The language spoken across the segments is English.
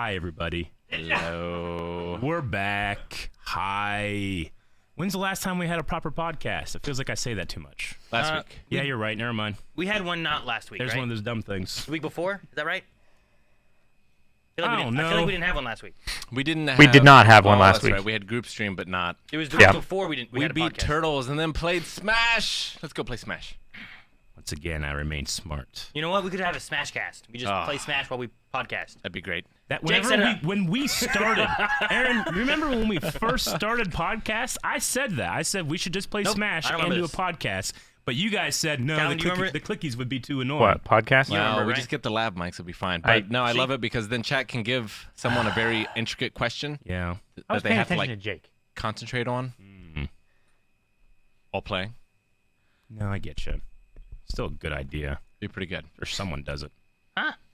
Hi, everybody. Hello. We're back. Hi. When's the last time we had a proper podcast? It feels like I say that too much. Last week. Yeah, you're right. Never mind. We had one not last week, There's right? one of those dumb things. The week before? Is that right? I don't I feel know. like we didn't have one last week. We didn't have. We did not have one last that's week. Right. We had group stream, but not. It was the week before we We had a beat podcast. Turtles and then played Smash. Let's go play Smash. Once again, I remain smart. You know what? We could have a Smash cast. We just play Smash while we podcast. That'd be great. That Jake set it up. when we started, Aaron, remember when we first started podcasts? I said that. I said we should just play Nope, Smash I don't and do a remember podcast. But you guys said no. Calvin, do you remember The clickies would be too annoying. What, podcast? You Well, remember, we right? just get the lab mics. It'll be fine. But no, I See? love it because then chat can give someone a very intricate question Yeah. I was that they paying have to attention like to Jake. concentrate on while playing. No, I get you. Still a good idea. Be pretty good. Or someone does it.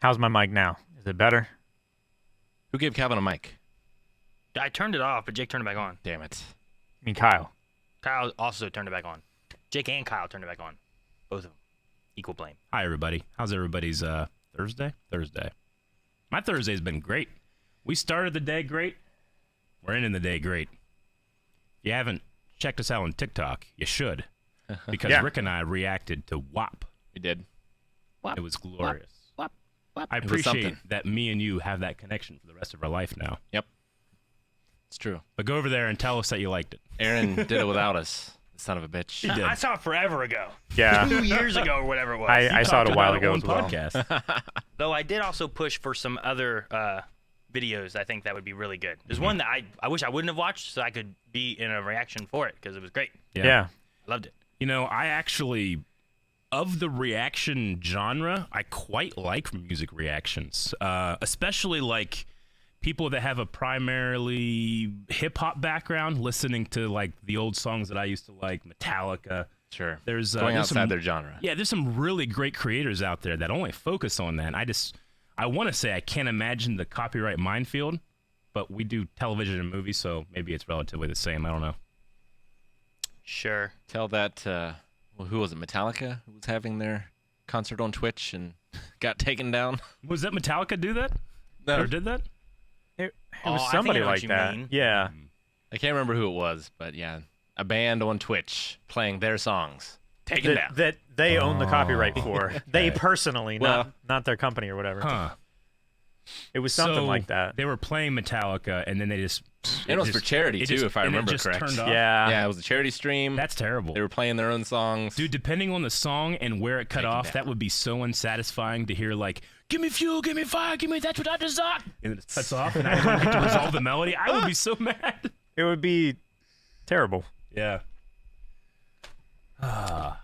How's my mic now? Is it better? Who gave Calvin a mic? I turned it off, but Jake turned it back on. Damn it. I mean, Kyle. Kyle also turned it back on. Jake and Kyle turned it back on. Both of them. Equal blame. Hi, everybody. How's everybody's Thursday? Thursday. My Thursday's been great. We started the day great. We're ending the day great. If you haven't checked us out on TikTok, you should. Because Yeah. Rick and I reacted to WAP. We did. It was glorious. Whop, whop. I was appreciate something. that me and you have that connection for the rest of our life now. Yep. It's true. But go over there and tell us that you liked it. Aaron did it without us. Son of a bitch. He did. I saw it forever ago. Yeah. 2 years ago or whatever it was. I saw it Talked a while about ago on as well. podcast. Though I did also push for some other videos I think that would be really good. There's one that I wish I wouldn't have watched so I could be in a reaction for it because it was great. Yeah. I loved it. You know, I actually, of the reaction genre, I quite like music reactions, especially like people that have a primarily hip hop background, listening to like the old songs that I used to like, Metallica. Sure. There's Going there's outside some, their genre. Yeah, there's some really great creators out there that only focus on that. I want to say I can't imagine the copyright minefield, but we do television and movies, so maybe it's relatively the same. I don't know. Sure. Tell that, well, who was it, Metallica, who was having their concert on Twitch and got taken down? Was that Metallica do that? No. Or did that? It Oh, was I think somebody I know what like you that. mean. Yeah. I can't remember who it was, but yeah, a band on Twitch playing their songs. Taken down. That they own the copyright for. They personally, Well- not their company or whatever. Huh. It was something So like that. They were playing Metallica, and then they just. And it was for charity, it too, if I and it remember just correct. Turned off. Yeah. Yeah, it was a charity stream. That's terrible. They were playing their own songs. Dude, depending on the song and where it cut Taken off, down. that would be so unsatisfying to hear, like, give me fuel, give me fire, give me that's what I desire. And it cuts off, and I don't get to resolve the melody. I would be so mad. It would be terrible. Yeah. But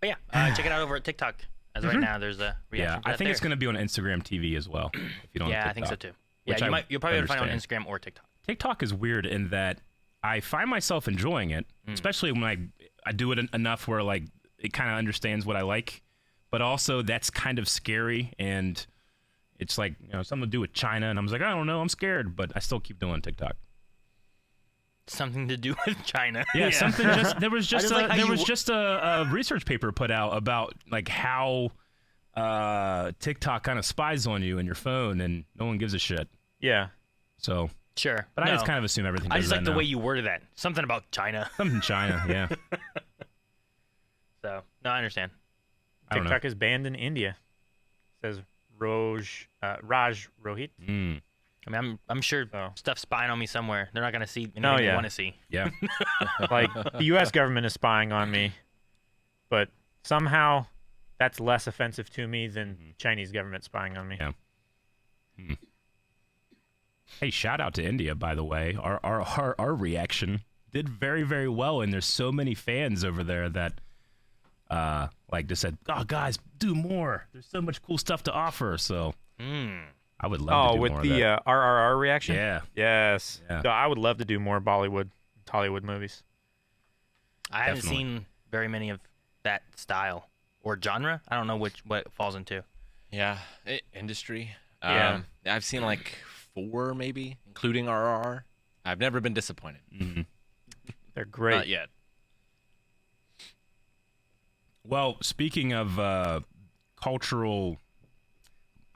yeah, check it out over at TikTok. As right now, there's a reaction. Yeah, I think it's going to be on Instagram TV as well. If you don't. Yeah, have I think so TikTok. too. Yeah, Which I you'll probably be able to find it on understand. Instagram or TikTok. TikTok is weird in that I find myself enjoying it, especially when I do it enough where like it kind of understands what I like, but also that's kind of scary and it's like something to do with China and I'm just like I don't know, I'm scared, but I still keep doing TikTok. Something to do with China. Yeah, something just there was just just like how you just a research paper put out about like how TikTok kind of spies on you and your phone and no one gives a shit. Yeah. So, Sure. but I No. just kind of assume everything. I does just that like the now. way you worded that. Something about China. Something China, yeah. So, no, I understand. I don't know. TikTok is banned in India. Says Raj Rohit. Mm. I mean, I'm sure Oh. stuff's spying on me somewhere. They're not going to see anything Oh, they yeah. want to see. Yeah. Like the U.S. government is spying on me, but somehow that's less offensive to me than Chinese government spying on me. Yeah. Hey, shout out to India, by the way. Our reaction did very, very well, and there's so many fans over there that like just said, "Oh, guys, do more. There's so much cool stuff to offer." So I would love to do with more the of that. RRR reaction? Yeah. Yes. Yeah. So I would love to do more Bollywood, Tollywood movies. I haven't Definitely. seen very many of that style or genre. I don't know what it falls into. Yeah, industry. Yeah. I've seen like 4 maybe, including RRR. I've never been disappointed. They're great. Not yet. Well, speaking of cultural,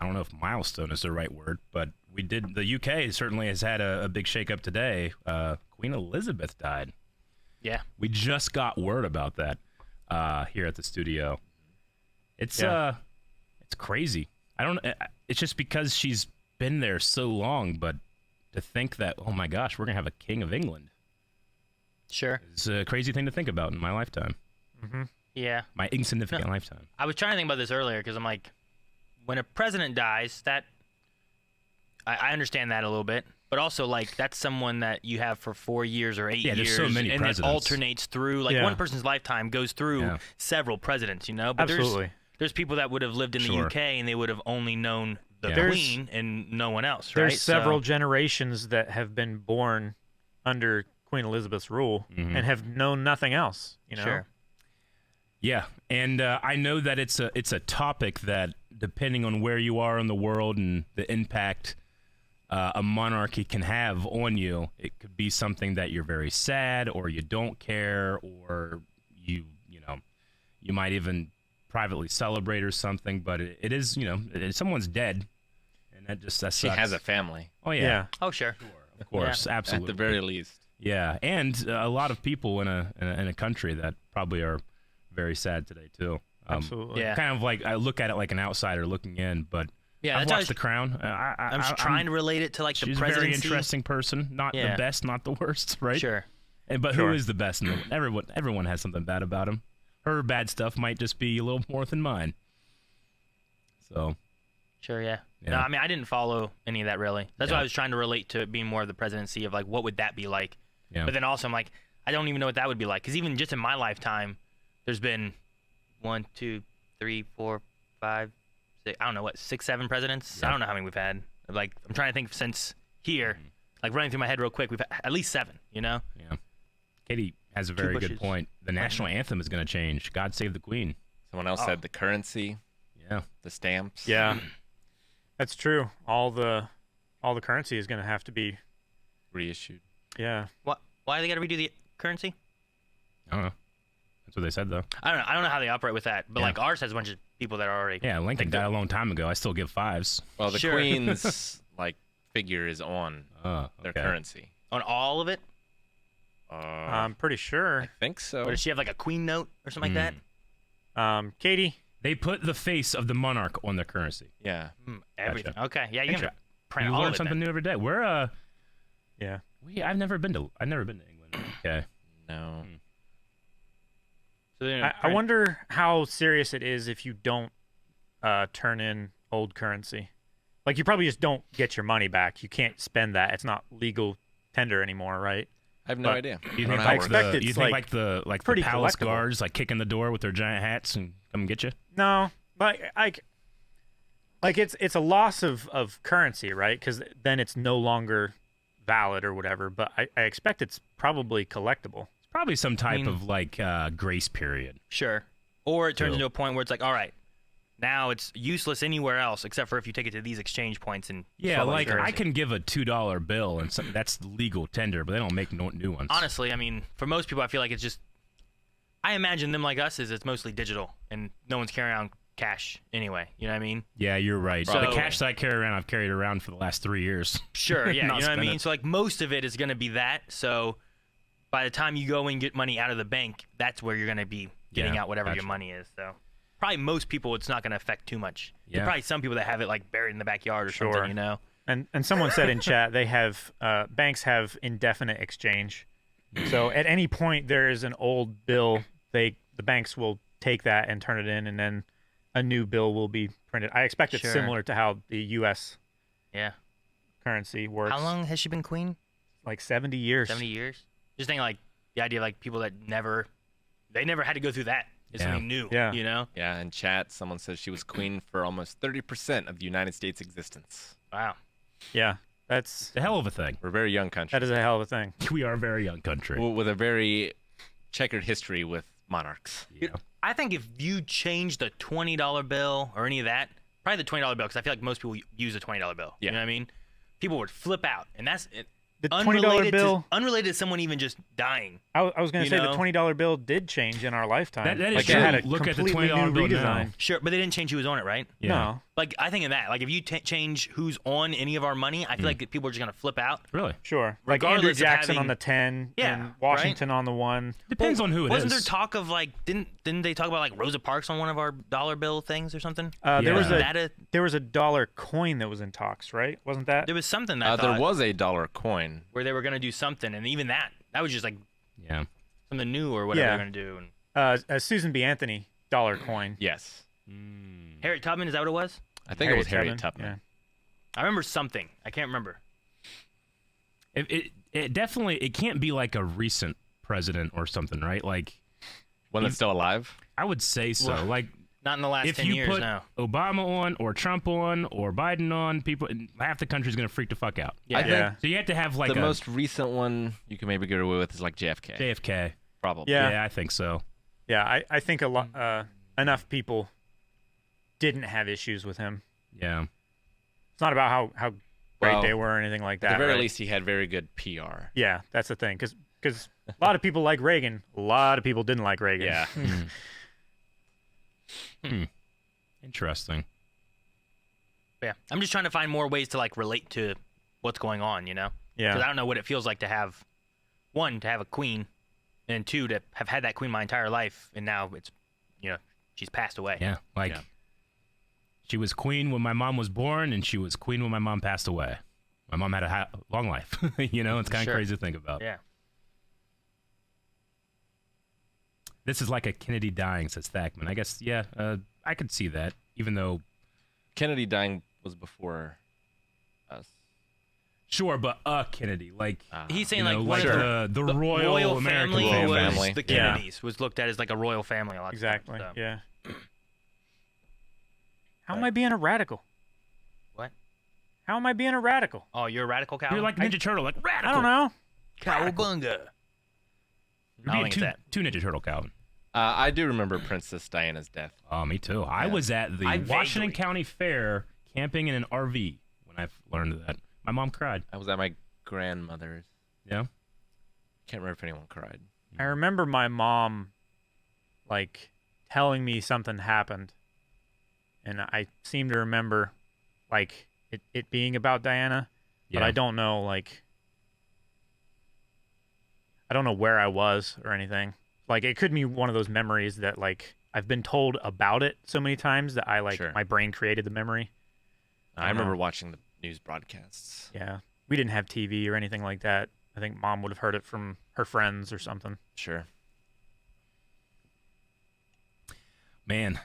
I don't know if milestone is the right word, but the UK certainly has had a big shakeup today. Queen Elizabeth died. Yeah. We just got word about that here at the studio. It's crazy. It's just because she's been there so long, but to think that, oh my gosh, we're going to have a king of England. Sure. It's a crazy thing to think about in my lifetime. Mm-hmm. Yeah. My insignificant lifetime. I was trying to think about this earlier because I'm like, when a president dies, that I understand that a little bit, but also like that's someone that you have for 4 years or 8 years, there's so many and presidents. it alternates through like Yeah. one person's lifetime goes through several presidents, you know. But Absolutely. there's people that would have lived in the Sure. UK and they would have only known the Yeah. Queen and no one else, right? There's several So, generations that have been born under Queen Elizabeth's rule and have known nothing else. You know. Sure. Yeah, and I know that it's a topic that, depending on where you are in the world and the impact a monarchy can have on you, it could be something that you're very sad, or you don't care, or you might even privately celebrate or something. But it is, someone's dead, and that She sucks. has a family, Oh yeah, Yeah. Oh, sure. of course, absolutely. at the very least. Yeah, and a lot of people in a country that probably are very sad today too. Absolutely. Yeah. Kind of like, I look at it like an outsider looking in, but Yeah, I've that's watched The Crown. I'm just trying to relate it to like the She's a very presidency. interesting person. Not the Yeah. best, not the worst, right? Sure. But Sure. who is the best? Everyone has something bad about him. Her bad stuff might just be a little more than mine. So, Sure, yeah. Yeah. No, I mean, I didn't follow any of that really. That's Yeah. why I was trying to relate to it being more of the presidency of like, what would that be like? yeah. But then also, I'm like, I don't even know what that would be like. Because even just in my lifetime, there's been 1, 2, 3, 4, 5, 6, I don't know what, 6, 7 presidents? Yeah. I don't know how many we've had. Like, I'm trying to think since here, like running through my head real quick, we've had at least 7, you know? Yeah. Katie has a very good Bushes. point. The national anthem is going to change. God Save the Queen. Someone else said the currency, Yeah. the stamps. Yeah. That's true. All the currency is going to have to be. Reissued. Yeah. Why do they got to redo the currency? I don't know. That's what they said, though. I don't know. I don't know how they operate with that. But Yeah. like ours has a bunch of people that are already. Yeah, Lincoln Like died a long time ago. I still give 5s. Well, the Sure. Queen's like figure is on their Okay. currency. On all of it? I'm pretty I sure. think so. Or does she have like a queen note or something like that? Katie. They put the face of the monarch on their currency. Yeah. Everything. Okay. Yeah, you Gotcha. can print You all learn of it something then. new every day. We're Yeah. I've never been to England. Okay. No. So they're gonna I print- wonder how serious it is if you don't turn in old currency. Like, you probably just don't get your money back. You can't spend that. It's not legal tender anymore, right? I have no But idea. You I don't think know I how it expect works. it's you think like the pretty palace collectible. guards like kick in the door with their giant hats and come get you? No, but like it's a loss of currency, right? Because then it's no longer valid or whatever. But I expect it's probably collectible. It's probably some type mean- of like grace period. Sure. Or it turns True. into a point where it's like, all right, now it's useless anywhere else except for if you take it to these exchange points and Yeah, sell it as like I currency. can give a $2 bill and that's legal tender, but they don't make new ones. Honestly, I mean, for most people, I feel like it's just. I imagine them like us is it's mostly digital and no one's carrying around cash anyway. You know what I mean? Yeah, you're right. So- the cash that I carry around, I've carried around for the last 3 years. Sure, yeah, Not you know what I spend mean? it. So like most of it is going to be that. So by the time you go and get money out of the bank, that's where you're going to be getting Yeah, out whatever your gotcha. money is. So probably most people, it's not going to affect too much. Yeah. There's probably some people that have it like buried in the backyard or Sure. something, you know? And someone said in chat they have banks have indefinite exchange. So at any point there is an old bill, the banks will take that and turn it in, and then a new bill will be printed. I expect it's Sure. similar to how the U.S. Yeah. currency works. How long has she been queen? Like 70 years. 70 years? Just thinking like the idea of like people that never had to go through that. It's Yeah. something new, Yeah. you know? Yeah, in chat, someone says she was queen for almost 30% of the United States' existence. Wow. Yeah, that's It's a hell of a thing. We're a very young country. that is a hell of a thing. We are a very young country. With a very checkered history with monarchs. Yeah. I think if you change the $20 bill or any of that, probably the $20 bill, because I feel like most people use a $20 bill. Yeah. You know what I mean? People would flip out, and that's it. The $20 bill. Unrelated to someone even just dying. I was going to You say know? the $20 bill did change in our lifetime. That is like true. It had a Look at the completely $20 new bill now. redesign. Sure, but they didn't change who was on it, right? Yeah. No, Like, I think of that. Like, if you change who's on any of our money, I feel like people are just going to flip out. Really? Sure. Like Andrew Regardless of Jackson having- on the 10 Yeah, and Washington on the 1. Depends on who it is. Wasn't there talk of, like, didn't they talk about, like, Rosa Parks on one of our dollar bill things or something? There was Yeah. there was a dollar coin that was in talks, right? Wasn't that? There was something that I There thought was a dollar coin. where they were going to do something, and even that was just, like, Yeah. something new or whatever Yeah. they're going to do. And a Susan B. Anthony dollar coin. Yes. Harriet Tubman, is that what it was? I think it was Harriet Tubman. Yeah. I remember something. I can't remember. It definitely it can't be like a recent president or something, right? Like One that's still alive? I would say so. Well, like Not in the last if 10 you years, put no. Obama on or Trump on or Biden on, people half the country's gonna freak the fuck out. Yeah. I think Yeah. So you have to have like the a most recent one you can maybe get away with is like JFK. JFK. Probably. Yeah. Yeah, I think so. Yeah, I think a lot enough people didn't have issues with him. Yeah. It's not about how great Well, they were or anything like that. At the very right? least, he had very good PR. Yeah, that's the thing. Because a lot of people like Reagan. A lot of people didn't like Reagan. Yeah. Interesting. Yeah. I'm just trying to find more ways to, like, relate to what's going on, you know? Because I Yeah. don't know what it feels like to have, one, to have a queen, and two, to have had that queen my entire life, and now it's, she's passed away. Yeah. Like she was queen when my mom was born, and she was queen when my mom passed away. My mom had a long life. It's kind of Sure. crazy to think about. Yeah. This is like a Kennedy dying, says Thackman. I guess, yeah, I could see that, even though, Kennedy dying was before us. sure, but Kennedy, like, He's saying, you know, like, one like of the royal American family Royal was family. the Yeah. Kennedys, was looked at as, like, a royal family a lot of Exactly. times, so. Yeah. How am I being a radical? What? How am I being a radical? Oh, you're a radical cow? You're like Ninja Turtle, like radical. I don't know. Cowabunga. You're I don't being think it's that. two Ninja Turtle, Calvin. I do remember Princess Diana's death. Oh, me too. I was at the I Washington vaguely- County Fair camping in an RV when I learned that. My mom cried. I was at my grandmother's. Yeah. Can't remember if anyone cried. I remember my mom, like, telling me something happened, and I seem to remember, like, it being about Diana, but Yeah. I don't know, like, I don't know where I was or anything. Like, it could be one of those memories that, like, I've been told about it so many times that I, like, Sure. my brain created the memory. I remember watching the news broadcasts. Yeah. We didn't have TV or anything like that. I think mom would have heard it from her friends or something. Sure. Man,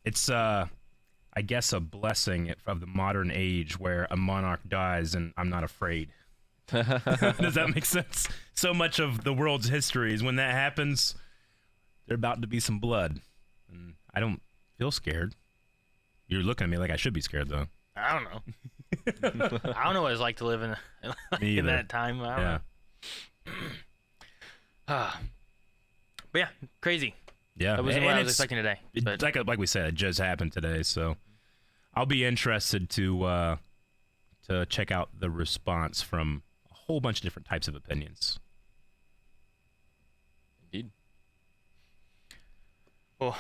it's I guess a blessing of the modern age where a monarch dies and I'm not afraid. Does that make sense? So much of the world's history is when that happens, there's about to be some blood. And I don't feel scared. You're looking at me like I should be scared, though. I don't know. I don't know what it's like to live in, Me in either. that time. I don't Yeah. know. But yeah, crazy. Yeah. That wasn't what And I was it's- expecting today. But like we said, it just happened today, so I'll be interested to check out the response from a whole bunch of different types of opinions. Indeed. well,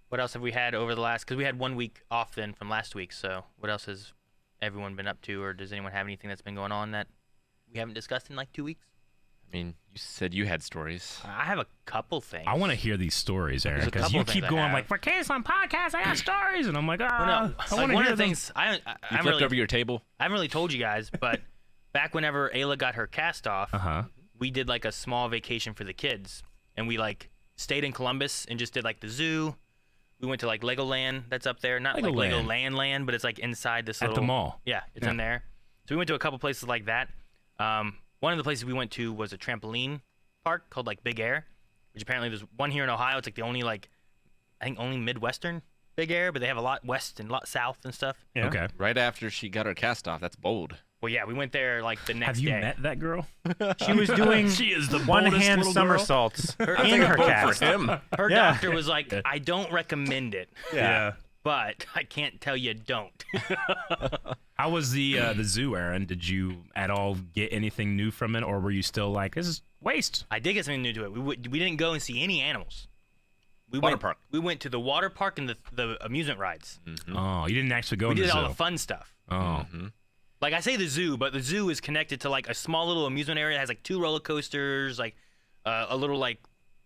what else have we had over the last? Because we had 1 week off then from last week. So what else has everyone been up to, or does anyone have anything that's been going on that we haven't discussed in like 2 weeks? I mean, you said you had stories. I have a couple things. I want to hear these stories, Aaron, There's a because couple you of keep things I going have. like, for Kids on Podcast, I got stories, and I'm like, Well, I no, want like to one hear of the them. things I You haven't flipped really over your table? I haven't really told you guys, but back whenever Ayla got her cast off, Uh-huh. we did like a small vacation for the kids, and we like stayed in Columbus and just did like the zoo. We went to like Legoland that's up there, not like Legoland. Legoland, but it's like inside this At little the mall. Yeah, it's Yeah. in there. So we went to a couple places like that. One of the places we went to was a trampoline park called like Big Air, which apparently there's one here in Ohio. It's like the only like I think only Midwestern Big Air, but they have a lot west and a lot south and stuff. Yeah. Okay. Right after she got her cast off. That's bold. Well, yeah, we went there like the next Have you day. met that girl? She was doing She is the boldest one-hand little girl. somersaults in Take a her vote cast. for him. Her Yeah. doctor was like, I don't recommend it, Yeah. but I can't tell you don't. How was the zoo, Aaron? Did you at all get anything new from it, or were you still like, this is waste? I did get something new to it. We didn't go and see any animals. Water park. We went to the water park and the amusement rides. Oh, you didn't actually go We in the did zoo. all the fun stuff. Oh. Like I say the zoo, but the zoo is connected to like a small little amusement area that has like 2 roller coasters, like a little like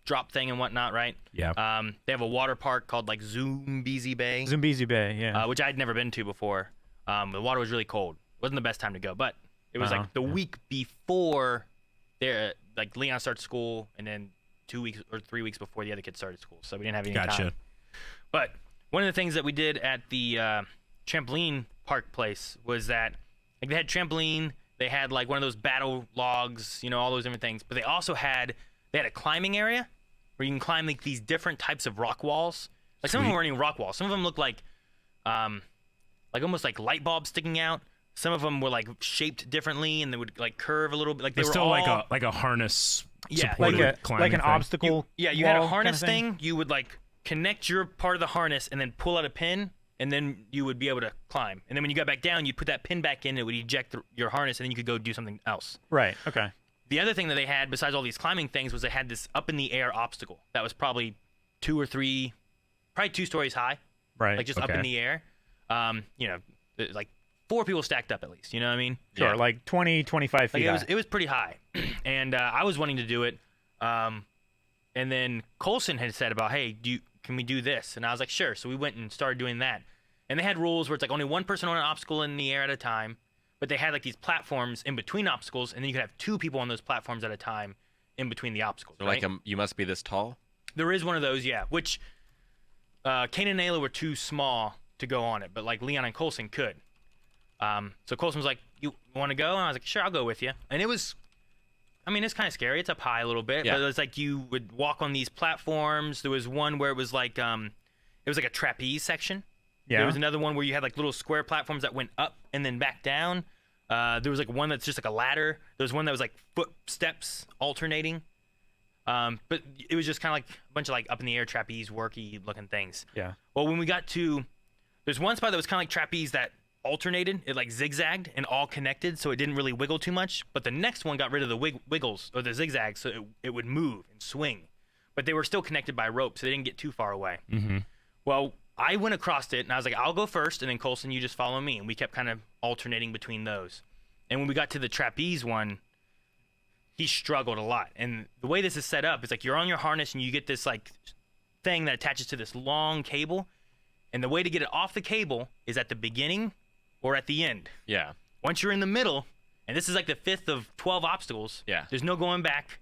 drop thing and whatnot, right? Yeah. They have a water park called like Zoombezi Bay, Zambezi Bay, yeah. which I'd never been to before. The water was really cold. Wasn't the best time to go, but it was like the week before there, like Leon started school, and then 2 weeks or 3 weeks before the other kids started school, so we didn't have any Gotcha. time. But one of the things that we did at the trampoline park place was that like they had trampoline, they had like one of those battle logs, you know, all those different things, but they also had a climbing area where you can climb like these different types of rock walls. Like some of them weren't even rock walls. Some of them looked like almost like light bulbs sticking out. Some of them were like shaped differently and they would like curve a little bit. Like they It's were still all like a harness. Yeah, supported climbing like an thing. obstacle. you had a wall harness kind of thing. You would like connect your part of the harness and then pull out a pin, and then you would be able to climb. And then when you got back down, you'd put that pin back in. It would eject your harness, and then you could go do something else. Right. Okay. The other thing that they had, besides all these climbing things, was they had this up in the air obstacle that was probably 2 stories high, Right. like just up in the air. You know, like 4 people stacked up at least. You know what I mean? Sure. Yeah. Like 20, 25 feet Like high. it was pretty high, and I was wanting to do it. And then Coulson had said about, hey, can we do this? And I was like, sure. So we went and started doing that. And they had rules where it's like only one person on an obstacle in the air at a time, but they had like these platforms in between obstacles, and then you could have 2 people on those platforms at a time in between the obstacles. So right? like you must be this tall. There is one of those, yeah. Which Kane and Ayla were too small to go on it, but like Leon and Coulson could. So Coulson was like, "You want to go?" And I was like, "Sure, I'll go with you." And it was, I mean, it's kind of scary. It's up high a little bit, Yeah. but it was like you would walk on these platforms. There was one where it was like a trapeze section. Yeah. There was another one where you had like little square platforms that went up and then back down. There was like one that's just like a ladder. There was one that was like footsteps alternating. But it was just kind of like a bunch of like up in the air trapeze worky looking things. Yeah. Well, when we got to, there's one spot that was kind of like trapeze that alternated. It like zigzagged and all connected, so it didn't really wiggle too much. But the next one got rid of the wiggles or the zigzags, so it would move and swing. But they were still connected by rope, so they didn't get too far away. Mm-hmm. Well, I went across it, and I was like, I'll go first, and then Coulson, you just follow me. And we kept kind of alternating between those. And when we got to the trapeze one, he struggled a lot. And the way this is set up is like you're on your harness, and you get this like thing that attaches to this long cable. And the way to get it off the cable is at the beginning or at the end. Yeah. Once you're in the middle, and this is like the 5th of 12 obstacles, Yeah. there's no going back.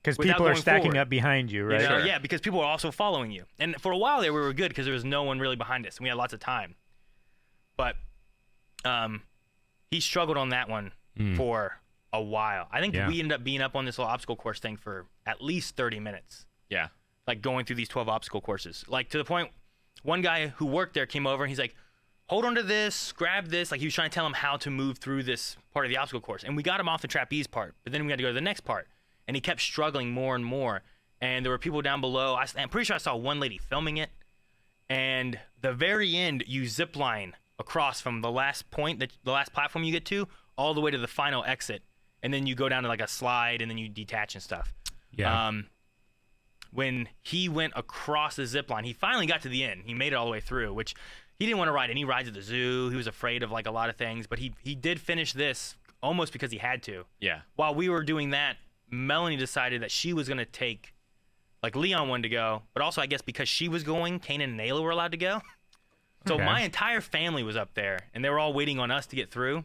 Because without people are going stacking forward. up behind you, right? You know? Sure. Yeah, because people are also following you. And for a while there, we were good because there was no one really behind us, and we had lots of time. But he struggled on that one for a while. I think Yeah. we ended up being up on this little obstacle course thing for at least 30 minutes, Yeah. like going through these 12 obstacle courses. Like to the point, one guy who worked there came over, and he's like, hold on to this, grab this. Like he was trying to tell him how to move through this part of the obstacle course. And we got him off the trapeze part, but then we had to go to the next part. And he kept struggling more and more. And there were people down below. I'm pretty sure I saw one lady filming it. And the very end, you zip line across from the last point, the last platform you get to, all the way to the final exit. And then you go down to like a slide, and then you detach and stuff. Yeah. When he went across the zip line, he finally got to the end. He made it all the way through, which he didn't want to ride any rides at the zoo. He was afraid of like a lot of things, but he did finish this almost because he had to. Yeah. While we were doing that, Melanie decided that she was going to take, like Leon wanted to go, but also I guess because she was going, Kanan and Ayla were allowed to go. So Okay. my entire family was up there, and they were all waiting on us to get through.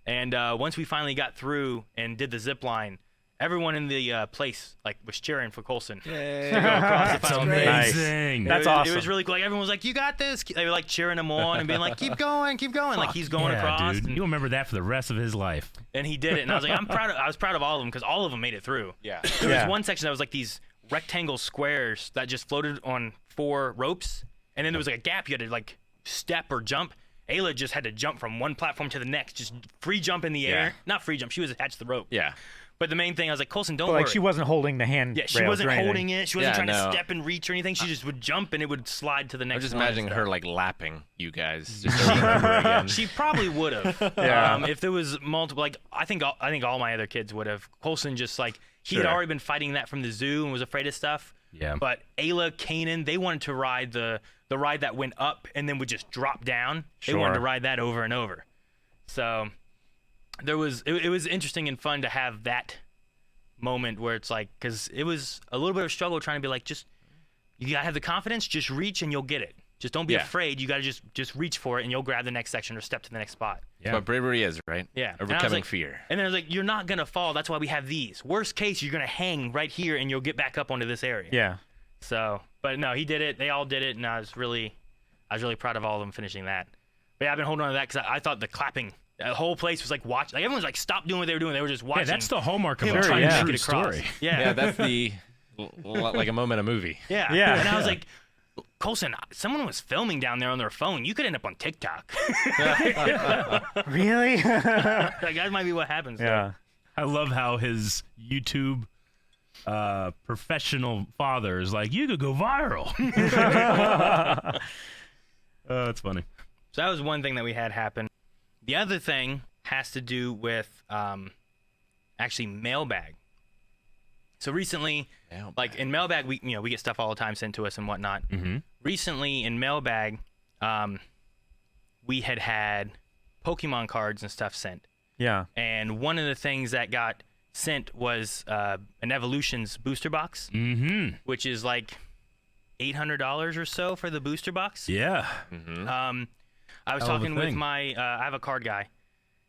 And once we finally got through and did the zip line, everyone in the place like was cheering for Coulson to go across the That's final amazing. Nice. That's It awesome. was really cool. Like everyone was like, "You got this!" They were like cheering him on and being like, "Keep going, keep going!" Like he's going Yeah, across, dude. and, You'll remember that for the rest of his life. and he did it. And I was like, I was proud of all of them because all of them made it through. Yeah. There Yeah. was one section that was like these rectangle squares that just floated on 4 ropes, and then there was like a gap you had to like step or jump. Ayla just had to jump from one platform to the next, just free jump in the air. Yeah. Not free jump; she was attached to the rope. Yeah. But the main thing, I was like, Coulson, don't But worry. like she wasn't holding the hand. Yeah, she rails wasn't or anything. holding it. She wasn't Yeah, trying to no. step and reach or anything. She just would jump and it would slide to the I'm next just one and imagining stuff. her like lapping you guys just over and over again. She probably would have. Yeah. If there was multiple, like I think all my other kids would have. Coulson just like he had Sure. already been fighting that from the zoo and was afraid of stuff. Yeah. But Ayla, Kanan, they wanted to ride the ride that went up and then would just drop down. They wanted to ride that over and over. So it was interesting and fun to have that moment where it's like, because it was a little bit of a struggle trying to be like, just you gotta have the confidence, just reach and you'll get it. Just don't be afraid. You gotta just reach for it and you'll grab the next section or step to the next spot. That's what bravery is, right? Yeah. Overcoming fear. And then I was like, you're not gonna fall. That's why we have these. Worst case, you're gonna hang right here and you'll get back up onto this area. Yeah. So, but no, he did it. They all did it, and I was really proud of all of them finishing that. But yeah, I've been holding on to that because I thought the clapping, the whole place was like watching. Like everyone's like, stop doing what they were doing. They were just watching. Yeah, that's the hallmark of him a trying to true make it across. story. Yeah, That's the like a moment of movie. yeah. Yeah. And I was like, Coulson, someone was filming down there on their phone. You could end up on TikTok. Really? Like that might be what happens. Yeah. I love how his YouTube professional father is like, you could go viral. Oh, that's funny. So that was one thing that we had happen. The other thing has to do with actually mailbag. So recently, like in mailbag, we get stuff all the time sent to us and whatnot. Mm-hmm. Recently in mailbag, we had Pokemon cards and stuff sent. Yeah. And one of the things that got sent was an Evolutions booster box, which is like $800 or so for the booster box. Yeah. I was Hell of a talking with thing. my I have a card guy,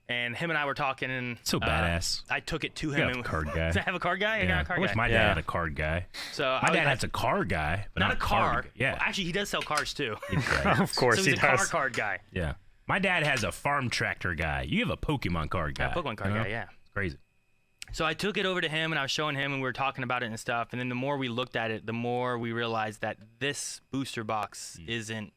and him and I were talking, and So badass. I took it to You him. have a card guy. Does I have a card guy? I got a I card wish guy. my dad had a card guy. So My dad has a car guy, but not a car. card guy. Yeah. Well, actually, he does sell cars too. Right. Of course So he he's a does. card guy. Yeah. My dad has a farm tractor guy. You have a Pokemon card guy. Yeah, Pokemon card you know? guy. Yeah. It's crazy. So I took it over to him, and I was showing him, and we were talking about it and stuff. And then the more we looked at it, the more we realized that this booster box isn't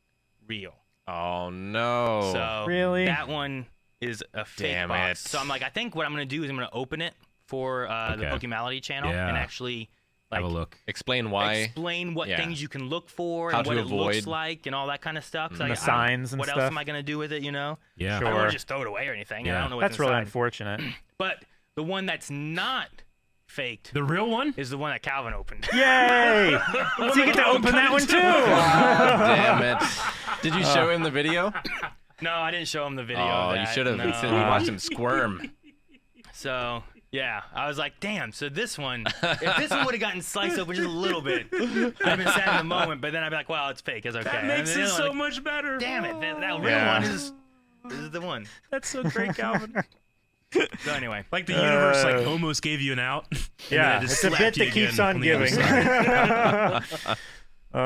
real. Oh no. So Really? that one is a fake Damn box. it. So I'm like, I think what I'm gonna do is I'm gonna open it for the Okay. Pokemality channel Yeah. and actually like Have a look. Explain why. explain what Yeah. things you can look for How and what to it looks avoid. like and all that kind of stuff. 'Cause And I- the I don't- signs and what else stuff. am I gonna do with it? You know, Yeah. I don't want Sure. to just throw it away or anything. Yeah. I don't know what's That's really inside. unfortunate. But the one that's not faked The real one? is the one that Calvin opened. Yay! So you get to open that one too. God damn it. Did you show him the video? No, I didn't show him the video. Oh, of you that. should have. No. We watched him squirm. So yeah, I was like, damn. So this one, if this one would have gotten sliced open just a little bit, I'd been sad in the moment. But then I'd be like, wow, it's fake. It's okay. That And makes then the it other so one, like, much better. damn it, that real Yeah. one is the one. That's so great, Calvin. So anyway, Like the universe like almost gave you an out. and then Yeah, it just it's a slapped bit you that keeps again on the other giving. side. so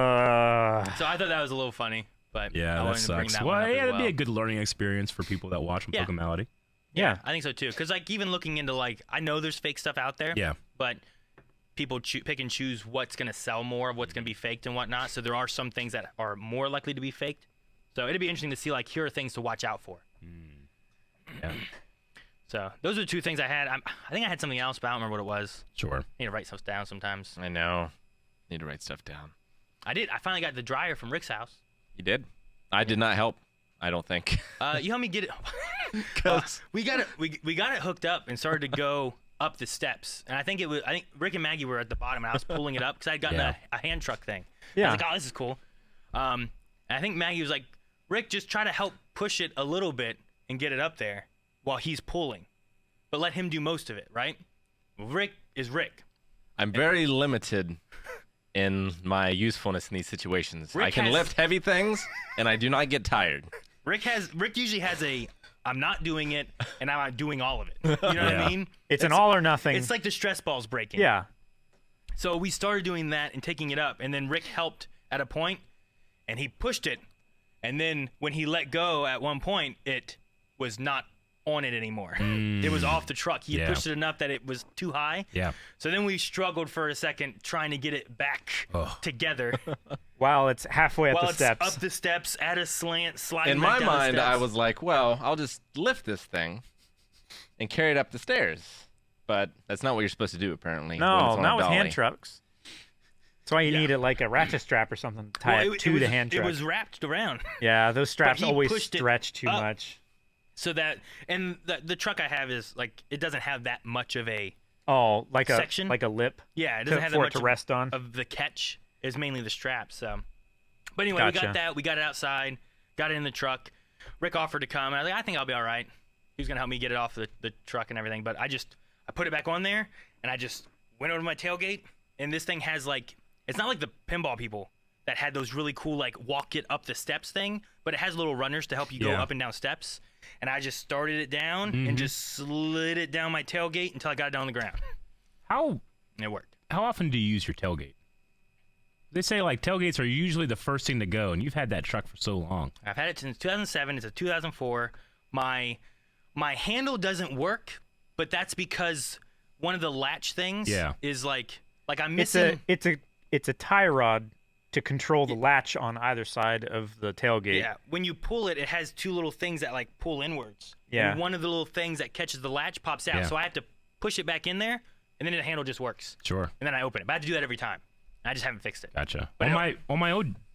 I thought that was a little funny, but I Yeah, that wanted to bring sucks. that Well, one up yeah, as that'd be well. a good learning experience for people that watch Yeah. Pokemality. Yeah. I think so too. Cause like even looking into like I know there's fake stuff out there. Yeah. But people pick and choose what's gonna sell more, what's gonna be faked and whatnot. So there are some things that are more likely to be faked. So it'd be interesting to see like here are things to watch out for. Yeah. So those are the two things I had. I think I had something else, but I don't remember what it was. Sure. I need to write stuff down sometimes. I know. Need to write stuff down. I did. I finally got the dryer from Rick's house. You did? I did not help. I don't think. You helped me get it. We got it hooked up and started to go up the steps. And I think Rick and Maggie were at the bottom, and I was pulling it up because I'd gotten Yeah. a hand truck thing. Yeah. I was like, oh, this is cool. And I think Maggie was like, Rick, just try to help push it a little bit and get it up there while he's pulling, but let him do most of it, right? Rick is Rick. I'm very limited in my usefulness in these situations. Rick I can has- lift heavy things, and I do not get tired. Rick usually has I'm not doing it and I'm not doing all of it. You know what Yeah. I mean? It's an all or nothing. It's like the stress ball's breaking. Yeah. So we started doing that and taking it up, and then Rick helped at a point, and he pushed it, and then when he let go at one point, it was not on it anymore. It was off the truck. He had Yeah. pushed it enough that it was too high. Yeah. So then we struggled for a second trying to get it back Ugh. together. While it's halfway up While the it's steps. up the steps at a slant, sliding In back my down the mind, I steps. was like, well, I'll just lift this thing and carry it up the stairs. But that's not what you're supposed to do, apparently. when it's No, on a not with hand dolly. trucks. That's why you Yeah. need it like a ratchet strap or something to tie Well, it to was, the hand truck. It was wrapped around. Yeah, those straps he always pushed it stretch too up. much. So that, and the truck I have is like, it doesn't have that much of a Oh, like section. a lip. Yeah, it doesn't have that for it much to rest on. of the catch. It's mainly the strap. So, but anyway, we Gotcha. got that. We got it outside. Got it in the truck. Rick offered to come. And I was like, I think I'll be all right. He was gonna help me get it off the truck and everything. But I put it back on there, and I just went over to my tailgate. And this thing has like, it's not like the pinball people that had those really cool like walk it up the steps thing, but it has little runners to help you go up and down steps. And I just started it down and just slid it down my tailgate until I got it down on the ground. How And it worked. how often do you use your tailgate? They say like tailgates are usually the first thing to go, and you've had that truck for so long. I've had it since 2007. It's a 2004. My handle doesn't work, but that's because one of the latch things is like I'm missing. It's a tie rod to control the latch on either side of the tailgate. Yeah, when you pull it, it has two little things that like pull inwards. Yeah. And one of the little things that catches the latch pops out, Yeah. so I have to push it back in there, and then the handle just works. Sure. And then I open it. But I have to do that every time. I just haven't fixed it. Gotcha. But On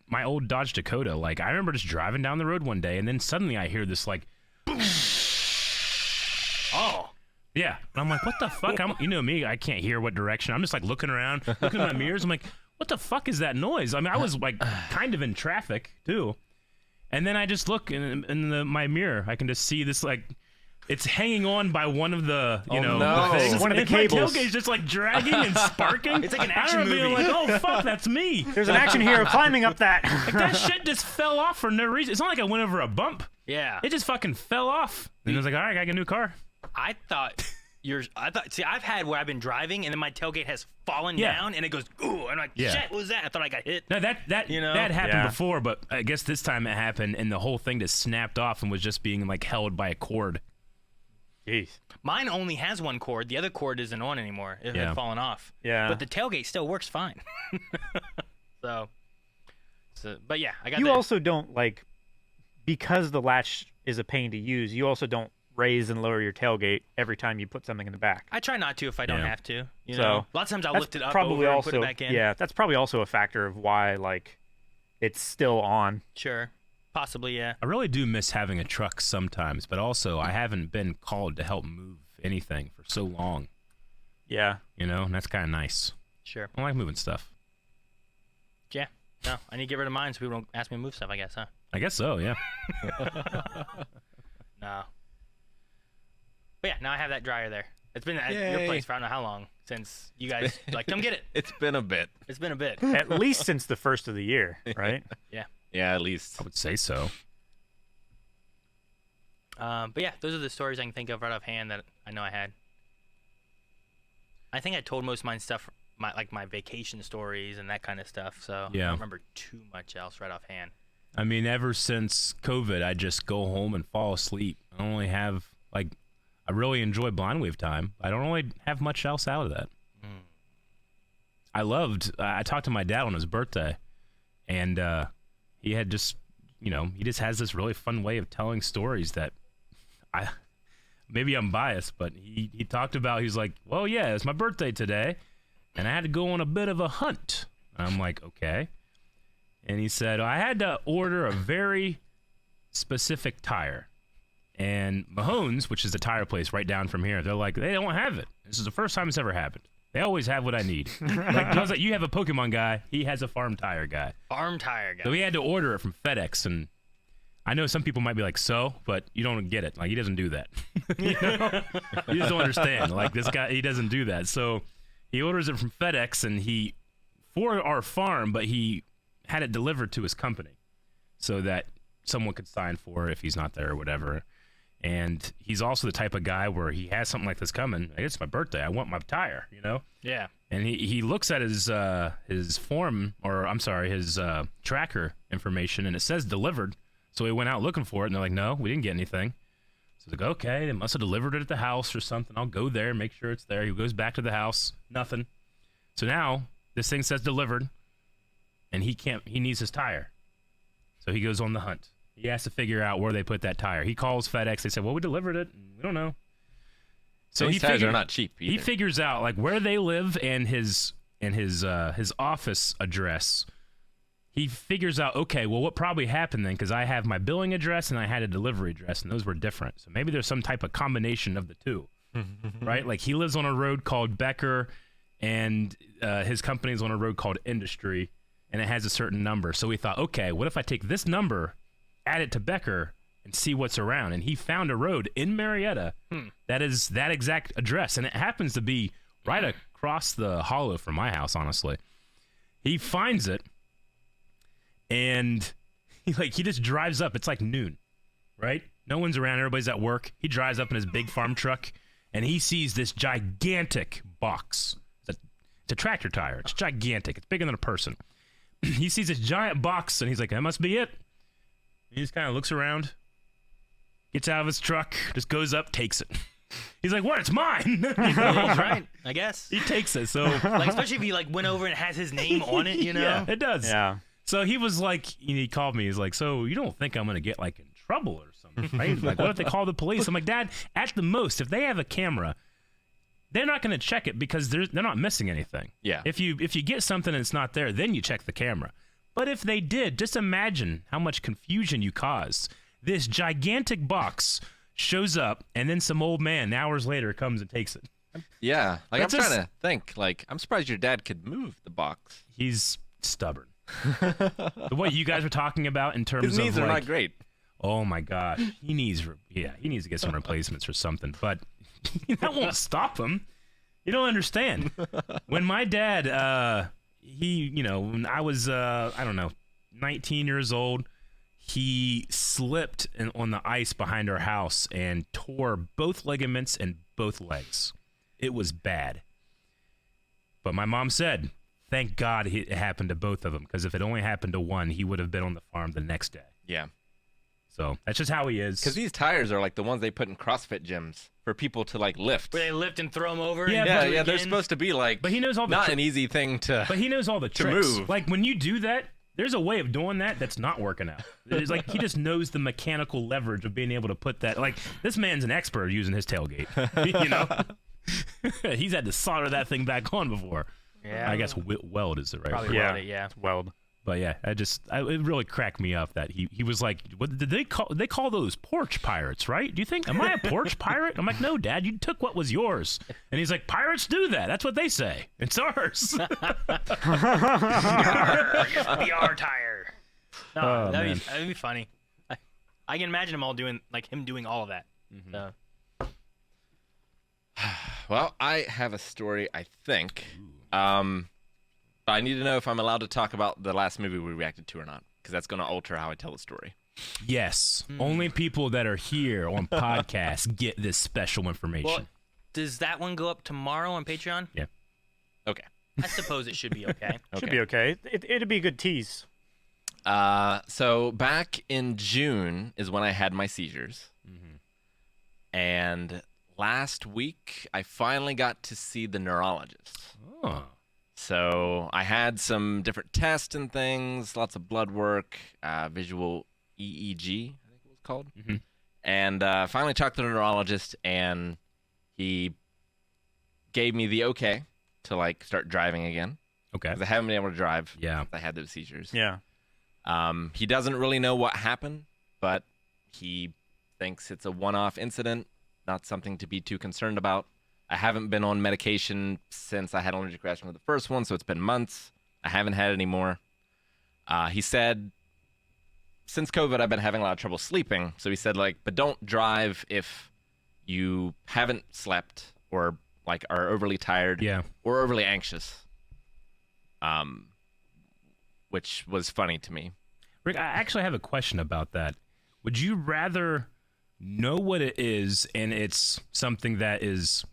my old Dodge Dakota, like I remember just driving down the road one day, and then suddenly I hear this like, Oh. yeah, and I'm like, what the fuck? You know me, I can't hear what direction. I'm just like looking around, looking at my mirrors. I'm like, what the fuck is that noise? I mean, I was like kind of in traffic too, and then I just look in my mirror. I can just see this like. It's hanging on by one of the, no. the things. One of the and cables. My tailgate's just like dragging and sparking. It's like an I action remember being movie. like, oh fuck, that's me. There's an action hero climbing up that. Like that shit just fell off for no reason. It's not like I went over a bump. Yeah. It just fucking fell off. And I was like, all right, I gotta get a new car. See, I've had where I've been driving and then my tailgate has fallen Yeah. down and it goes, ooh, and I'm like, Yeah. shit, what was that? I thought I got hit. No, that You know? that happened Yeah. before, but I guess this time it happened and the whole thing just snapped off and was just being like held by a cord. Jeez. Mine only has one cord. The other cord isn't on anymore. It Yeah. had fallen off. Yeah. But the tailgate still works fine. so, but yeah, I got You that. also don't like, because the latch is a pain to use. You also don't raise and lower your tailgate every time you put something in the back. I try not to if I don't Yeah. have to. You So, know, lots of times I'll That's lift it up probably over also, and put it back in. Yeah, that's probably also a factor of why like it's still on. Sure. Possibly, yeah. I really do miss having a truck sometimes, but also I haven't been called to help move anything for so long. Yeah. You know, and that's kind of nice. Sure. I like moving stuff. Yeah. No, I need to get rid of mine so people don't ask me to move stuff, I guess, huh? I guess so, yeah. No. But yeah, now I have that dryer there. It's been at your Yay. place for I don't know how long since you guys like come get it. It's been a bit. It's been a bit. At least since the first of the year, right? Yeah. Yeah, at least. I would say so. But yeah, those are the stories I can think of right offhand that I know I had. I think I told most of mine stuff, my vacation stories and that kind of stuff. So I Yeah. don't remember too much else right offhand. I mean, ever since COVID, I just go home and fall asleep. I don't really have, like, I really enjoy Blind Wave time. I don't really have much else out of that. I talked to my dad on his birthday, and he had just, he just has this really fun way of telling stories that maybe I'm biased, but he talked about, he's like, well, yeah, it's my birthday today, and I had to go on a bit of a hunt. And I'm like, okay. And he said, I had to order a very specific tire. And Mahone's, which is the tire place right down from here, they're like, they don't have it. This is the first time it's ever happened. They always have what I need. Like, I was like, you have a Pokemon guy. He has a farm tire guy. Farm tire guy. So he had to order it from FedEx. And I know some people might be like, but you don't get it. Like, he doesn't do that. You just don't understand. Like, this guy, he doesn't do that. So he orders it from FedEx and for our farm, but he had it delivered to his company so that someone could sign for it if he's not there or whatever. And he's also the type of guy where he has something like this coming. Hey, it's my birthday. I want my tire, Yeah. And he looks at his tracker information, and it says delivered. So he went out looking for it, and they're like, no, we didn't get anything. So he's like, okay, they must have delivered it at the house or something. I'll go there, make sure it's there. He goes back to the house, nothing. So now this thing says delivered, and he needs his tire. So he goes on the hunt. He has to figure out where they put that tire. He calls FedEx. They said, well, we delivered it. We don't know. So These tires are not cheap either. He figures out like where they live and his office address. He figures out, okay, well, what probably happened then? Because I have my billing address and I had a delivery address, and those were different. So maybe there's some type of combination of the two. right? Like he lives on a road called Becker, and his company is on a road called Industry, and it has a certain number. So we thought, okay, what if I take this number, add it to Becker, and see what's around? And he found a road in Marietta that is that exact address, and it happens to be right across the hollow from my house, honestly. He finds it, and he just drives up. It's like noon, right? No one's around. Everybody's at work. He drives up in his big farm truck, and he sees this gigantic box. It's a tractor tire. It's gigantic. It's bigger than a person. He sees this giant box, and he's like, that must be it. He just kind of looks around, gets out of his truck, just goes up, takes it. He's like, what? It's mine. He's right, I guess. He takes it. So, like, especially if he like went over and it has his name on it, you know? Yeah, it does. Yeah. So he was like, he called me. He's like, so you don't think I'm gonna get like in trouble or something, right? Like, what if they call the police? I'm like, Dad, at the most, if they have a camera, they're not gonna check it because they're not missing anything. Yeah. If you get something and it's not there, then you check the camera. But if they did, just imagine how much confusion you caused. This gigantic box shows up, and then some old man hours later comes and takes it. Yeah. Like, That's I'm just- trying to think. Like, I'm surprised your dad could move the box. He's stubborn. What you guys were talking about in terms His of knees are like, not great. oh my gosh, he needs to get some replacements or something. But that won't stop him. You don't understand. When my dad, when I was, 19 years old, he slipped on the ice behind our house and tore both ligaments and both legs. It was bad. But my mom said, thank God it happened to both of them, because if it only happened to one, he would have been on the farm the next day. Yeah. So that's just how he is. Because these tires are like the ones they put in CrossFit gyms for people to like lift. Where they lift and throw him over. Yeah, and Yeah, do it yeah, they're again. supposed to be like But he knows all the not an easy thing to. But he knows all the tricks. move. Like when you do that, there's a way of doing that that's not working out. It's like he just knows the mechanical leverage of being able to put that. Like this man's an expert using his tailgate. You know, he's had to solder that thing back on before. Yeah. I guess weld is the right Probably word. weld it, yeah. It's weld. But yeah, it really cracked me up that he was like, what did they call those porch pirates, right? Do you think, am I a porch pirate? I'm like, no, Dad, you took what was yours. And he's like, pirates do that. That's what they say. It's ours. The R tire. No, Oh, that'd man. be funny. I can imagine him doing all of that. So. Well, I have a story, I think. But I need to know if I'm allowed to talk about the last movie we reacted to or not, because that's going to alter how I tell the story. Yes. Only people that are here on podcasts get this special information. Well, does that one go up tomorrow on Patreon? Yeah. Okay. I suppose it should be okay. Should be okay. It'd be a good tease. So back in June is when I had my seizures. And last week, I finally got to see the neurologist. Oh. So I had some different tests and things, lots of blood work, visual EEG, I think it was called. And finally talked to the neurologist, and he gave me the okay to like start driving again. Okay. Because I haven't been able to drive. Yeah. since I had those seizures. Yeah. He doesn't really know what happened, but he thinks it's a one-off incident, not something to be too concerned about. I haven't been on medication since I had allergic reaction with the first one, so it's been months. I haven't had any more. He said, since COVID, I've been having a lot of trouble sleeping. So he said, like, but don't drive if you haven't slept or like are overly tired Yeah. or overly anxious. Which was funny to me. Rick, I actually have a question about that. Would you rather know what it is and it's something that is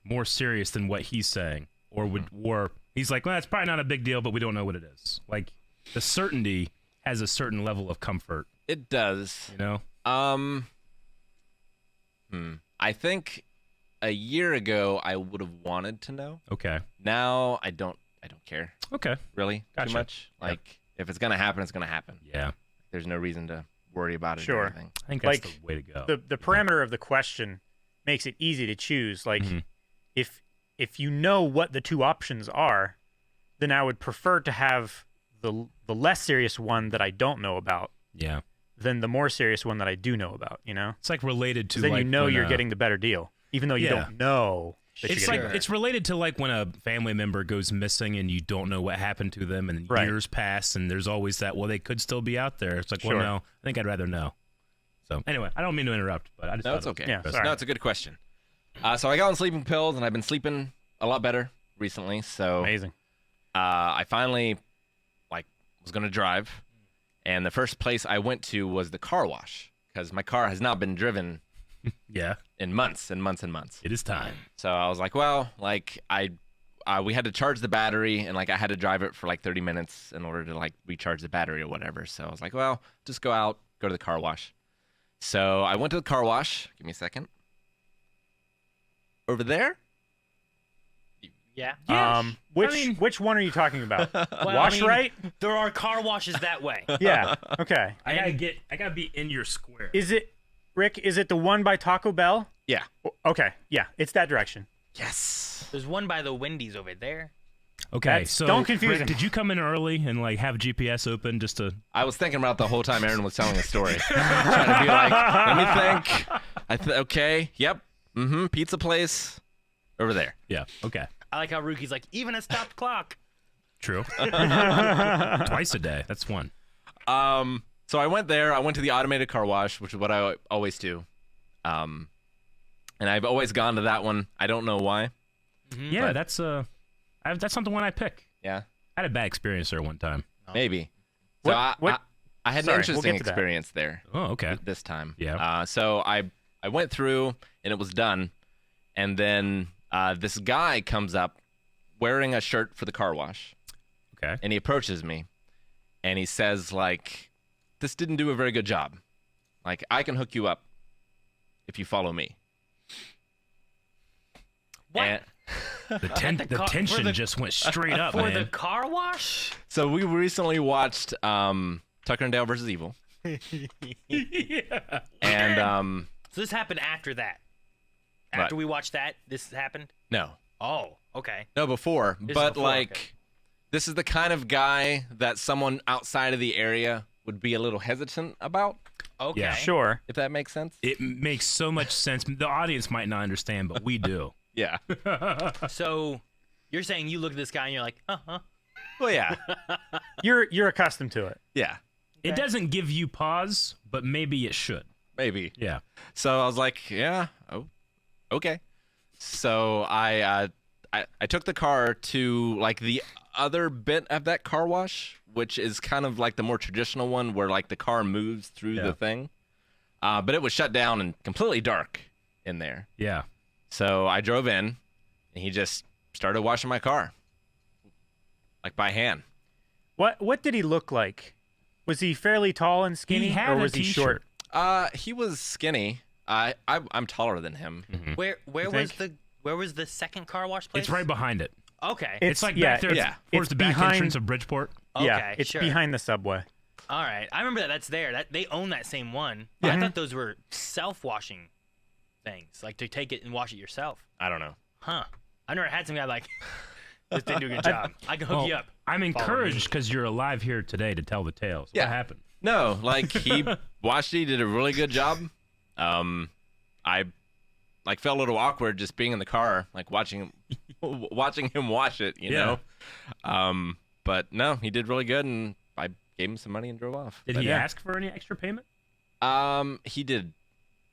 more serious than what he's saying, or he's like, well, it's probably not a big deal, but we don't know what it is? Like the certainty has a certain level of comfort, It does. you know? I think a year ago I would have wanted to know. Okay. Now I don't care Okay. really Gotcha. too much. Like if it's gonna happen, it's gonna happen. Yeah. There's no reason to worry about it. Sure. Or anything. I think that's Like, the way to go. The parameter of the question makes it easy to choose. Like Mhm. if you know what the two options are, then I would prefer to have the less serious one that I don't know about Yeah. than the more serious one that I do know about, you know? It's like related to 'Cause then like you know when, you're getting the better deal. even though you Yeah. don't know. That It's you're like getting it's related to like when a family member goes missing and you don't know what happened to them, and Right. years pass, and there's always that. Well, they could still be out there. It's like, Sure. well, no, I think I'd rather know. So anyway, I don't mean to interrupt, but I just No, thought it's it was okay. Yeah, interesting. sorry. No, it's a good question. So I got on sleeping pills, and I've been sleeping a lot better recently. So amazing. I finally was gonna drive, and the first place I went to was the car wash because my car has not been driven Yeah, in months and months and months. it is time. So I was like, well, we had to charge the battery, and I had to drive it for 30 minutes in order to recharge the battery or whatever. So I was like, well, just go to the car wash. So I went to the car wash. Give me a second. Over there? Yeah. Which one are you talking about? Well, Wash right? There are car washes that way. Yeah. Okay. I gotta be in your square. Is it, Rick? Is it the one by Taco Bell? Yeah. Okay. Yeah, it's that direction. Yes. There's one by the Wendy's over there. Okay, That's- so don't confuse Rick, him. did you come in early and have GPS open just to? I was thinking about the whole time Aaron was telling the story. Trying to be like, let me think. Okay. Yep. Pizza place over there. Yeah. Okay. I like how Ruki's like, even a stopped clock. True. Twice a day. That's one. So I went there. I went to the automated car wash, which is what I always do. And I've always gone to that one. I don't know why. Yeah, But- that's that's not the one I pick. Yeah. I had a bad experience there one time. Maybe. So What- I had Sorry, an we'll interesting get to that. experience there Oh, okay. this time. Yeah. So I went through and it was done, and then this guy comes up wearing a shirt for the car wash, Okay. and he approaches me, and he says "This didn't do a very good job. I can hook you up if you follow me." What? And- The for tension the- just went straight up, For man. the car wash? so we recently watched Tucker and Dale versus Evil, Yeah. and So this happened after that. What? After we watched that, this happened? no. Oh, okay. No, before, This is but before, okay. this is the kind of guy that someone outside of the area would be a little hesitant about, Okay. Yeah. Sure. if that makes sense. It makes so much sense. The audience might not understand, but we do. Yeah. So you're saying you look at this guy and you're like, uh-huh. Well, yeah. You're accustomed to it. Yeah. It doesn't give you pause, but maybe it should. Maybe. Yeah. So I was like, yeah, oh, okay. So I took the car to the other bit of that car wash, which is kind of the more traditional one where the car moves through Yeah. the thing. But it was shut down and completely dark in there. Yeah. So I drove in, and he just started washing my car, by hand. What did he look like? Was he fairly tall and skinny, He had or a was he t-shirt. short? He was skinny. I'm taller than him. Where was the second car wash place? It's right behind it. Okay. It- It's like yeah, back there yeah. towards It's the back behind- entrance of Bridgeport. Yeah, Okay, it's sure. behind the subway. All right. I remember that's there. They own that same one. But I thought those were self-washing things, to take it and wash it yourself. I don't know. Huh. I never had some guy this didn't do a good job. I can hook Well, you up. I'm Follow encouraged because you're alive here today to tell the tales. Yeah. What happened? No, he washed it. He did a really good job. I felt a little awkward just being in the car, watching him wash it. You Yeah. know. But no, he did really good, and I gave him some money and drove off. Did But he yeah. ask for any extra payment? He did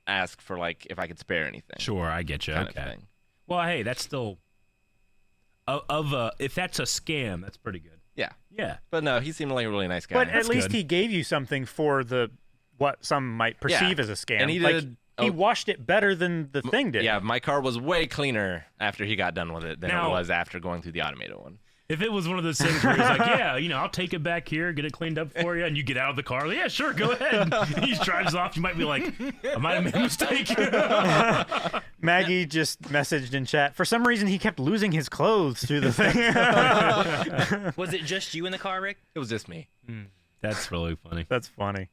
ask for if I could spare anything. Sure, I get you. Kind Okay. of thing. Well, hey, that's still if that's a scam, that's pretty good. Yeah. Yeah. But no, he seemed like a really nice guy. But at That's least good. he gave you something for what some might perceive as a scam. And he did- He oh. washed it better than the thing did. Yeah, my car was way cleaner after he got done with it than Now- it was after going through the automated one. If it was one of those things where he's like, yeah, I'll take it back here, get it cleaned up for you, and you get out of the car, yeah, sure, go ahead. And he just drives off. You might be like, I might have made a mistake. Maggie just messaged in chat. For some reason, he kept losing his clothes through the thing. Was it just you in the car, Rick? It was just me. That's really funny. That's funny.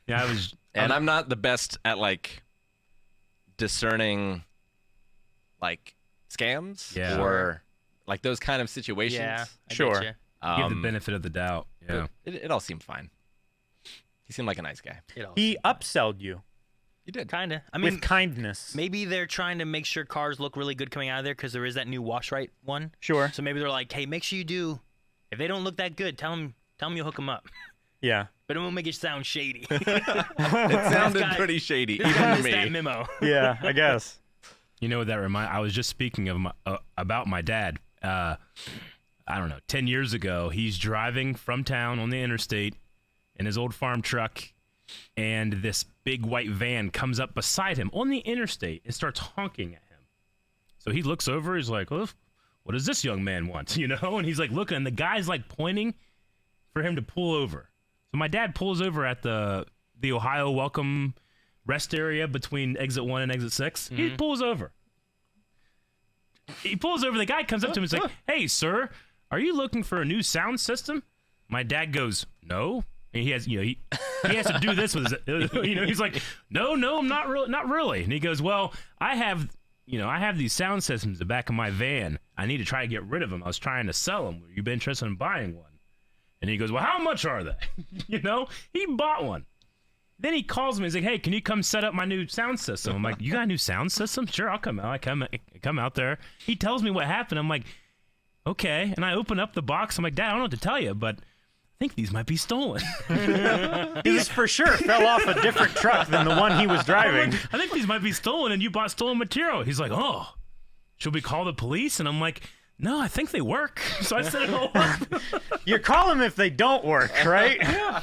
Yeah, I was. And I'm not the best at discerning scams Yeah. or those kind of situations. Yeah. I Sure. Get you. Give the benefit of the doubt. Yeah. It all seemed fine. He seemed like a nice guy. It all He upselled you. You did. Kinda. I mean, with kindness. maybe they're trying to make sure cars look really good coming out of there because there is that new Wash Right one. Sure. So maybe they're like, hey, make sure you do. If they don't look that good, tell them you'll hook them up. Yeah. But it won't make it sound shady. It sounded guy- pretty shady, This guy even to missed me. that memo. Yeah, I guess. You know what that I was just speaking of about my dad. I don't know, 10 years ago, he's driving from town on the interstate in his old farm truck, and this big white van comes up beside him on the interstate and starts honking at him. So he looks over, he's like, oh, what does this young man want? You know, and he's like looking, and the guy's like pointing for him to pull over. So my dad pulls over at the Ohio Welcome rest area between exit 1 and exit 6. He pulls over. The guy comes up to him and is like, hey, sir, are you looking for a new sound system? My dad goes, no. And he has, he has to do this with his, he's like, no, I'm not really. And he goes, well, I have these sound systems in the back of my van. I need to try to get rid of them. I was trying to sell them. You've been interested in buying one? And he goes, well, how much are they? He bought one. Then he calls me. He's like, hey, can you come set up my new sound system? I'm like, you got a new sound system? Sure, I'll come out. I come out there. He tells me what happened. I'm like, okay. And I open up the box. I'm like, Dad, I don't know what to tell you, but I think these might be stolen. These for sure fell off a different truck than the one he was driving. I think these might be stolen, and you bought stolen material. He's like, oh, should we call the police? And I'm like, no, I think they work. So I set it all up. You call them if they don't work, right? Yeah.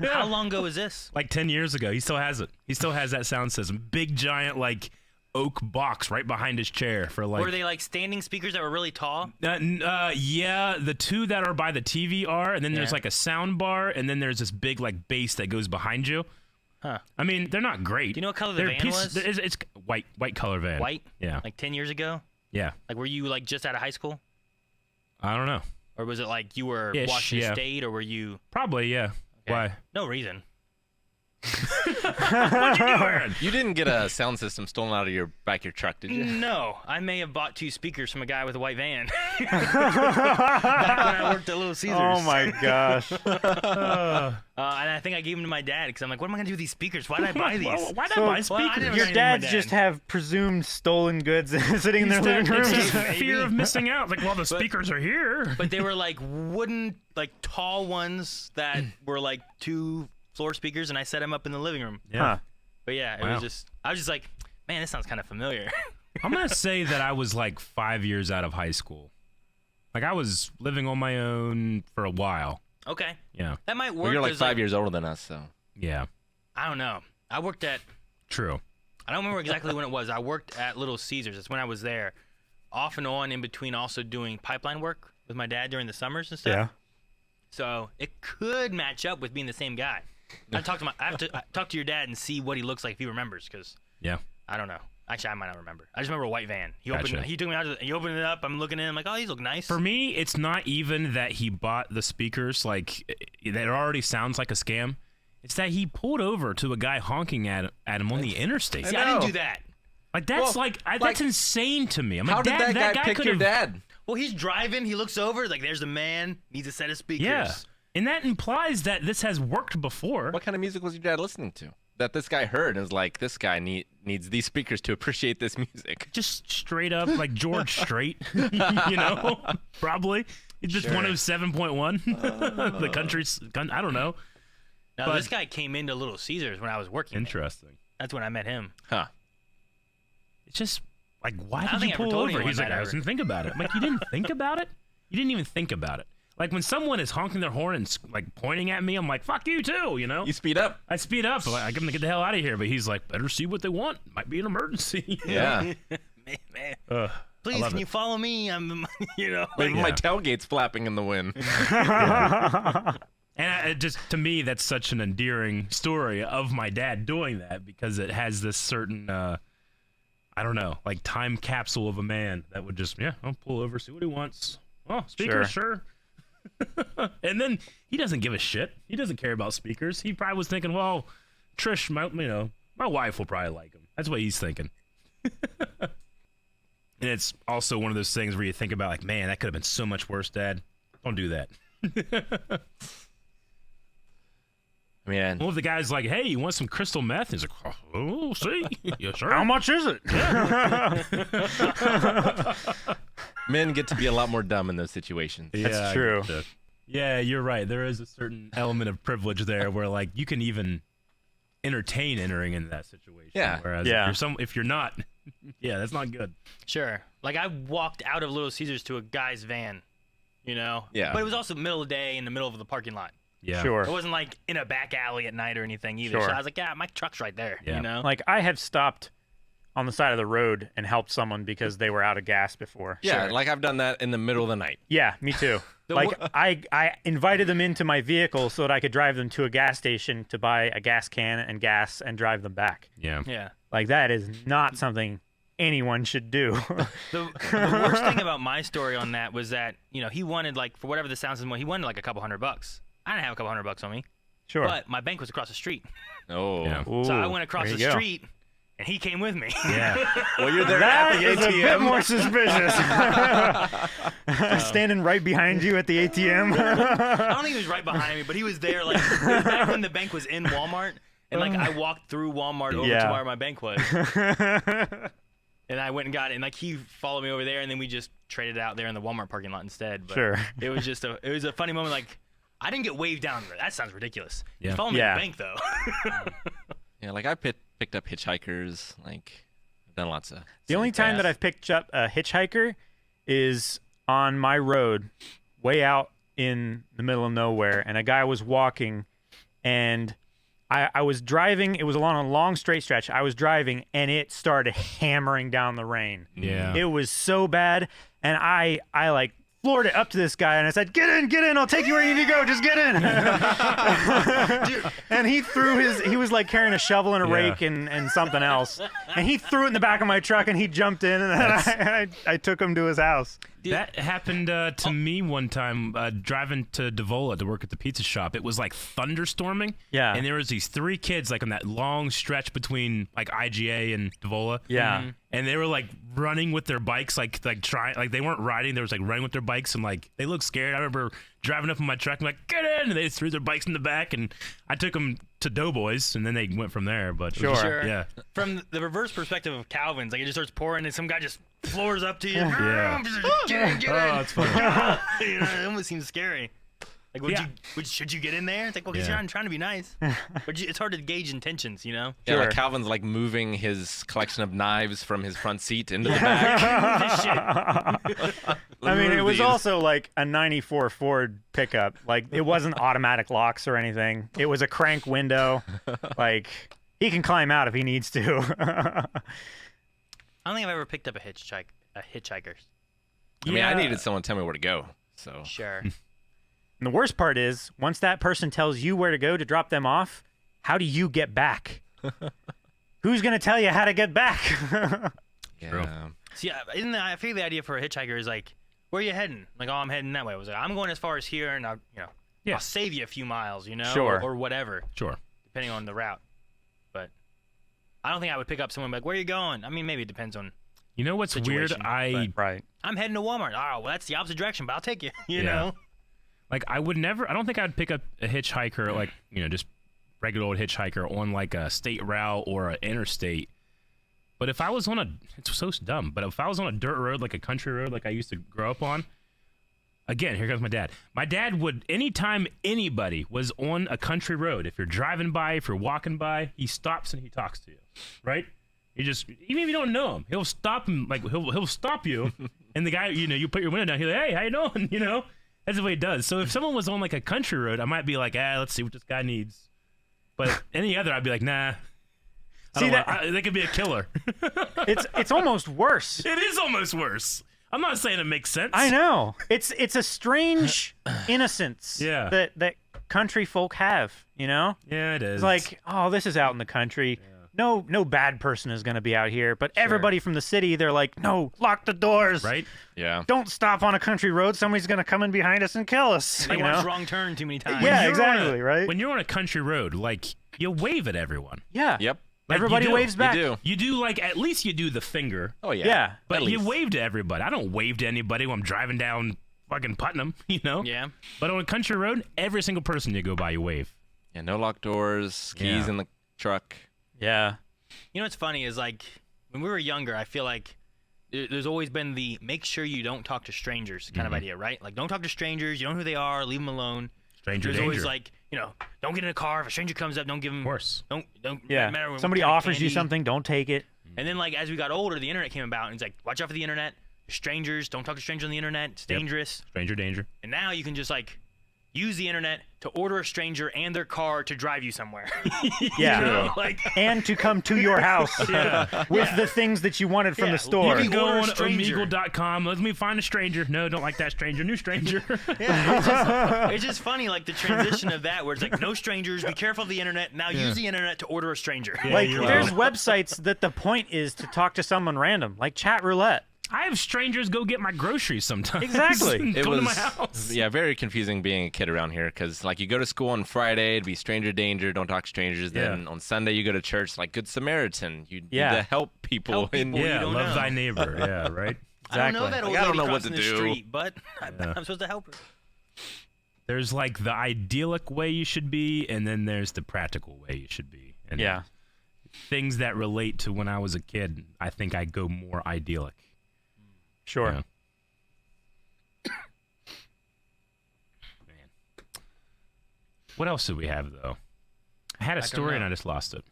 How long ago was this? Like 10 years ago. He still has it. He still has that sound system. Big, giant, like, oak box right behind his chair for like. Were they like standing speakers that were really tall? Yeah, the two that are by the TV are, and then there's like a sound bar, and then there's this big like bass that goes behind you. Huh. I mean, they're not great. Do you know what color the van was? It's white color van. White? Yeah. Like 10 years ago? Yeah. Like, were you like just out of high school? I don't know. Or was it like you were Ish, Washington State, or were you? Probably, yeah. Okay. Why? No reason. What you doing? You didn't get a sound system stolen out of your truck, did you? No, I may have bought 2 speakers from a guy with a white van. Back when I worked at Little Caesars. Oh my gosh. And I think I gave them to my dad because I'm like, what am I gonna do with these speakers? Why did I buy these? Why did I buy speakers? Well, I didn't Your buy anything with my dads just have presumed stolen goods sitting in their living It's room. just Maybe. fear of missing out. Like, well, the speakers are here. But they were like wooden, like tall ones that were like 2 floor speakers, and I set them up in the living room. Yeah. Huh. But yeah, I was just like, man, this sounds kind of familiar. I'm going to say that I was like 5 years out of high school. Like, I was living on my own for a while. Okay, Yeah. that might work. Well, you're like 'cause, 5 years older than us, so. Yeah. I don't know. I worked at. True. I don't remember exactly when it was. I worked at Little Caesars. That's when I was there, off and on, in between also doing pipeline work with my dad during the summers and stuff. Yeah. So it could match up with being the same guy. I have to talk to your dad and see what he looks like if he remembers, because Yeah. I don't know. Actually, I might not remember. I just remember a white van. He Gotcha. took me out. He opened it up. I'm looking in. I'm like, oh, these look nice. For me, it's not even that he bought the speakers, like, that already sounds like a scam. It's that he pulled over to a guy honking at him on the interstate. See, I didn't do that. Like, that's Well, that's insane to me. I'm How like, did that guy pick your could've- dad? Well, he's driving. He looks over. Like, there's a man. Needs a set of speakers. Yeah. And that implies that this has worked before. What kind of music was your dad listening to? That this guy heard and is like, this guy needs these speakers to appreciate this music. Just straight up, like George Strait, probably. It's just 107.1. The country's, I don't know. Now, But- this guy came into Little Caesars when I was working. Interesting. That's when I met him. Huh. It's just, like, why don't did think you I ever pull told over? anyone He's like, that I ever. didn't think about it. I'm like, you didn't think about it? You didn't even think about it. Like, when someone is honking their horn and, like, pointing at me, I'm like, fuck you, too, You speed up. I speed up. I'm like, I get them to get the hell out of here. But he's like, better see what they want. Might be an emergency. Yeah. Man. I Please, love can it. you follow me? I'm, Like, my Yeah. tailgate's flapping in the wind. And it just, to me, that's such an endearing story of my dad doing that, because it has this certain, I don't know, like time capsule of a man that would just, I'll pull over, see what he wants. Oh, speakers, sure. And then he doesn't give a shit. He doesn't care about speakers. He probably was thinking, well, Trish, my wife will probably like him. That's what he's thinking. And it's also one of those things where you think about, like, man, that could have been so much worse, Dad. Don't do that. I mean, Well, if the guy's like, "Hey, you want some crystal meth?" He's like, "Oh, see, yeah, sure." How much is it? men get to be a lot more dumb in those situations. Yeah, true. Yeah, you're right. There is a certain element of privilege there, where like you can even entertain entering into that situation. Yeah. Whereas Yeah. if you're not, yeah, that's not good. Sure. Like I walked out of Little Caesars to a guy's van, you know. Yeah. But it was also middle of the day in the middle of the parking lot. Yeah. Sure. It wasn't like in a back alley at night or anything either. Sure. So I was like, yeah, my truck's right there. Yeah. You know. Like I have stopped on the side of the road and helped someone because they were out of gas before. Yeah, Sure. like I've done that in the middle of the night. Yeah, me too. Like I invited them into my vehicle so that I could drive them to a gas station to buy a gas can and gas and drive them back. Yeah. Yeah. Like that is not something anyone should do. The worst thing about my story on that was that, you know, he wanted like, for whatever the sounds is, he wanted like a couple $100. I didn't have a couple $100 on me, Sure. but my bank was across the street. Oh. Yeah. So I Ooh, went across there the you go. street and he came with me. Yeah. Well, you're there That at the is ATM. a bit more suspicious. Standing right behind you at the ATM. I don't think he was right behind me, but he was there. Like it was back when the bank was in Walmart, and like I walked through Walmart over Yeah. to where my bank was, and I went and got it. And like he followed me over there, and then we just traded out there in the Walmart parking lot instead. But Sure. it was just a funny moment. Like I didn't get waved down. That sounds ridiculous. Yeah. He followed me Yeah. to the bank though. Yeah, like I picked up hitchhikers. Like I've done lots of. The only time that I've picked up a hitchhiker is on my road, way out in the middle of nowhere, and a guy was walking, and I was driving. It was along a long straight stretch. I was driving, and it started hammering down the rain. Yeah. It was so bad, and I like floored it up to this guy, and I said, get in, I'll take you where you need to go, just get in." And he was like carrying a shovel and a Yeah. rake and something else, and he threw it in the back of my truck, and he jumped in, and then I took him to his house. That happened to me one time driving to Devola to work at the pizza shop. It was like thunderstorming. Yeah. And there was these three kids like on that long stretch between like IGA and Devola. Yeah. And they were like running with their bikes, like trying, like they weren't riding. They was like running with their bikes, and like they looked scared. I remember driving up in my truck, and like, get in, and they just threw their bikes in the back, and I took them to Doughboys, and then they went from there. But it was- Sure. yeah, From the reverse perspective of Calvin's, like it just starts pouring, and some guy just floors up to you. Yeah. Get in, get in. Oh, it's funny. You know, it almost seems scary. Like, Yeah. should you get in there? It's like, well, because Yeah. you're not trying to be nice. But it's hard to gauge intentions, you know? Yeah, like Sure. Calvin's like moving his collection of knives from his front seat into the back. This shit. I mean, it was These. also like a 94 Ford pickup. Like, it wasn't automatic locks or anything. It was a crank window. Like, he can climb out if he needs to. I don't think I've ever picked up a hitchhiker. I mean, I needed someone to tell me where to go. So Sure. And the worst part is, once that person tells you where to go to drop them off, how do you get back? Who's going to tell you how to get back? yeah. See, I feel the idea for a hitchhiker is like, where are you heading? Like, oh, I'm heading that way. I was like, I'm going as far as here, and I'll save you a few miles, you know? Sure. Or whatever, sure. depending on the route. But I don't think I would pick up someone like, where are you going? I mean, maybe it depends on. You know what's weird? Situation, Right. I'm heading to Walmart. Oh, well, that's the opposite direction, but I'll take you. You Yeah. know? Like I would never. I don't think I'd pick up a hitchhiker, like just regular old hitchhiker on like a state route or an interstate. But if I was on it's so dumb. But if I was on a dirt road, like a country road, like I used to grow up on. Again, here comes my dad. My dad would, anytime anybody was on a country road, if you're driving by, if you're walking by, he stops and he talks to you, right? He just, even if you don't know him, he'll stop him, like he'll stop you, and the guy, you put your window down, he's like, hey, how you doing? That's the way he does. So if someone was on like a country road, I might be like, let's see what this guy needs. But any other, I'd be like, nah. They could be a killer. It's almost worse. It is almost worse. I'm not saying it makes sense. I know. It's a strange innocence Yeah. that country folk have, you know? Yeah, it is. It's like, oh, this is out in the country. No bad person is going to be out here, but everybody from the city, they're like, no, lock the doors. right? Yeah. Don't stop on a country road. Somebody's going to come in behind us and kill us. They You watch know? wrong turn too many times. Yeah, You're exactly, on a- right? When you're on a country road, like you wave at everyone. Yeah. Yep. Like, Everybody you do. waves back. You do. You do like at least you do the finger. Oh yeah. Yeah. But At you least. wave to everybody. I don't wave to anybody when I'm driving down fucking Putnam, Yeah. But on a country road, every single person you go by, you wave. Yeah, no locked doors, keys in the truck. Yeah. You know what's funny is like when we were younger, I feel like there's always been the make sure you don't talk to strangers kind of idea, right? Like don't talk to strangers. You don't know who they are. Leave them alone. Stranger There's danger. always like, don't get in a car. If a stranger comes up, don't give them. Of course. Don't. Yeah. Matter what Somebody kind of offers you candy. something, don't take it. And then like as we got older, the internet came about, and it's like watch out for the internet. Strangers, don't talk to strangers on the internet. It's dangerous. Stranger danger. And now you can just like use the internet to order a stranger and their car to drive you somewhere. Yeah. Like And to come to your house with the things that you wanted from the store. You can go Order a on stranger. Omegle.com. Let me find a stranger. No, don't like that stranger. New stranger. it's just funny, like the transition of that, where it's like no strangers, be careful of the internet. Now use the internet to order a stranger. Like, you're there's websites that the point is to talk to someone random, like chat roulette. I have strangers go get my groceries sometimes. Exactly. Come It to was my house. very confusing being a kid around here because like you go to school on Friday, it'd be stranger danger, don't talk to strangers. Then on Sunday you go to church, like Good Samaritan, you need to help people. Help people. Yeah, don't love know. thy neighbor. Yeah, right. I don't know Exactly. that old Like, I don't lady know what crossing to the do. street, but I'm supposed to help her. There's like the idyllic way you should be, and then there's the practical way you should be. And Yeah. things that relate to when I was a kid, I think I go more idyllic. Sure. Yeah. Man. What else do we have, though? I had a story and I just lost it.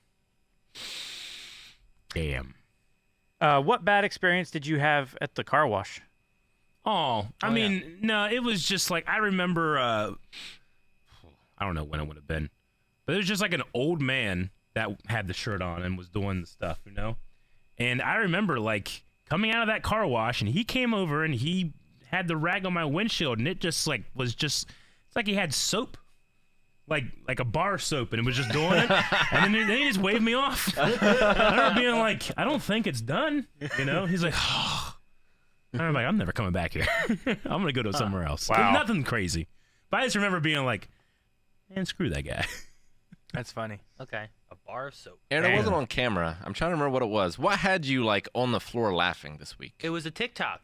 Damn. What bad experience did you have at the car wash? Oh, I mean, no, it was just like, I remember, I don't know when it would have been, but it was just like an old man that had the shirt on and was doing the stuff, And I remember, like, coming out of that car wash, and he came over and he had the rag on my windshield, and it just like was just, it's like he had soap, like a bar soap, and it was just doing it, and then he just waved me off. I remember being like, I don't think it's done, He's like, oh. I'm like, I'm never coming back here. I'm gonna go to somewhere else. Wow. Nothing crazy, but I just remember being like, man, screw that guy. That's funny. Okay. A bar of soap. Aaron, it wasn't on camera. I'm trying to remember what it was. What had you like on the floor laughing this week? It was a TikTok.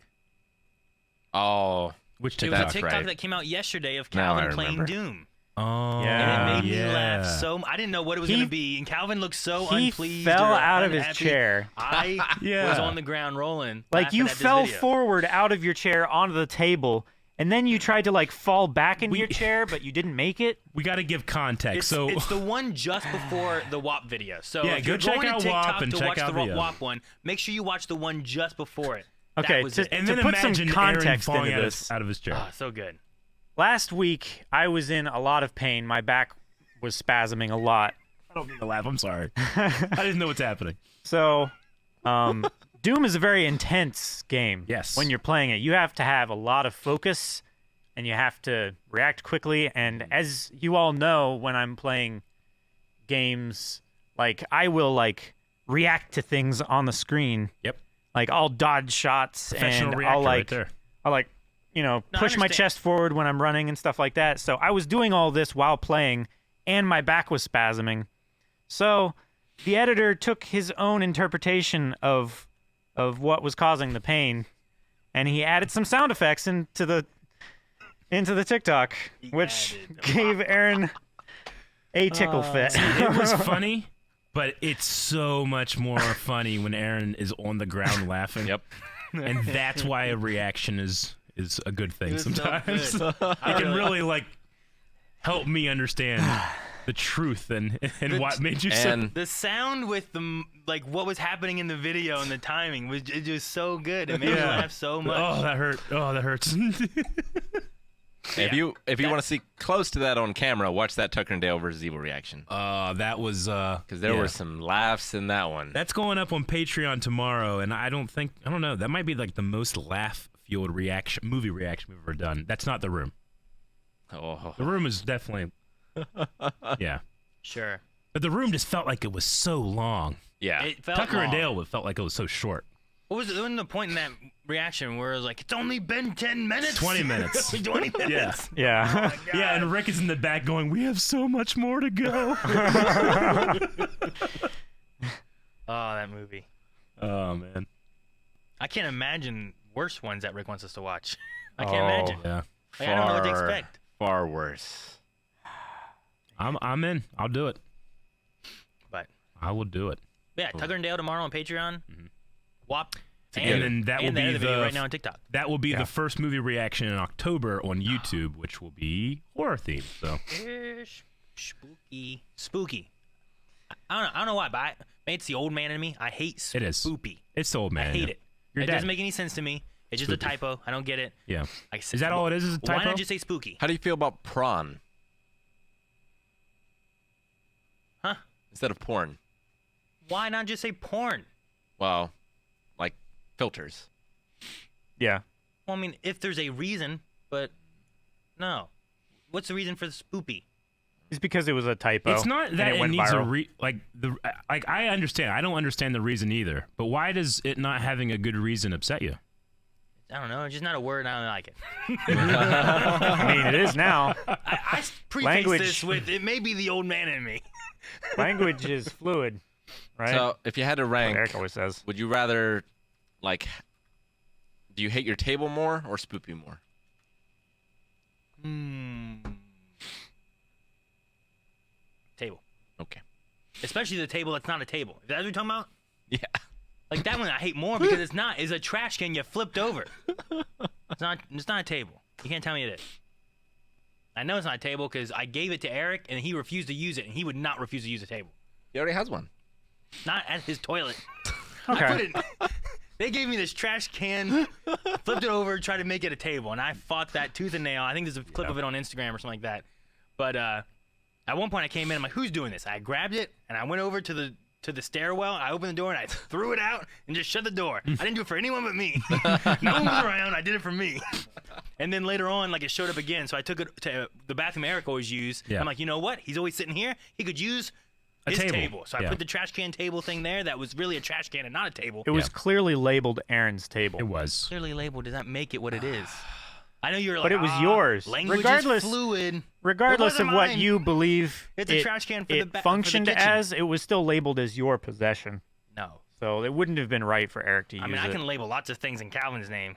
Oh, Which It was That's a TikTok right. that came out yesterday of Now I Calvin playing remember. Doom. Oh, Yeah. And it made me yeah. laugh so I didn't know what it was He- going to be. And Calvin looked so He unpleased. fell or out of his unhappy. chair. I Yeah. was on the ground rolling. Like, laughing you at this fell video. forward out of your chair onto the table, and then you tried to, like, fall back into We- your chair, but you didn't make it. We got to give context. It's, so it's the one just before the WAP video. So Yeah, if go you're check going out to TikTok WAP and to check watch out the the- WAP one, make sure you watch the one just before it. Okay, That was to- it. and to then put some imagine context Aaron falling into out this. of his chair. Ah, so good. Last week, I was in a lot of pain. My back was spasming a lot. I don't mean to laugh. I'm sorry. I didn't know what's happening. So, Doom is a very intense game. Yes. When you're playing it, you have to have a lot of focus, and you have to react quickly. And as you all know, when I'm playing games, like, I will, like, react to things on the screen. Yep. Like, I'll dodge shots, Professional and reactor I'll, like, right there. I'll, like, I push my understand. chest forward when I'm running and stuff like that. So I was doing all this while playing, and my back was spasming. So the editor took his own interpretation of what was causing the pain, and he added some sound effects into the TikTok, which added- gave Aaron a tickle fit. It was funny, but it's so much more funny when Aaron is on the ground laughing. Yep. And that's why a reaction is a good thing was so sometimes. good. It can really like help me understand the truth and what made you so. And The sound with the like what was happening in the video and the timing was it just so good. It made me Yeah. laugh so much. Oh, that hurt. Oh, that hurts. if you want to see close to that on camera, watch that Tucker and Dale versus Evil reaction That was because there were some laughs in that one. That's going up on Patreon tomorrow, and I don't know. That might be like the most laugh-fueled movie reaction we've ever done. That's not The Room. Oh, The Room is definitely, yeah. Sure. But The Room just felt like it was so long. yeah. It felt Tucker and long. Dale felt like it was so short. What was it? Wasn't the point in that reaction where it was like, it's only been 10 minutes? 20 minutes. 20 minutes. Yeah. Yeah, and Rick is in the back going, "We have so much more to go." Oh, that movie. Oh man. I can't imagine worse ones that Rick wants us to watch. I can't imagine. Yeah. Like, I don't know what to expect. Far worse. I'm in. I'll do it. But I will do it. yeah, Tugger and Dale tomorrow on Patreon. WAP. And then that will be the right now on TikTok. That will be the first movie reaction in October on YouTube, which will be horror themed. So spooky. I don't know why, but maybe it's the old man in me. I hate spoopy. It is. It's the old man. I hate it. Your It dad. doesn't make any sense to me. It's just a typo. I don't get it. Yeah. Like, Is that all it is? Is a typo? Why not just say spooky? How do you feel about prawn Huh? instead of porn? Why not just say porn? Well, like filters. Yeah. Well, I mean, if there's a reason, but no. What's the reason for the spoopy? It's because it was a typo. It's not that and it went needs viral. like I understand. I don't understand the reason either. But why does it not having a good reason upset you? I don't know. It's just not a word. I don't like it. I mean, it is now. I preface Language. this with it may be the old man in me. Language is fluid, right? So if you had to What rank, Eric always says. would you rather, like, do you hate your table more or spoopy more? Table. Okay. Especially the table that's not a table. Is that what you're talking about? Yeah. Like that one I hate more because it's not. It's a trash can you flipped over. It's not a table. You can't tell me it is. I know it's not a table because I gave it to Eric and he refused to use it, and he would not refuse to use a table. He already has one. Not at his toilet. Okay. I put it. They gave me this trash can, flipped it over, tried to make it a table, and I fought that tooth and nail. I think there's a clip of it on Instagram or something like that. But at one point I came in, I'm like, who's doing this? I grabbed it and I went over to the stairwell. I opened the door and I threw it out and just shut the door. I didn't do it for anyone but me. No one was around. I did it for me. And then later on, like, it showed up again. So I took it to the bathroom Eric always used. Yeah. I'm like, you know what? He's always sitting here. He could use his table. So I put the trash can table thing there. That was really a trash can and not a table. It was clearly labeled Aaron's table. It was. Clearly labeled. Does that make it what it is? I know you're like, But it was yours. Language Regardless- is fluid. Regardless It of wasn't what mine. you believe It's a trash can for the it for the functioned kitchen. as, it was still labeled as your possession. No. So it wouldn't have been right for Eric to use I mean, I it. can label lots of things in Calvin's name.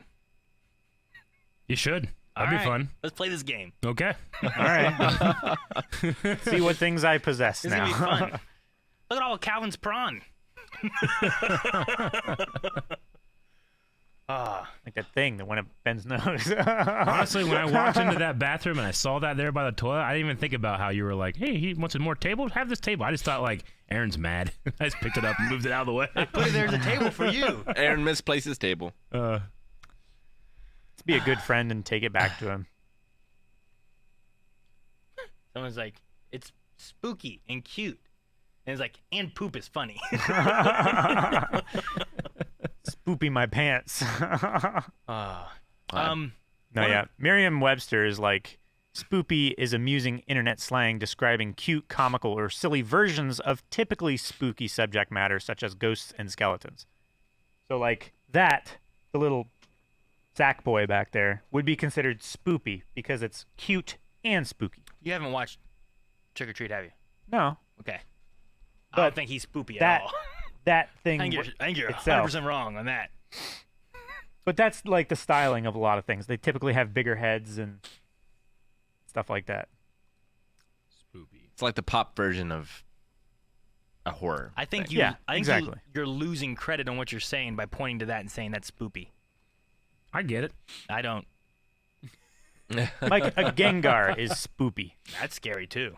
You should. All That'd be right, fun. Let's play this game. Okay. All right. See what things I possess This is now. gonna be fun. Look at all of Calvin's prawn. Like that thing that went up Ben's nose. Honestly, when I walked into that bathroom and I saw that there by the toilet, I didn't even think about how you were like, hey, he wants more table? Have this table. I just thought, like, Aaron's mad. I just picked it up and moved it out of the way. Put it there as a table for you. Aaron misplaced his table. Let's be a good friend and take it back to him. Someone's like, it's spooky and cute. And it's like, and poop is funny. Spoopy my pants. Um, No, yeah. Merriam-Webster is like, spoopy is amusing internet slang describing cute, comical, or silly versions of typically spooky subject matter, such as ghosts and skeletons. So, like, that, the little sack boy back there, would be considered spoopy because it's cute and spooky. you haven't watched Trick or Treat, have you? No. Okay. I But don't think he's spoopy that- at all. That thing I think you're itself. 100% wrong on that. But that's like the styling of a lot of things. They typically have bigger heads and stuff like that. Spoopy. It's like the pop version of a horror. I think thing. you. Yeah, I think exactly. you're losing credit on what you're saying by pointing to that and saying that's spoopy. I get it. I don't. Like a Gengar is spoopy. That's scary too.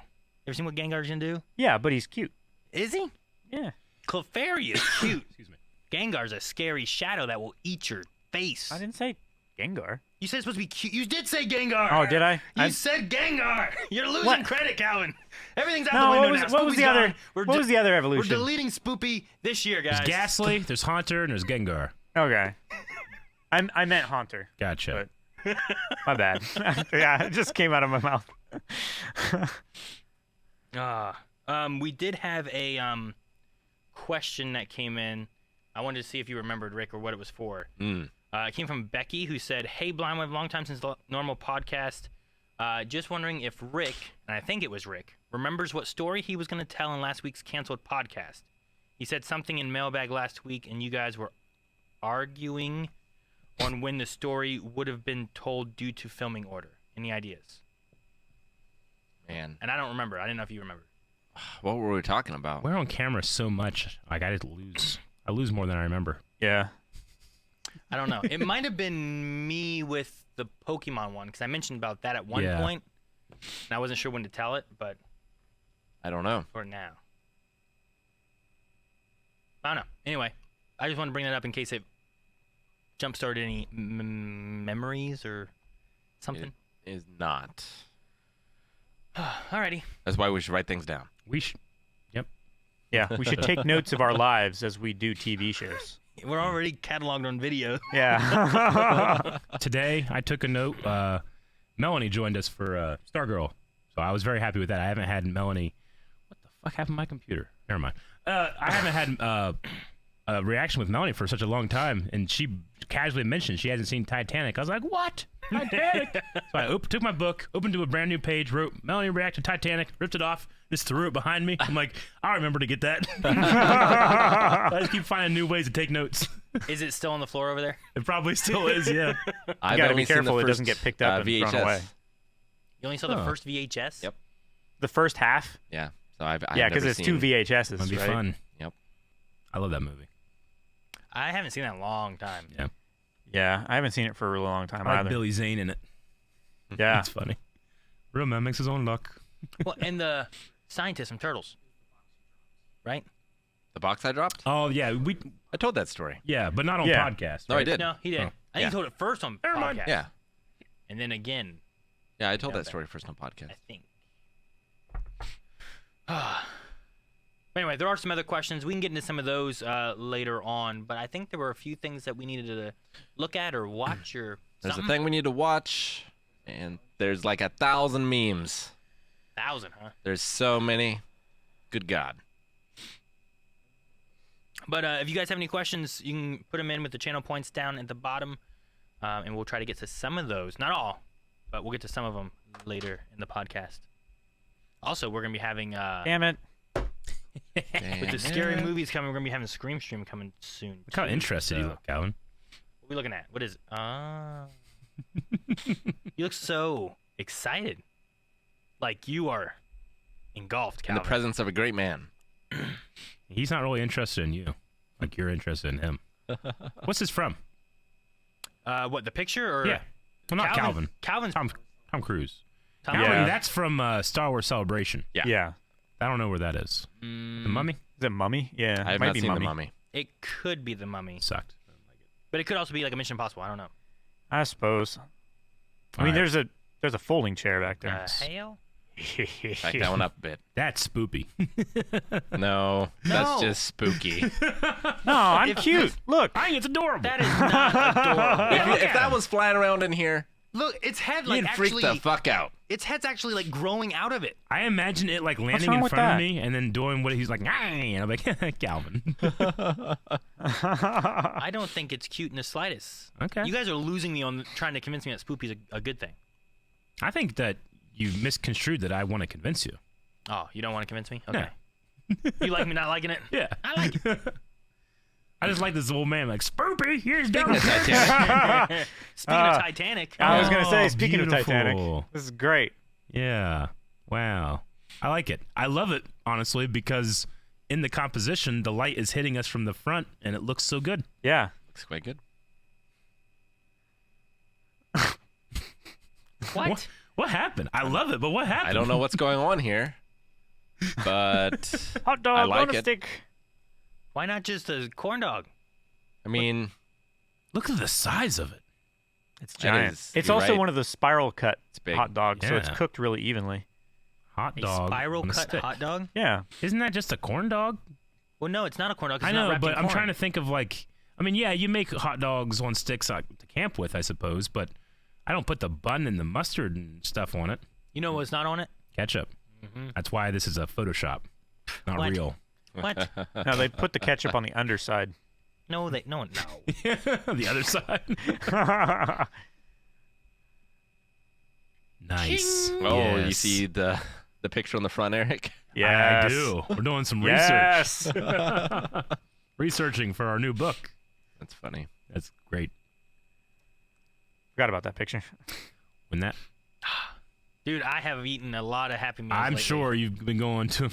Ever seen what Gengar's gonna do? Yeah, but he's cute. Is he? Yeah. Clefairy is cute. Excuse me. Gengar's a scary shadow that will eat your face. I didn't say Gengar. You said it's supposed to be cute. You did say Gengar. Oh, did I? You said Gengar. You're losing What? credit, Calvin. Everything's out No, the window what was, now. what was Spoopy's the other? gone. What was the other We're evolution? deleting Spoopy this year, guys. There's Ghastly, there's Haunter, and there's Gengar. Okay. I meant Haunter. Gotcha. My bad. Yeah, it just came out of my mouth. We did have a question that came in. I wanted to see if you remembered, Rick, or what it was for. It came from Becky, who said, "Hey, Blind Web, long time since the normal podcast. Just wondering if Rick, and I think it was Rick, remembers what story he was going to tell in last week's canceled podcast. He said something in mailbag last week, and you guys were arguing on when the story would have been told due to filming order. Any ideas?" Man, And I don't remember. I didn't know if you remember. what were we talking about? We're on camera so much. Like I lose more than I remember. Yeah. I don't know. It might have been me with the Pokemon one because I mentioned about that at one point, and I wasn't sure when to tell it, but I don't know. for now, I don't know. Anyway, I just wanted to bring that up in case it jump-started any memories or something. It is not. Alrighty. That's why we should write things down. We should. Yep. Yeah. We should take notes of our lives as we do TV shows. We're already cataloged on video. Yeah. Today I took a note. Melanie joined us for Stargirl, so I was very happy with that. I haven't had Melanie. What the fuck happened to my computer? Never mind. I haven't had a reaction with Melanie for such a long time, and she casually mentioned she hasn't seen Titanic. I was like, what? Titanic? So I took my book, opened to a brand new page, wrote Melanie reacted to Titanic, ripped it off, just threw it behind me. I'm like, I'll remember to get that. I just keep finding new ways to take notes. Is it still on the floor over there? It probably still is, yeah. I've You gotta only be seen the careful it first, doesn't get picked up and VHS. thrown away. You only saw the first VHS? Yep. The first half? Yeah. So I've Yeah, because because it's two VHSs, It'll be right? fun. Yep. I love that movie. I haven't seen that in a long time. Yeah. Yeah, I haven't seen it for a really long time I like either. Billy Zane in it. Yeah. It's funny. Real man makes his own luck. Well, and the scientist from Turtles, right? The box I dropped? Oh yeah, I told that story. but not on Yeah. podcast. No, I right? did. No, he did. Oh, I think yeah. he told it first on Never mind. podcast. Yeah. And then again, Yeah, I told Yeah, that story first on podcast. I think. But anyway, there are some other questions. We can get into some of those later on, but I think there were a few things that we needed to look at or watch or There's something. a thing we need to watch, and there's like 1,000 memes. 1,000, huh? There's so many. Good God. But if you guys have any questions, you can put them in with the channel points down at the bottom, and we'll try to get to some of those. Not all, but we'll get to some of them later in the podcast. Also, we're going to be having... Damn it. with the scary movies coming, we're going to be having Scream Stream coming soon. Look how too, interested you so- look, Calvin. What are we looking at? What is it? You look so excited. Like you are engulfed, In the Calvin. presence of a great man. He's not really interested in you, like you're interested in him. What's this from? What, the picture? Or Yeah, well, not Calvin. Calvin's... Tom Cruise. Tom Calvin, Yeah. that's from Star Wars Celebration. Yeah. Yeah. I don't know where that is. The Mummy Is it Mummy? Yeah. I have might not be seen Mummy. The Mummy. It could be the Mummy. sucked. But it could also be like a Mission Impossible. I don't know. I suppose. I mean, Alright. there's a folding chair back there. Hail? Back that one up a bit. That's spoopy. No, that's No. just spooky. No, I'm cute. Look. I think it's adorable. That is not adorable. If that was flying around in here, Look, its head like you'd freak actually... the fuck out. Its head's actually like growing out of it. I imagine it like landing wrong in with front that? of me and then doing what he's like, "Nah," and I'm like, Calvin. I don't think it's cute in the slightest. Okay. You guys are losing me on trying to convince me that Spoopy's a good thing. I think that you misconstrued that I want to convince you. Oh, you don't want to convince me? Okay. No. You like me not liking it? Yeah. I like it. I just like this old man, like, Spoopy, here's Speaking down. of Titanic, Speaking of Titanic, I was Oh, going to say, speaking of beautiful. Titanic, this is great. Yeah. Wow. I like it. I love it, honestly, because in the composition, the light is hitting us from the front, and it looks so good. Yeah. looks quite good. what? What happened? I love it, but what happened? I don't know what's going on here, but Hot dog I like on a it. stick. Why not just a corn dog? I mean, Look at the size of it. It's That giant. is- It's you're also right. one of the spiral cut big. hot dogs, so it's Yeah. cooked really evenly. Hot A dog. spiral on a cut stick. hot dog? Yeah. Isn't that just a corn dog? Well, no, it's not a corn dog. 'cause I it's not know, wrapped in but I'm corn. trying to think of like, I mean, yeah, you make hot dogs on sticks to camp with, I suppose, but I don't put the bun and the mustard and stuff on it. You know what's not on it? Ketchup. That's why this is a Photoshop, not What? real. What? No, they put the ketchup on the underside. No. The other side. Nice. oh, you Yes. see the picture on the front, Eric? Yes. I do. We're doing some Yes. researching for our new book. That's funny. That's great. Forgot about that picture. When that Dude, I have eaten a lot of Happy Meals I'm lately. sure you've been going to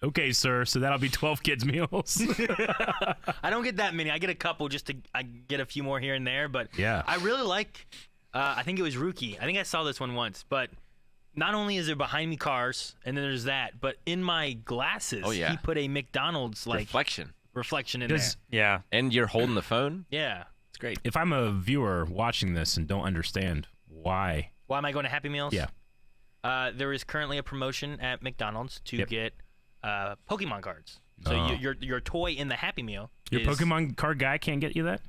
Okay, sir, so that'll be 12 kids' meals. I don't get that many. I get a couple I get a few more here and there, but Yeah. I really like, I think it was Rookie. I think I saw this one once, but not only is there behind me cars, and then there's that, but in my glasses, he put a McDonald's reflection in there. Yeah. And you're holding the phone? Yeah. It's great. If I'm a viewer watching this and don't understand why. Why am I going to Happy Meals? Yeah. There is currently a promotion at McDonald's to get Pokemon cards. So your toy in the Happy Meal. Your Pokemon card guy can't get you that?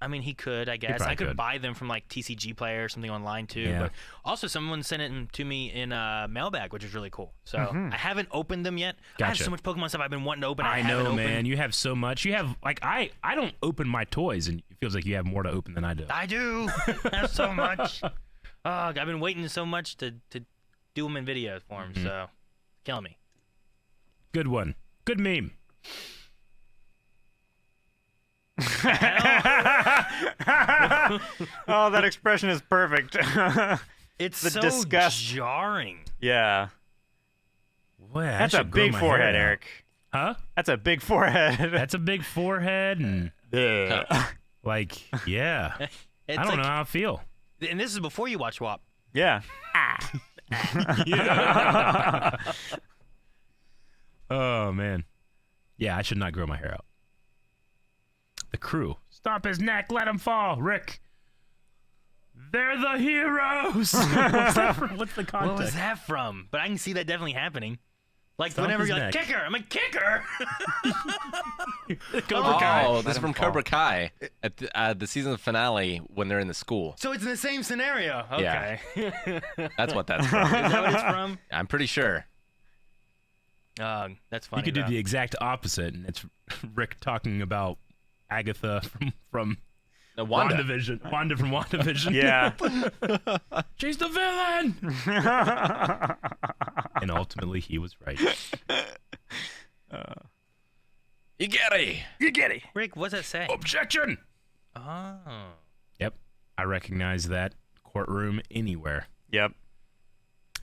I mean, he could, I guess. I could buy them from like TCG Player or something online too. Yeah. But also, someone sent it to me in a mailbag, which is really cool. So I haven't opened them yet. I have so much Pokemon stuff I've been wanting to open. I haven't know, opened. man. You have so much. You have like I don't open my toys, and it feels like you have more to open than I do. I do. I have so much. I've been waiting so much to do them in video form. So, killing me. Good one. Good meme. Oh, that expression is perfect. It's The so disgust. jarring. Yeah. Boy, I That's a should grow big my forehead, hair out. Eric. Huh? That's a big forehead. That's a big forehead, and like, yeah. It's I don't like, know how I feel. And this is before you watch WAP. Yeah. Oh man. Yeah, I should not grow my hair out. The crew. Stomp his neck, let him fall, Rick. They're the heroes. What's the context? What was that from? But I can see that definitely happening. Like Stomp whenever his you're neck. like, kicker, I'm like, kicker. Cobra Kai. Oh, this is him from fall. Cobra Kai at the season finale when they're in the school. So it's in the same scenario. Okay. Yeah. That's what that's from. Is that what it's from? I'm pretty sure. That's funny. You could do though. the exact opposite, and it's Rick talking about Agatha from No, Wanda. WandaVision. Wanda from WandaVision. Yeah. She's the villain. And ultimately, he was right. You get it. You get it. Rick, what's that say? Objection. Oh. Yep, I recognize that courtroom anywhere. Yep.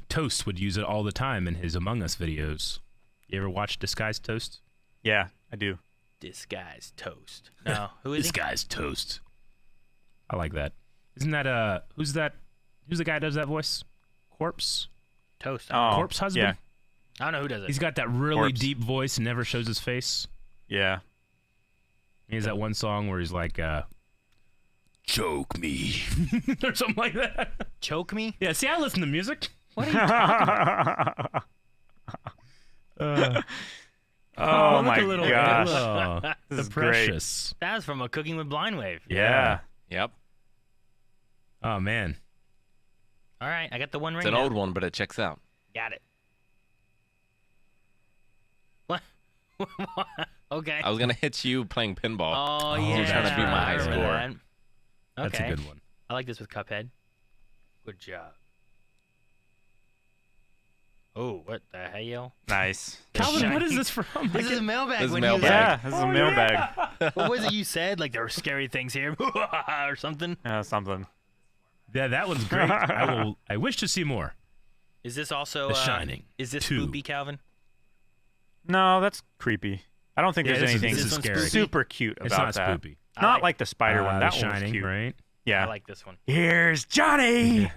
Toast would use it all the time in his Among Us videos. You ever watch Disguised Toast? Yeah, I do. Disguised toast. No. Who is he? Disguised Toast. I like that. Isn't that who's that? Who's the guy that does that voice? Corpse? Toast. Oh, Corpse husband? Yeah. I don't know who does it. He's got that really Corpse. deep voice and never shows his face. Yeah. He has that one song where he's like, choke me. Or something like that. Choke me? Yeah, see, I listen to music. What are you talking about? Oh look my a little, gosh. Oh, This the is great. precious. That was from a Cooking with Blind Wave. Yeah. Yep. Oh, man. All right, I got the one right It's an now. old one, but it checks out. Got it. What? Okay. I was gonna hit you playing pinball. Oh, Oh, yeah. you're trying to beat my I high remember score. that. That's Okay. a good one. I like this with Cuphead. Good job. Oh, what the hell? Nice. Calvin, what is this from? This is a mailbag. This is when mailbag. Yeah, this is a mailbag. What was it you said? Like there were scary things here, or something. Something. Yeah, that one's great. I wish to see more. Is this also The Shining Is this 2. Spoopy, Calvin? No, that's creepy. I don't think Yeah, there's this is- anything this is scary. super cute about It's not that. spoopy. Not like the spider one. The That one was Shining, cute. right? Yeah. I like this one. Here's Johnny.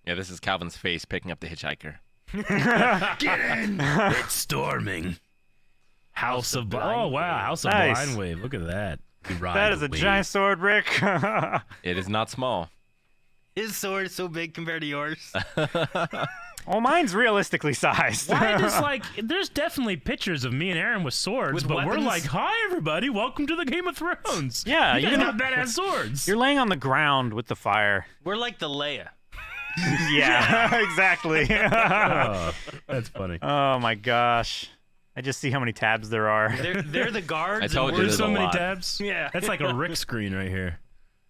Yeah, this is Calvin's face picking up the hitchhiker. Get in! It's storming. House of Blind. Oh wow, House of Nice. Blind Wave. Look at that. You ride That is the a wave. giant sword, Rick. It is not small. His sword is so big compared to yours. Well, mine's realistically sized. Why does like? There's definitely pictures of me and Aaron with swords, With but we're weapons? like, "Hi, everybody, welcome to the Game of Thrones." Yeah, you you guys can- got badass swords. You're laying on the ground with the fire. We're like the Leia. Yeah, exactly. Oh, that's funny. Oh my gosh. I just see how many tabs there are. They're the guards. I told and you we're There's there's so a many lot. tabs. Yeah. That's like a Rick screen right here.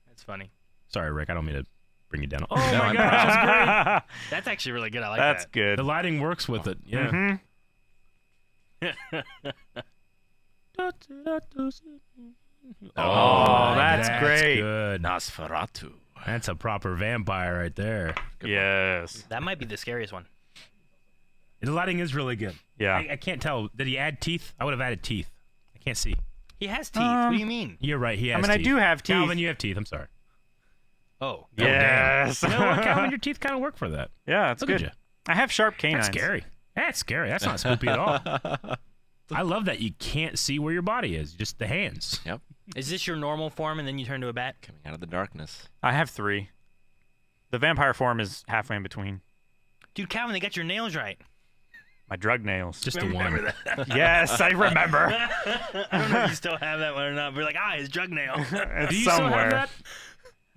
That's funny. Sorry, Rick. I don't mean to bring you down. Oh No, my I'm god, that's great. That's actually really good. I like That's that. good. The lighting works with it. Yeah. Mhm. Oh, that's great. Good. Nosferatu. That's a proper vampire right there. Yes. That might be the scariest one. The lighting is really good. Yeah. I can't tell. Did he add teeth? I would have added teeth. I can't see. He has teeth. What do you mean? You're right. He has I mean, teeth. I do have teeth. Calvin, you have teeth. I'm sorry. Oh. Yes. You know what, Calvin? Your teeth kind of work for that. Yeah, it's Look good. at you. I have sharp canines. That's scary. That's scary. That's not spoopy at all. I love that you can't see where your body is. Just the hands. Yep. Is this your normal form and then you turn to a bat? Coming out of the darkness. I have 3. The vampire form is halfway in between. Dude, Calvin, they got your nails right. My drug nails. Just the one. Yes, I remember. I don't know if you still have that one or not, but you're like, his drug nail. It's Do you somewhere. still have that?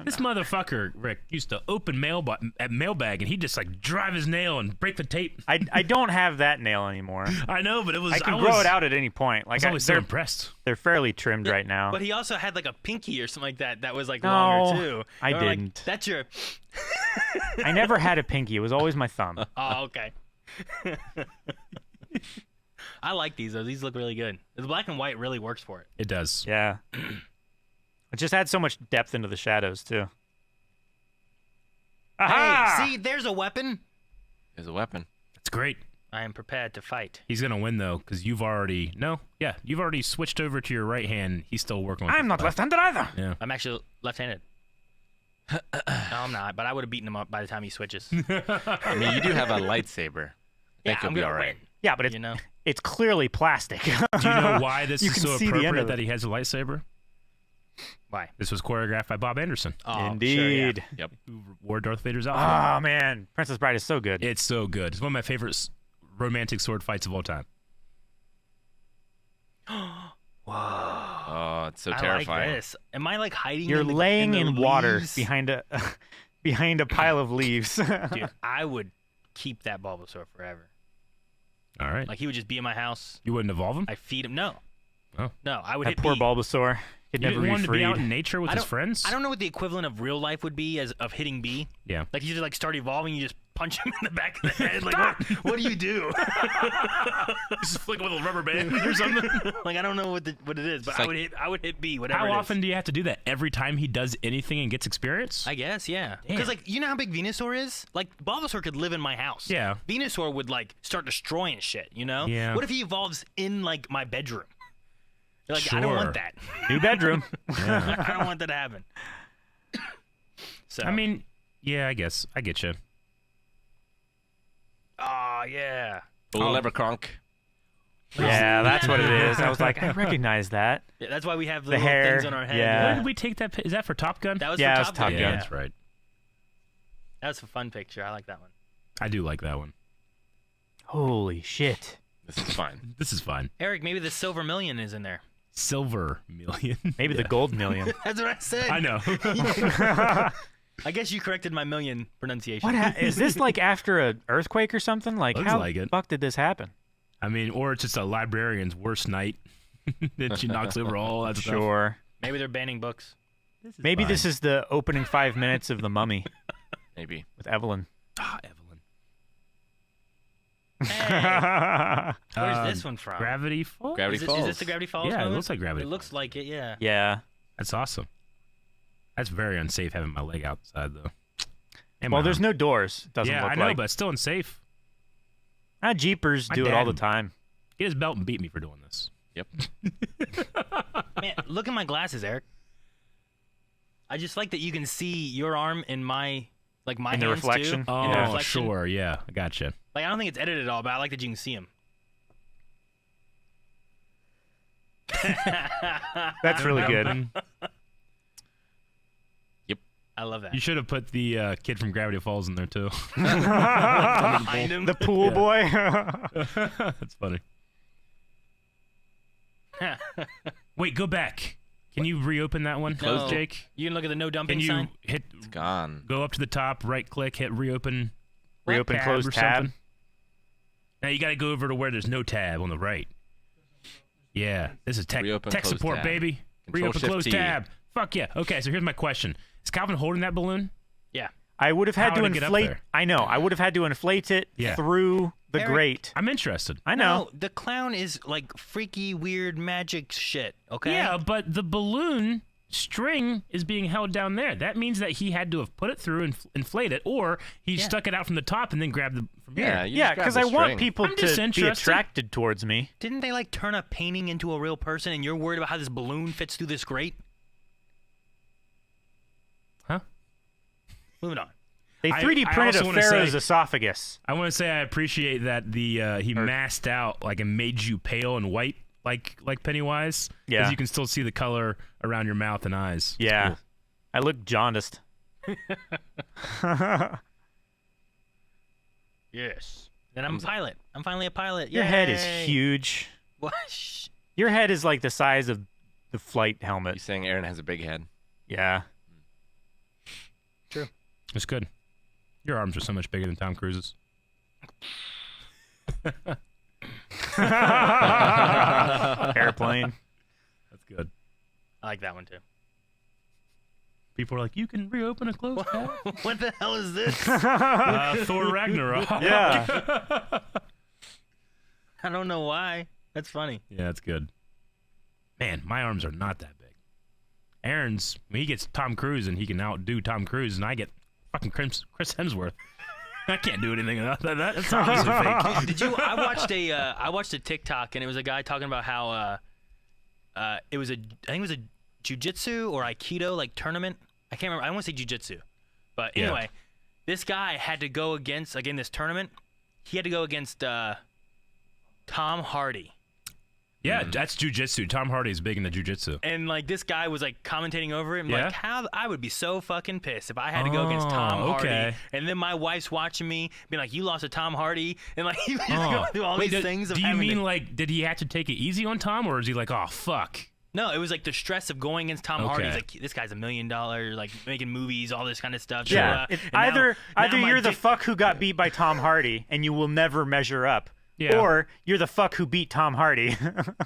This motherfucker, Rick, used to open mailbag and he'd just like drive his nail and break the tape. I don't have that nail anymore. I know, but it was. I can grow it out at any point. I Like was always so they're, impressed. they're fairly trimmed right now. But he also had like a pinky or something like that was like No, longer too. I Or, like, didn't. That's your. I never had a pinky. It was always my thumb. Oh, okay. I like these though. These look really good. The black and white really works for it. It does. Yeah. It just adds so much depth into the shadows too. Aha! Hey, see, there's a weapon. There's a weapon. It's great. I am prepared to fight. He's gonna win though, because you've already you've already switched over to your right hand. He's still working on. I'm not left-handed either. Yeah. I'm actually left-handed. No, I'm not. But I would have beaten him up by the time he switches. I mean, you do have a lightsaber. I think I'm you'll be gonna all right. win. Yeah, but it's You know. it's clearly plastic. Do you know why this You is can so see the end of appropriate it. that he has a lightsaber? Why? This was choreographed by Bob Anderson, Oh, Indeed. Sure, Yep. who wore Darth Vader's outfit. Oh man, Princess Bride is so good. It's so good. It's one of my favorite romantic sword fights of all time. Oh, it's so I terrifying. like this. Am I like hiding? You're in the, laying in, in the water leaves? behind a behind a pile of leaves. Dude, I would keep that Bulbasaur forever. All right. Like he would just be in my house. You wouldn't evolve him? I feed him. No. Oh. No, I would That hit poor B. Bulbasaur could You never didn't be want him to freed. be out in nature with I his don't- friends? I don't know what the equivalent of real life would be of hitting B. Yeah. Like you just like start evolving, you just punch him in the back of the head. Like what do you do? Just flick with a rubber band or something. Like I don't know what it is, but It's I would hit B. Whatever. How it is. often do you have to do that? Every time he does anything and gets experience? I guess, yeah. Damn. Because like you know how big Venusaur is? Like Bulbasaur could live in my house. Yeah. Venusaur would like start destroying shit. You know? Yeah. What if he evolves in like my bedroom? You're like I don't Sure. want that. New bedroom. I don't want that to happen. So I mean, yeah, I guess. I get you. oh yeah. Bull Levercronk. Yeah, that's what it is. I was like, I recognize that. Yeah, that's why we have the, The little hair, things on our head. yeah. Where did we take that? Is that for Top Gun? That was Yeah, for it was Top Top Gun. yeah, Gun. that's right. That was a fun picture. I like that one. I do like that one. Holy shit. This is fine. This is fine. Eric, maybe the silver million is in there. Silver million. Maybe the gold million. That's what I said. I know. I guess you corrected my million pronunciation. What is this like after an earthquake or something? Like Looks how like the it. fuck did this happen? I mean, or it's just a librarian's worst night. That she knocks over all that stuff. Sure. Maybe they're banning books. Maybe fine. this is the opening 5 minutes of The Mummy Maybe. with Evelyn. Ah, Evelyn. Hey, where's this one from? Gravity Falls? Gravity Is Falls. this the Gravity Falls? Yeah, it one? looks like Gravity It looks like it, yeah. Yeah. That's awesome. That's very unsafe having my leg outside, though. And Well, my there's arm. no doors. Doesn't Yeah, look I know, like. but it's still unsafe. Jeepers My do it all the dad- time. Get his belt and beat me for doing this. Yep. Man, look at my glasses, Eric. I just like that you can see your arm in my In the hands reflection? too. Oh, in the reflection. sure. Yeah, I gotcha. Like I don't think it's edited at all, but I like that you can see him. That's really good. I love that. You should have put the kid from Gravity Falls in there, too. Behind him. The pool boy. That's funny. Wait, go back. Can you reopen that one, No. Jake? You can look at the no dumping Can you sign. hit, It's gone. go up to the top, right click, hit reopen Reopen, tab close or tab. something? Now you got to go over to where there's no tab on the right. Yeah, this is tech Reopen, tech close support, tab. baby. Control Reopen, Shift close T. tab. Fuck yeah. Okay, so here's my question. Is Calvin holding that balloon? Yeah. I would have had How to would it get up inflate. there? I know. I would have had to inflate it Yeah. through the Eric, grate. I'm interested. I know. No, the clown is like freaky, weird magic shit. Okay. Yeah, but the balloon string is being held down there. That means that he had to have put it through and inflate it, or he stuck it out from the top and then grabbed the from here. Yeah, because I want people I'm just to be interested. attracted towards me. Didn't they like turn a painting into a real person, and you're worried about how this balloon fits through this grate? Huh? Moving on. They I 3D printed also a wanna pharaoh's say- esophagus. I want to say I appreciate that he masked out like and made you pale and white like Pennywise. Yeah. Because you can still see the color around your mouth and eyes. It's Yeah. cool. I look jaundiced. Yes. Then I'm a pilot. I'm finally a pilot. Your head is Yay. huge. What? Shh. Your head is like the size of the flight helmet. You saying Aaron has a big head? Yeah. It's good. Your arms are so much bigger than Tom Cruise's. Airplane. That's good. I like that one too. People are like, you can reopen a closed tab. What the hell is this? Thor Ragnarok. Yeah. I don't know why. That's funny. Yeah, that's good. Man, my arms are not that big. Aaron's, when he gets Tom Cruise and he can outdo Tom Cruise, and I get fucking Chris Hemsworth. I can't do anything about that. That's obviously fake. Did you? I watched a TikTok, and it was a guy talking about how I think it was a jiu-jitsu or aikido like tournament. I can't remember. I don't want to say jiu-jitsu, but Yeah. anyway, this guy had to go against this tournament. He had to go against Tom Hardy. Yeah, that's jujitsu. Tom Hardy is big into jujitsu. And like this guy was like commentating over him, Yeah? like how I would be so fucking pissed if I had to go against Tom Hardy, okay. and then my wife's watching me, being like, "You lost to Tom Hardy," and like he was just going through all these things. Of do you having mean to... like, did he have to take it easy on Tom, or is he like, oh fuck? No, it was like the stress of going against Tom Hardy. Okay. He's like, this guy's $1 million, like making movies, all this kind of stuff. Yeah. And Either now my you're the dick- fuck who got beat by Tom Hardy and you will never measure up. Yeah. Or you're the fuck who beat Tom Hardy.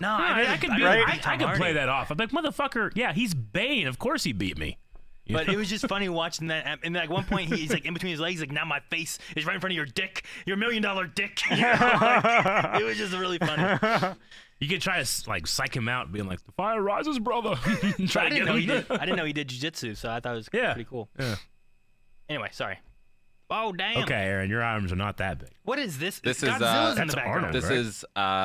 No, I could be, never I, beat Tom I could Hardy. play that off. I'm like, motherfucker, yeah, he's Bane. Of course he beat me. You But know? it was just funny watching that. And like one point, he's like in between his legs, he's like, now my face is right in front of your dick, your $1 million dick. You know, like, it was just really funny. You could try to like psych him out, being like, the fire rises, brother. Try I to didn't get know him. he did. I didn't know he did jujitsu, so I thought it was Yeah. pretty cool. Yeah. Anyway, sorry. Oh damn. Okay, Aaron, your arms are not that big. What is this? This is, Godzilla's in that's the background. Arnold. This Right. is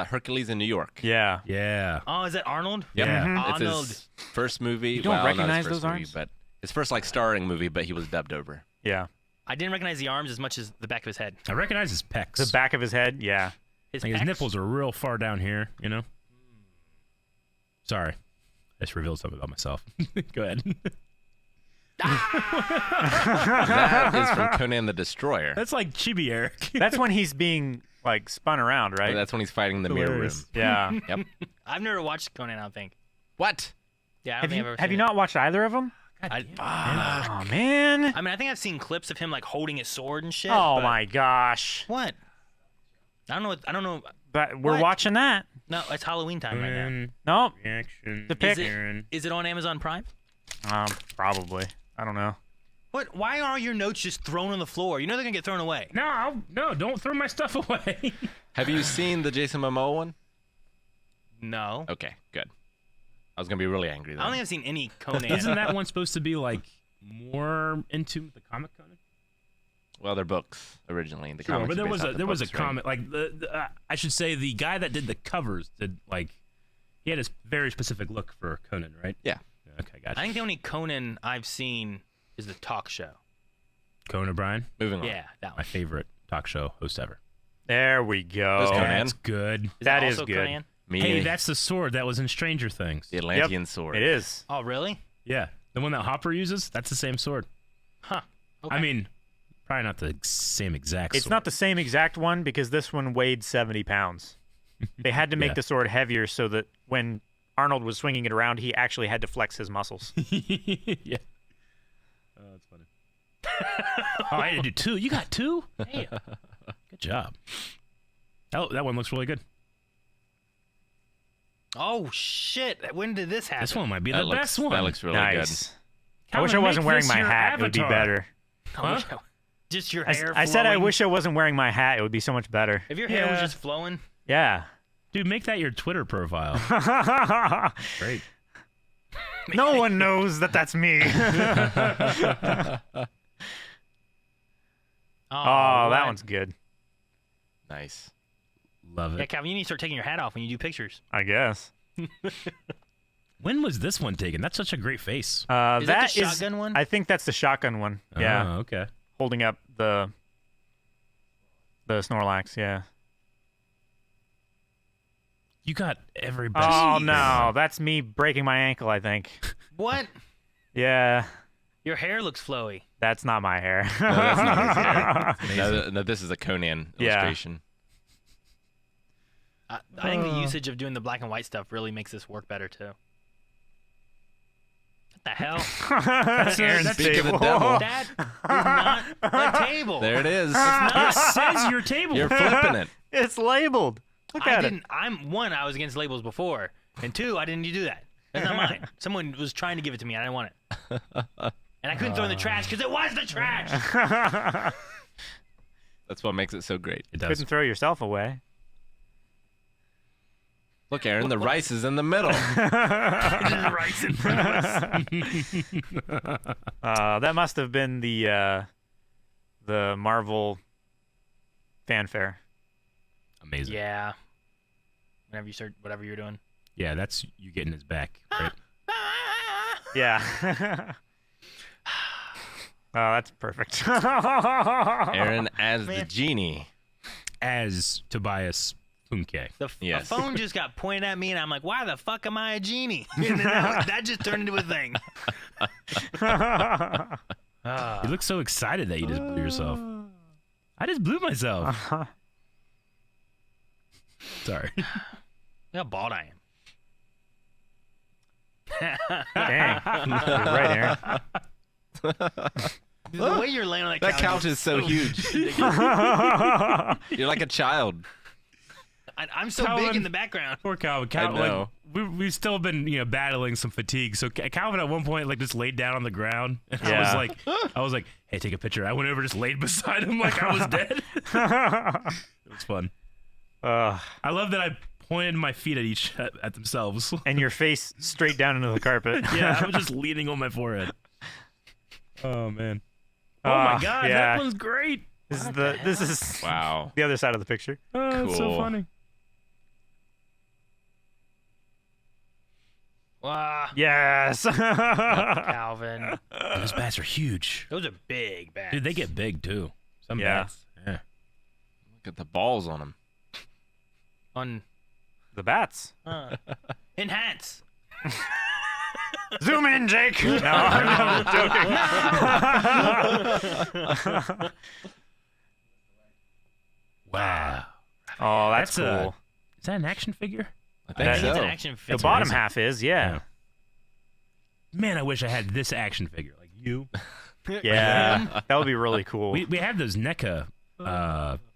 Hercules in New York. Yeah. Yeah. Oh, is that Arnold? Yep. Yeah. It's Arnold. his first movie. You don't well, not his recognize first those movie, arms? But his first like starring movie, but he was dubbed over. Yeah. I didn't recognize the arms as much as the back of his head. I recognize his pecs. The back of his head, yeah. His, Like his pecs? nipples are real far down here, you know? Sorry. I just revealed something about myself. Go ahead. That is from Conan the Destroyer. That's like Chibi Eric. That's when he's being like spun around, right? That's when he's fighting in the mirror room. Hilarious. Yeah. Yep. I've never watched Conan, I don't think. What? Yeah, I don't Have think you I've ever have seen you it. not watched either of them? Oh man. I mean, I think I've seen clips of him like holding his sword and shit. Oh but- my gosh. What? I don't know. I don't know. But we're What? watching that. No, it's Halloween time right now. Nope. Reaction. The pick. Is it on Amazon Prime? Probably. I don't know. What? Why are your notes just thrown on the floor? You know they're gonna get thrown away. No, don't throw my stuff away. Have you seen the Jason Momoa one? No. Okay, good. I was gonna be really angry I then. don't think I've seen any Conan. Isn't that one supposed to be like more into the comic Conan? Well, they're books originally. The Sure, comics but are based off the there was a books, right? comic like I should say the guy that did the covers did like he had a very specific look for Conan, right? Yeah. Okay, gotcha. I think the only Conan I've seen is the talk show. Conan O'Brien, Moving on. Yeah, that my one. favorite talk show host ever. There we go. Those Conan. That's good. Is that it is also good. Conan? Me, Hey, that's the sword that was in Stranger Things. the Atlantean sword. It is. Oh, really? Yeah, the one that Hopper uses. That's the same sword. Huh. Okay. I mean, probably not the same exact. It's sword. not the same exact one because this one weighed 70 pounds. They had to make Yeah. the sword heavier so that when Arnold was swinging it around, he actually had to flex his muscles. Yeah. Oh, that's funny. Oh, I had to do two. You got two? Hey, good job. Oh, that one looks really good. Oh shit! When did this happen? This one might be That the looks, best one. That looks really Nice. I wish I Calvin, wasn't make wearing this my your hat. It would be avatar. better. I wish just your hair. I said I flowing. wish I wasn't wearing my hat. It would be so much better. If your hair was Yeah. just flowing. Yeah. Dude, make that your Twitter profile. Great. No one knows that that's me. Oh, that one's good. Nice. Love Yeah, it. Calvin, you need to start taking your hat off when you do pictures. I guess. When was this one taken? That's such a great face. Is that the shotgun one? I think that's the shotgun one. Yeah, Oh, okay. holding up the Snorlax. Yeah. You got every best. Oh no, that's me breaking my ankle. I think. What? Yeah, Your hair looks flowy. that's not my hair. No, that's not his hair. No, this is a Conan Yeah. illustration. I think the usage of doing the black and white stuff really makes this work better too. What the hell? That's Aaron's Speak of the table. devil. That is not a table. There it is. It says your table. You're flipping it. It's labeled. Look at it. I was against labels before, and two, I didn't do that. That's not mine. Someone was trying to give it to me, and I didn't want it. And I couldn't throw it in the trash because it was the trash. That's what makes it so great. It does. Couldn't throw yourself away. Look, Aaron, the rice is in the middle. There's rice in front of us. That must have been the Marvel fanfare. Amazing. Yeah. Whenever you start, whatever you're doing. Yeah, that's you getting his back. Right? Yeah. Oh, that's perfect. Aaron as the genie. As Tobias Funke. The Yes. phone just got pointed at me, and I'm like, why the fuck am I a genie? And then that just turned into a thing. You look so excited that you just blew yourself. I just blew myself. Sorry. Look how bald I am. Dang. You're right, Aaron. The way you're laying on That couch is so huge. You're like a child. I'm so Calvin. big in the background. Poor Calvin. I know. We've still been battling some fatigue. So Calvin at one point just laid down on the ground, and Yeah. I was like, hey, take a picture. I went over, just laid beside him like I was dead. It was fun. I love that I pointed my feet at themselves. And your face straight down into the carpet. Yeah, I was just leaning on my forehead. Oh man. Oh my God, yeah. that one's great. This is Wow. the other side of the picture. Oh, it's so Cool. funny. Wow, Yes. Calvin. Those bats are huge. Those are big bats. Dude, they get big too. Some Yeah. bats. Yeah. Look at the balls on him. On The bats. enhance. Zoom in, Jake. No, I'm joking. Wow. Oh, that's That's cool. Is that an action figure? I I think think it's so. an action The figure. bottom amazing. half is, yeah. Man, I wish I had this action figure. Like you. Yeah. That would be really cool. We have those NECA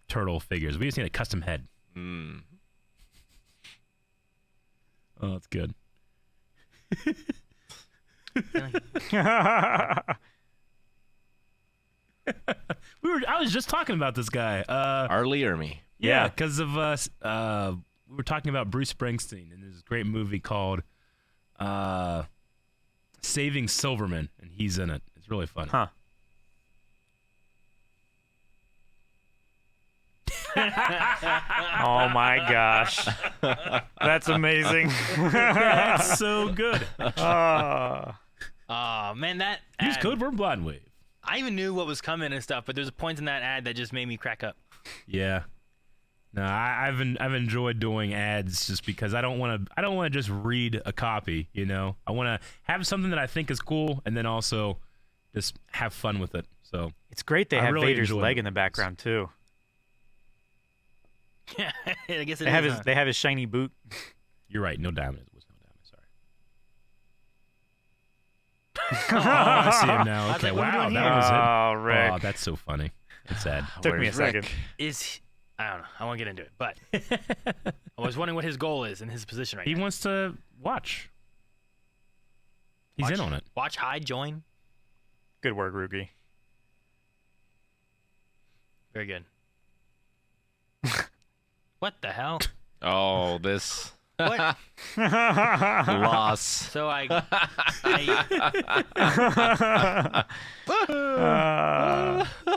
turtle figures. We just need a custom head. Mm. Oh, that's good. I was just talking about this guy. Arlie or me? Yeah, because of us. We were talking about Bruce Springsteen and this great movie called Saving Silverman, and he's in it. It's really fun. Huh. Oh my gosh. That's amazing. That's so good. Oh. Oh man, that Use ad, code word Blindwave. I even knew what was coming and stuff, but there's points in that ad that just made me crack up. Yeah. No, I've enjoyed doing ads just because I don't want to just read a copy. I want to have something that I think is cool, and then also just have fun with it. So It's great they I have really Vader's enjoy leg it. in the background too. Yeah, I guess it They have is, his huh? they have his shiny boot. you're right. No diamond. It was no diamond. Sorry. Oh, I see him now. I was Okay. like, what are we Wow, doing that here? was it. Oh, Rick. Oh, that's so funny. It's sad. Took me a Where's second. Rick? I don't know. I won't get into it, but I was wondering what his goal is in his position right He now. wants to watch. He's in on it. Watch, hide, join. Good work, Rugi. Very good. What the hell? Oh, this What? Loss. So I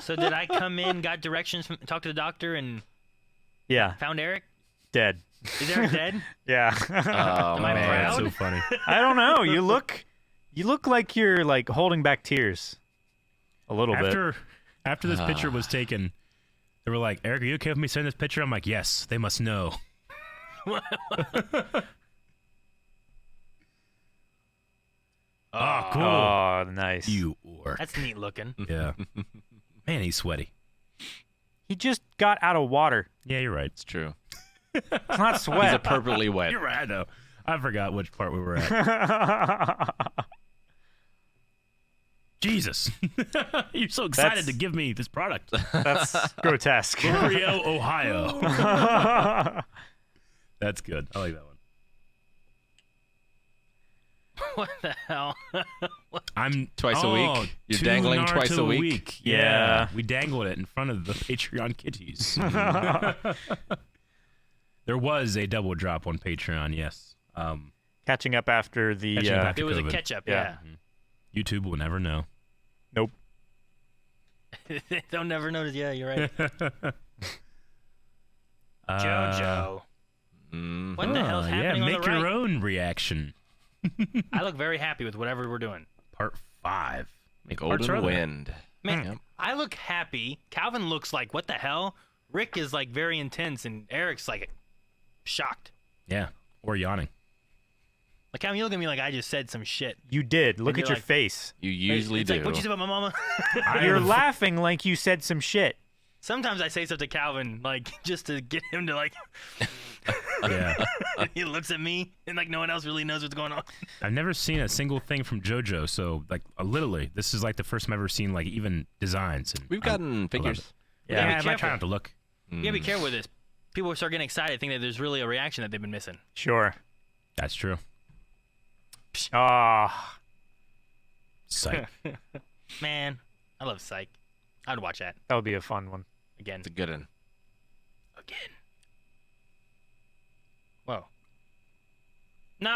so did I come in, got directions, talked to the doctor, and Yeah, found Eric? dead. Is Eric dead? Yeah. Oh, Am I man. proud? That's so funny. I don't know. You look like you're like holding back tears. A little bit. After this picture was taken, they were like, "Eric, are you okay with me sending this picture?" I'm like, "Yes, they must know." Oh, cool. Oh, nice. You orc. That's neat looking. Yeah. Man, he's sweaty. He just got out of water. Yeah, you're right. It's true. It's not He's sweat. appropriately wet. You're right, I know. I forgot which part we were at. Jesus. You're so excited That's- to give me this product. That's grotesque. L'Oreal, Ohio. That's good. I like that one. What the hell? I'm Twice a week? You're two dangling Naruto twice a week? Yeah. We dangled it in front of the Patreon kitties. There was a double drop on Patreon, yes. Catching up after the. Catching up after It was a COVID. catch-up, Yeah. yeah. YouTube will never know. Nope. They'll never notice. Yeah, you're right. JoJo. What the hell's happening yeah, on make the right? your own reaction. I look very happy with whatever we're doing. Part 5. Make parts Golden are there. Wind. Man, Yep. I look happy. Calvin looks like, what the hell? Rick is like very intense, and Eric's like shocked. Yeah, or yawning. Like, Calvin, you look at me like I just said some shit. You did. Look And at you're your like- face. You usually It's do. like, what you say about my mama? You're laughing like you said some shit. Sometimes I say stuff to Calvin, like, just to get him to, like, Yeah. he looks at me, and, like, no one else really knows what's going on. I've never seen a single thing from JoJo, so, like, literally, this is, like, the first time I've ever seen, like, even designs. And We've gotten figures. Yeah, be I careful. try not to look. You gotta be careful with this. People start getting excited, think that there's really a reaction that they've been missing. Sure. That's true. Ah. Psych. Man, I love Psych. I'd watch that That would be a fun one. again. It's a good one. Again. Whoa. No!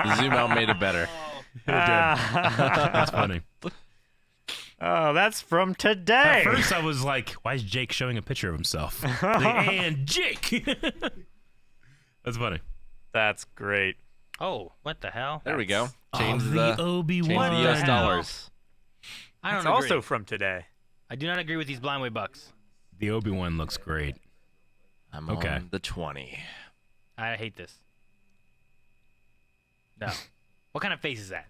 The zoom out made it better. That's funny. Oh, that's from today. At first, I was like, why is Jake showing a picture of himself? And Jake! That's funny. That's great. Oh, what the hell? There we go. Change Oh, the Obi-Wan. change the US hell? dollars. I don't It's agree. also from today. I do not agree with these Blindway bucks. The Obi-Wan looks great. I'm Okay. on the 20. I hate this. No. What kind of face is that?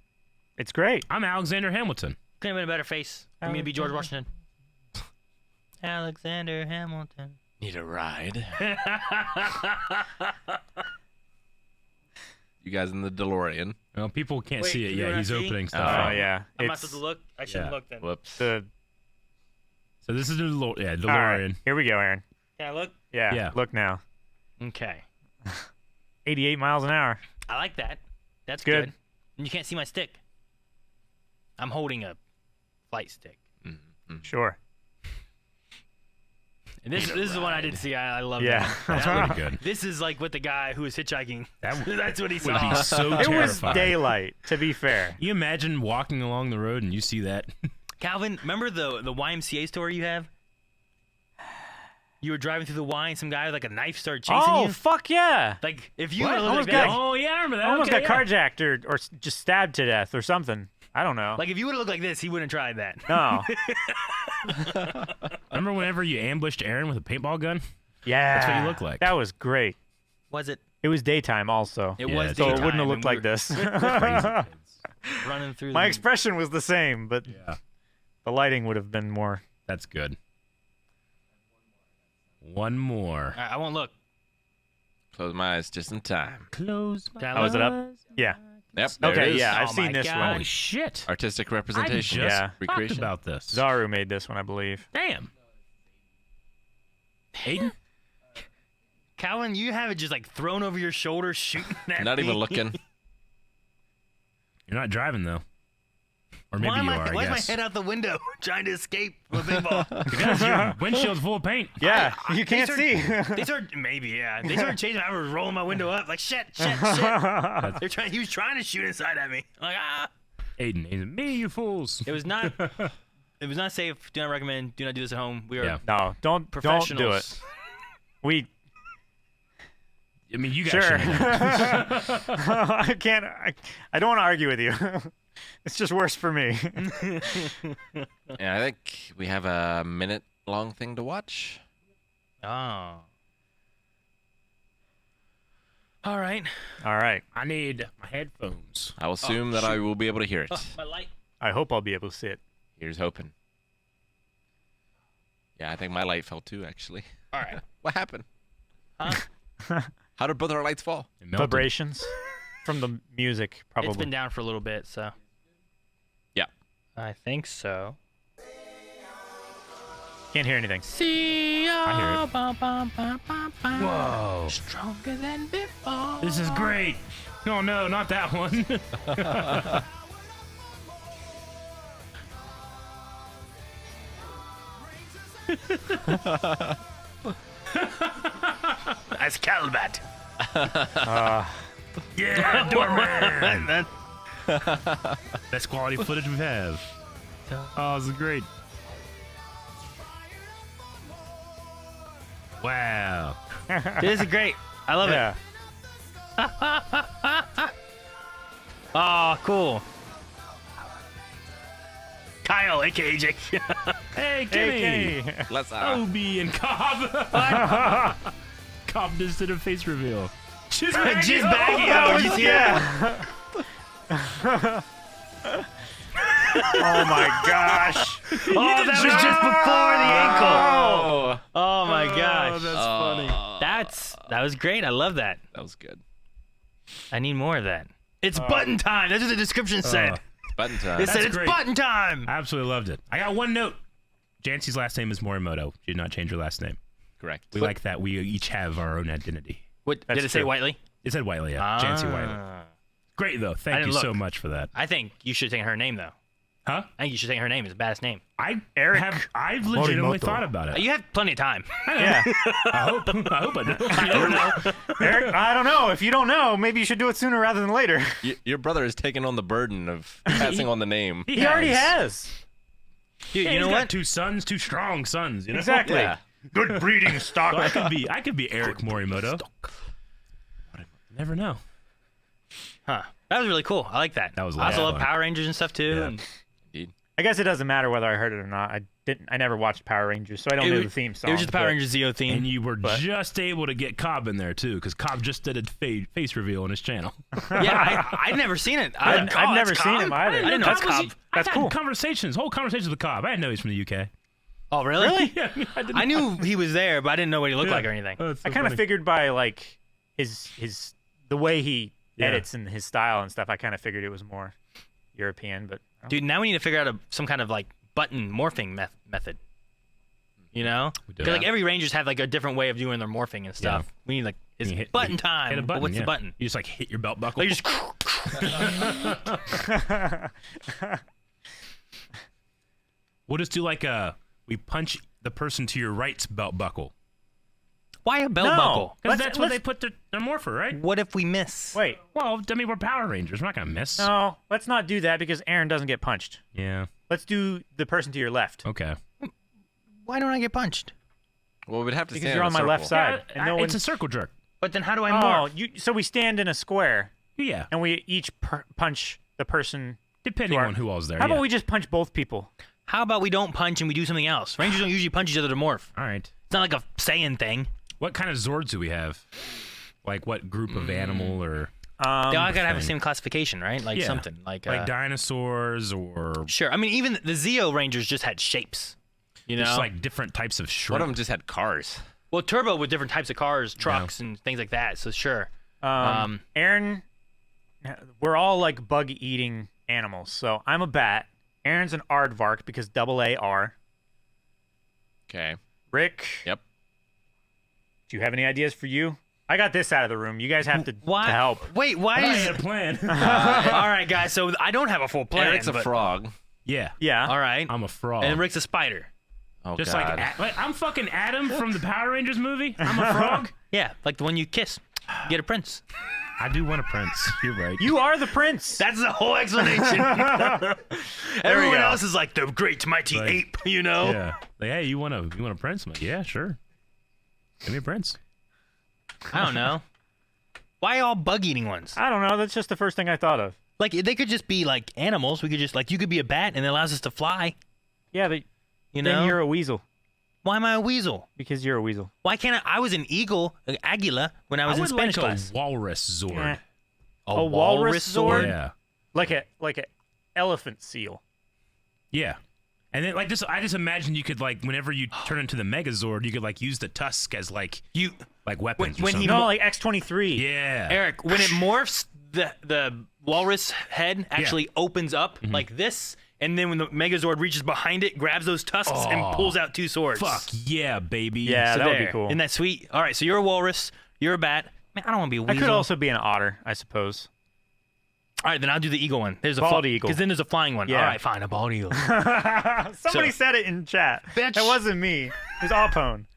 It's great. I'm Alexander Hamilton. Couldn't have been a better face for me to be George Washington. Alexander Hamilton. Need a ride? You guys in the DeLorean. Well, people can't Wait, see it you yet. wanna He's see? opening Oh, stuff. up. yeah. I'm not It's supposed to look? I shouldn't Yeah. look then. Whoops. the. So this is the All right. DeLorean. Here we go, Aaron. Can I look? Yeah. Yeah. Look now. Okay. 88 miles an hour. I like that. That's Good. good. And you can't see my stick. I'm holding a flight stick. Sure. And this is the one I did see. I love Yeah. that. That's pretty good. This is like with the guy who was hitchhiking. That would That's what he be saw. so It was terrifying. daylight, to be fair. You imagine walking along the road and you see that? Calvin, remember the YMCA story you have? You were driving through the Y and some guy with like a knife started chasing Oh, you? fuck yeah. Like, if you What? were like Almost that, got- Oh, yeah, I remember that. Almost Okay, got yeah. carjacked or just stabbed to death or something. I don't know. like if you would have looked like this, he wouldn't have tried that. No. Remember whenever you ambushed Aaron with a paintball gun? Yeah. That's what you look like. That was great. Was it? It was daytime also. It Yeah, was it's so it daytime wouldn't have and looked we like were this. Crazy kids. running through My the- expression was the same, but Yeah, the lighting would have been more. that's good. One more. All right, I won't look. Close my eyes just in time. Close Can I Oh, look? is it up? Yeah. Yep. There Okay, it is. yeah, I've Oh seen my this God. one. Holy shit. Artistic I representation. just Yeah. talked Recreation. about this. Zaru made this one, I believe. Damn. Aiden? Calvin, you have it just like thrown over your shoulder, shooting at Not even me. looking. You're not driving, though. Or maybe you are, Why I is my guess. head out the window trying to escape from a big ball? Because your windshield's full of paint. Yeah, you can't see. They started They started chasing me. I was rolling my window up like shit. He was trying to shoot inside at me. I'm like Aiden, it's me, you fools. It was not. It was not safe. Do not recommend. Do not do this at home. We are Yeah. No, don't professionals. do it. We I mean, you guys sure. shouldn't. I can't. I don't want to argue with you. It's just worse for me. Yeah, I think we have a minute-long thing to watch. Oh. All right. All right. I need my headphones. I'll assume that I will be able to hear it. My light. I hope I'll be able to see it. Here's hoping. Yeah, I think my light fell too, actually. All right. What happened? Huh? How did both our lights fall? It melted. Vibrations from the music, probably. It's been down for a little bit, so. Yeah. I think so. Can't hear anything. See ya. I hear it. Whoa. Stronger than before. This is great. Oh, no, not that one. That's Calbat. Yeah, Doorman. Best quality footage we have. Oh, this is great. Wow. This is great. I love Yeah. it. Oh, cool. Kyle, aka Jake. Hey, Kimmy. Hey, Let's Obi and Cobb. Cobb just did a face reveal. She's She's baggy. Oh, you see yeah. Oh my gosh. Oh, that was just before the ankle. Oh, Oh my Oh, gosh. that's funny. That was great. I love that. that was good. I need more of that. It's button time. That's what the description said. Button time. It said That's it's great. button time. I absolutely loved it. I got one note. Jancy's last name is Morimoto. She did not change her last name. Correct. We like that. We each have our own identity. What That's did it say, true. Whiteley? It said Whiteley, yeah. Jancy Whiteley. Ah. Great, though. Thank didn't you so look. much for that. I think you should take her name though. Huh? I think you should take her name. It's a badass name. I've legitimately Morimoto. thought about it. You have plenty of time. Yeah. I hope I do. I don't know. Eric, I don't know. If you don't know, maybe you should do it sooner rather than later. Your brother has taken on the burden of passing on the name. He already has. Dude, Yeah, you know he's got what? two sons, two strong sons. You know? Exactly. Yeah. Good breeding stock. So I could be Eric Morimoto. Never know. Huh. That was really cool. I like that. That was a I lot also of love fun. Power Rangers and stuff too. Yeah. And Indeed. I guess it doesn't matter whether I heard it or not. I never watched Power Rangers, so I don't know the theme song. It was just the Power but- Rangers Zeo theme. And you were just able to get Cobb in there too, because Cobb just did a face reveal on his channel. Yeah, I'd never seen it. I've never seen him either. I didn't know That's it's Cobb. I've That's had cool. whole conversations with Cobb. I didn't know he's from the UK. Oh, really? Yeah, I, didn't I knew he was there, but I didn't know what he looked like or anything. Oh, it's so I kind of funny. figured by like his the way he Yeah. edits and his style and stuff. I kind of figured it was more European, but Dude, now we need to figure out some kind of like button morphing method. You know? We do. Because like every Rangers have like a different way of doing their morphing and stuff. Yeah. We need like it's You hit- button time. Hit a but button. what's yeah. the button? You just like hit your belt buckle. Like you just We'll just do like we punch the person to your right's belt buckle. why a belt No. buckle? Because Let's- that's where they let's- put their morpher, right? What if we miss? wait, Well, I mean, we're Power Rangers. We're not gonna miss. no, let's not do that because Aaron doesn't get punched. Yeah. Let's do the person to your left Okay. Why don't I get punched? Well, we'd have to because stand you're in on a my left circle. side. And no it's one- a circle jerk. But then how do I Oh, morph? so we stand in a square Yeah. and we each punch the person. Depending to our- on who all's there. How yeah. about we just punch both people? How about we don't punch and we do something else? Rangers don't usually punch each other to morph. All right. It's not like a saying thing. What kind of Zords do we have? Like what group of animal or They all gotta have the thing. same classification, right? Like Yeah. something like dinosaurs or Sure. I mean, even the Zeo Rangers just had shapes. You know, just like different types of One shrimp? of them just had cars. well, Turbo with different types of cars, trucks, and things like that. So sure. Aaron, we're all like bug eating animals. So I'm a bat. Aaron's an aardvark because double AR. Okay. Rick, Yep. do you have any ideas for you? I got this out of the room. You guys have to Why? help. Wait, why I is? had a plan. All right, guys. So I don't have a full plan. Eric's a but frog. Yeah. Yeah. All right. I'm a frog. And Rick's a spider. Oh, Just God. like I'm fucking Adam from the Power Rangers movie. I'm a frog. Yeah, like the one you kiss. You get a prince. I do want a prince. You're right. You are the prince. That's the whole explanation. There we Everyone go. else is like the great mighty Like, ape, you know? Yeah. Like, hey, you want a prince? I'm like, yeah, sure. Give me a prince. I don't know. Why all bug-eating ones? I don't know. That's just the first thing I thought of. Like, they could just be like animals. We could just, like, you could be a bat and it allows us to fly. Yeah, but You then know? you're a weasel Why am I a weasel? because you're a weasel. Why can't I was an eagle, an aguila, when I was in would Spanish like class. a walrus Zord. Eh. A walrus sword? Yeah. Like a elephant seal. Yeah. And then I just imagine you could whenever you turn into the Megazord, you could use the tusk as weapons. When or he something. No, like X-23. Yeah. Eric, when it morphs, the walrus head actually opens up Mm-hmm. like this, and then when the Megazord reaches behind it, grabs those tusks and pulls out two swords. Fuck yeah, baby. Yeah, So that would be there. cool. Isn't that sweet? All right, so you're a walrus, you're a bat. Man, I don't want to be a I weasel. could also be an otter, I suppose. All right, then I'll do the eagle one. There's a Bald eagle. Because then there's a flying one. Yeah. All right, fine, a bald eagle. Somebody So- said it in chat. Bitch. That wasn't me. It was Alpone.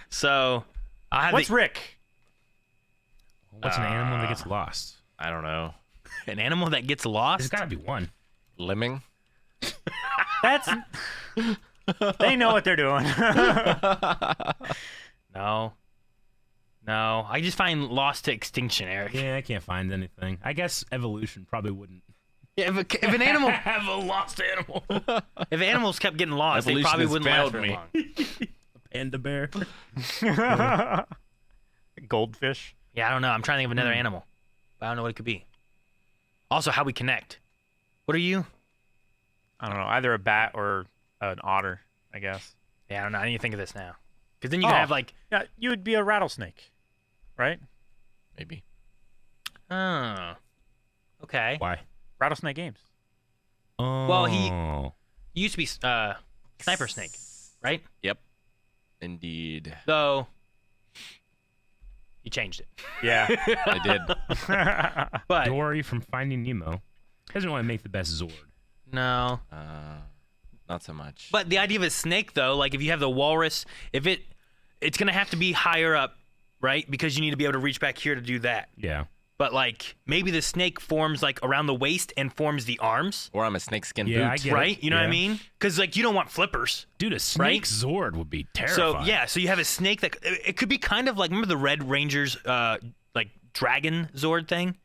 So I have What's Rick? What's an animal that gets lost? I don't know. an animal that gets There's lost. got to be one. Lemming? That's. They know what they're doing. No, I just find lost to extinction, Eric. Yeah, I can't find anything. I guess evolution probably wouldn't Yeah, if an animal, have a lost animal. if animals kept getting lost, Evolution they probably has wouldn't last failed very me. long. Panda bear. Goldfish. Yeah, I don't know. I'm trying to think of another animal, but I don't know what it could be. Also, how we connect. What are you? I don't know. Either a bat or an otter, I guess. Yeah, I don't know. I need to think of this now. Because then you can have like, Yeah, you would be a rattlesnake, right? Maybe. oh, okay. Why? Rattlesnake games. Oh. Well, You used to be sniper snake, right? Yep. Indeed. Though you changed it. Yeah. I did. But Dory from Finding Nemo doesn't want to make the best Zord. no. Not so much. But the idea of a snake, though, like if you have the walrus, it's gonna have to be higher up, right? Because you need to be able to reach back here to do that. Yeah. But like maybe the snake forms like around the waist and forms the arms, Or I'm a snakeskin Yeah, boot. I get it. right? You know what I Yeah. mean? Because like you don't want flippers. Dude, a snake Zord would be So terrifying. yeah, so you have a snake that it could be kind of like remember the Red Ranger's like dragon Zord thing.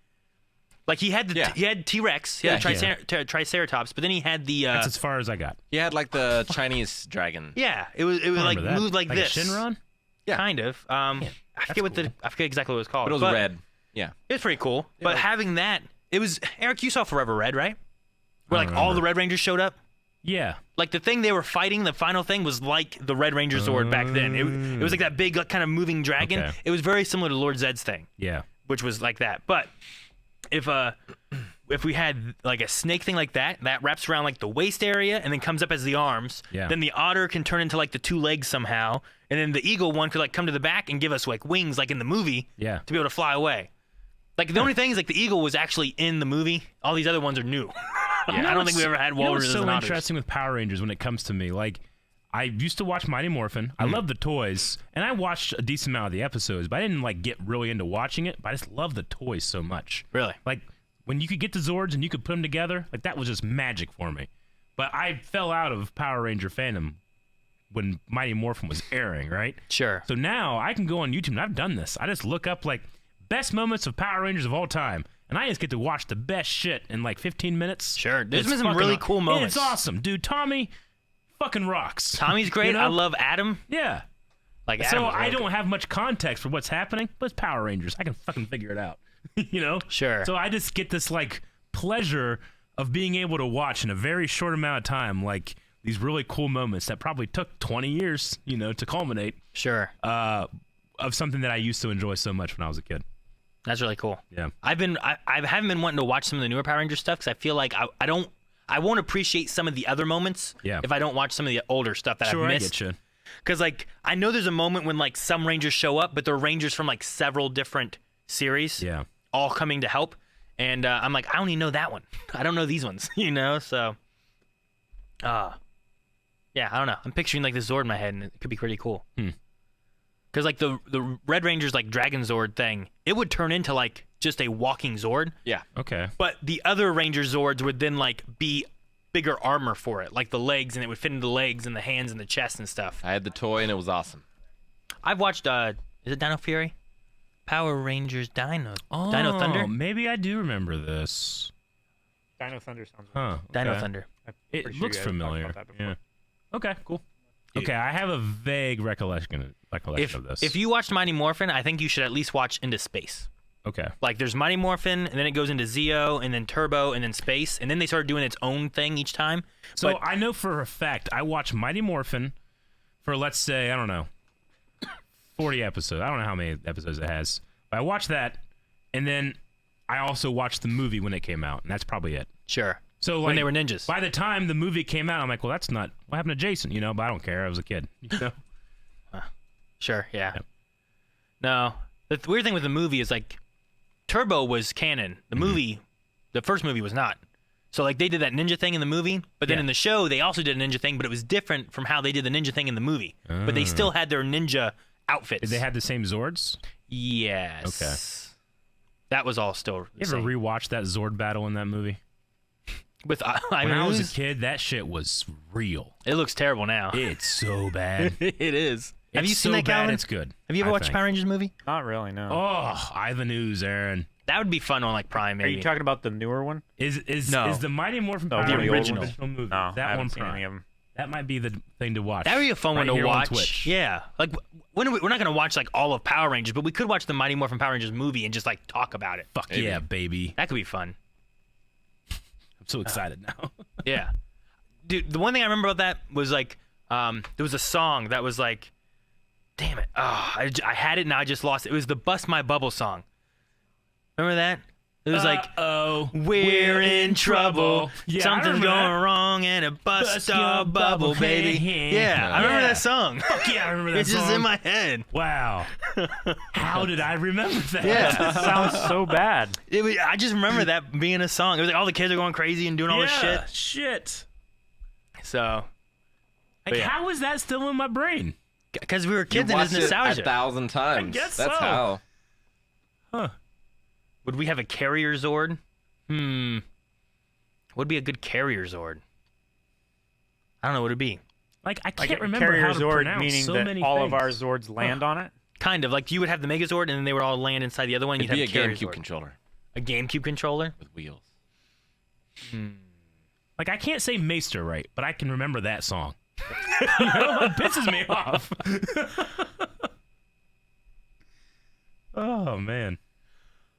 Like he had Yeah. T-Rex, he had Yeah. the Triceratops, but then he had the That's as far as I got. He had like the Chinese dragon. yeah, it was like Remember that. moved like a this. Shinron? Yeah. Kind of. I forget cool. I forget exactly what it was called. But it was red. Yeah. It was pretty cool. But having that, it was Eric. You saw Forever Red, right? Where I like don't all the remember. Red Rangers showed up. Yeah. Like the thing they were fighting, the final thing was like the Red Ranger Zord back then. It was like that big like, kind of moving dragon. Okay. It was very similar to Lord Zed's thing, Yeah. which was like that. But if we had like a snake thing like that wraps around like the waist area and then comes up as the arms, Yeah. then the otter can turn into like the two legs somehow, and then the eagle one could like come to the back and give us like wings like in the movie Yeah. to be able to fly away. Like the only thing is like the eagle was actually in the movie. All these other ones are new. I don't think we ever had You know what's walruses so and otters. interesting with Power Rangers when it comes to me? Like, I used to watch Mighty Morphin. I love the toys, and I watched a decent amount of the episodes, but I didn't like get really into watching it. But I just love the toys so much. Really? Like when you could get the Zords and you could put them together, like that was just magic for me. But I fell out of Power Ranger fandom when Mighty Morphin was airing, right? Sure. So now I can go on YouTube, and I've done this. I just look up like best moments of Power Rangers of all time, and I just get to watch the best shit in like 15 minutes. Sure. There's It's been some fucking really cool moments. It's awesome, dude. Tommy fucking rocks. Tommy's great. You know? I love Adam. Yeah. Like So Adam was I really don't good. have much context for what's happening, but it's Power Rangers. I can fucking figure it out. You know? Sure. So I just get this like pleasure of being able to watch in a very short amount of time, like these really cool moments that probably took 20 years, you know, to culminate, Sure. of something that I used to enjoy so much when I was a kid. That's really cool. Yeah. I haven't been wanting to watch some of the newer Power Ranger stuff because I feel like I won't appreciate some of the other moments Yeah. if I don't watch some of the older stuff that Sure, I've I missed. get you. Because like I know there's a moment when like some Rangers show up, but they're Rangers from like several different series, Yeah. all coming to help, and I'm like I only know that one. I don't know these ones, you know. So Yeah, I don't know. I'm picturing like this Zord in my head, and it could be pretty cool. Hmm. Because like the Red Ranger's like Dragon Zord thing, it would turn into like just a walking Zord. Yeah. Okay. But the other Ranger Zords would then like be bigger armor for it, like the legs, and it would fit into the legs and the hands and the chest and stuff. I had the toy and it was awesome. I've watched is it Dino Fury? Power Rangers Dino Oh, Dino Thunder? maybe I do remember this. Dino Thunder sounds. Huh. Dino okay. Thunder. I'm It pretty sure looks you guys talked familiar. about that before. Yeah. Okay, cool. Okay, I have a vague recollection of this. If you watched Mighty Morphin, I think you should at least watch Into Space. Okay. Like there's Mighty Morphin, and then it goes into Zeo, and then Turbo, and then Space, and then they started doing its own thing each time. So But- I know for a fact I watched Mighty Morphin for, let's say, I don't know, 40 episodes. I don't know how many episodes it has. But I watched that, and then I also watched the movie when it came out, and that's probably it. Sure. So like, When they were ninjas. By the time the movie came out, I'm like, well, that's not what happened to Jason, but I don't care. I was a kid. Sure, yeah. Yep. No. The weird thing with the movie is like Turbo was canon. The movie, the first movie was not. So like they did that ninja thing in the movie, but then Yeah. in the show they also did a ninja thing, but it was different from how they did the ninja thing in the movie. But they still had their ninja outfits. Did they have the same Zords? Yes. Okay. That was all still You the ever same. rewatched that Zord battle in that movie? With When I was a kid, that shit was real. it looks terrible now. It's so bad. It is. Have It's you seen so that, bad, Calvin? it's good. Have you ever I watched think. Power Rangers movie? Not really, no. Oh, Ivan Ooze, Aaron. That would be fun on like Prime, Are maybe. you talking about the newer one? Is No. the Mighty Morphin No, Power the Rangers original. movie? No, I that haven't one seen Prime. any of them. That might be the thing to watch. That would be a fun right one here to on watch. Twitch. Yeah, like we're not gonna watch like all of Power Rangers, but we could watch the Mighty Morphin Power Rangers movie and just like talk about it. Fuck Maybe. yeah, baby. That could be fun. I'm so excited now. Yeah, dude. The one thing I remember about that was like there was a song that was like, damn it, I had it and I just lost it. It was the Bust My Bubble song. Remember that? It was like, oh, we're in trouble. Yeah, I Something's remember going that. wrong and it bust Bust our your bubble, bubble, baby. yeah. Yeah, I remember Yeah. that song. Fuck yeah, I remember that It's song. just in my head. Wow. How did I remember that? Yeah. Sounds so bad. I just remember that being a song. It was like all the kids are going crazy and doing all this shit. Shit. So, Like, yeah. how is that still in my brain? because we were You kids and watched it's it nostalgia. 1,000 times. guess That's so. how. Huh. Would we have a carrier Zord? Would be a good carrier Zord? I don't know what it'd be. Like, I Like can't a remember carrier how to Zord, pronounce meaning so that many all of things. our Zords land on it. Kind of like you would have the Megazord and then they would all land inside the other one. It'd You'd be a have carrier GameCube Zord. controller A GameCube controller. with wheels. Like, I can't say Maester right, but I can remember that song. It pisses me off. Oh, man.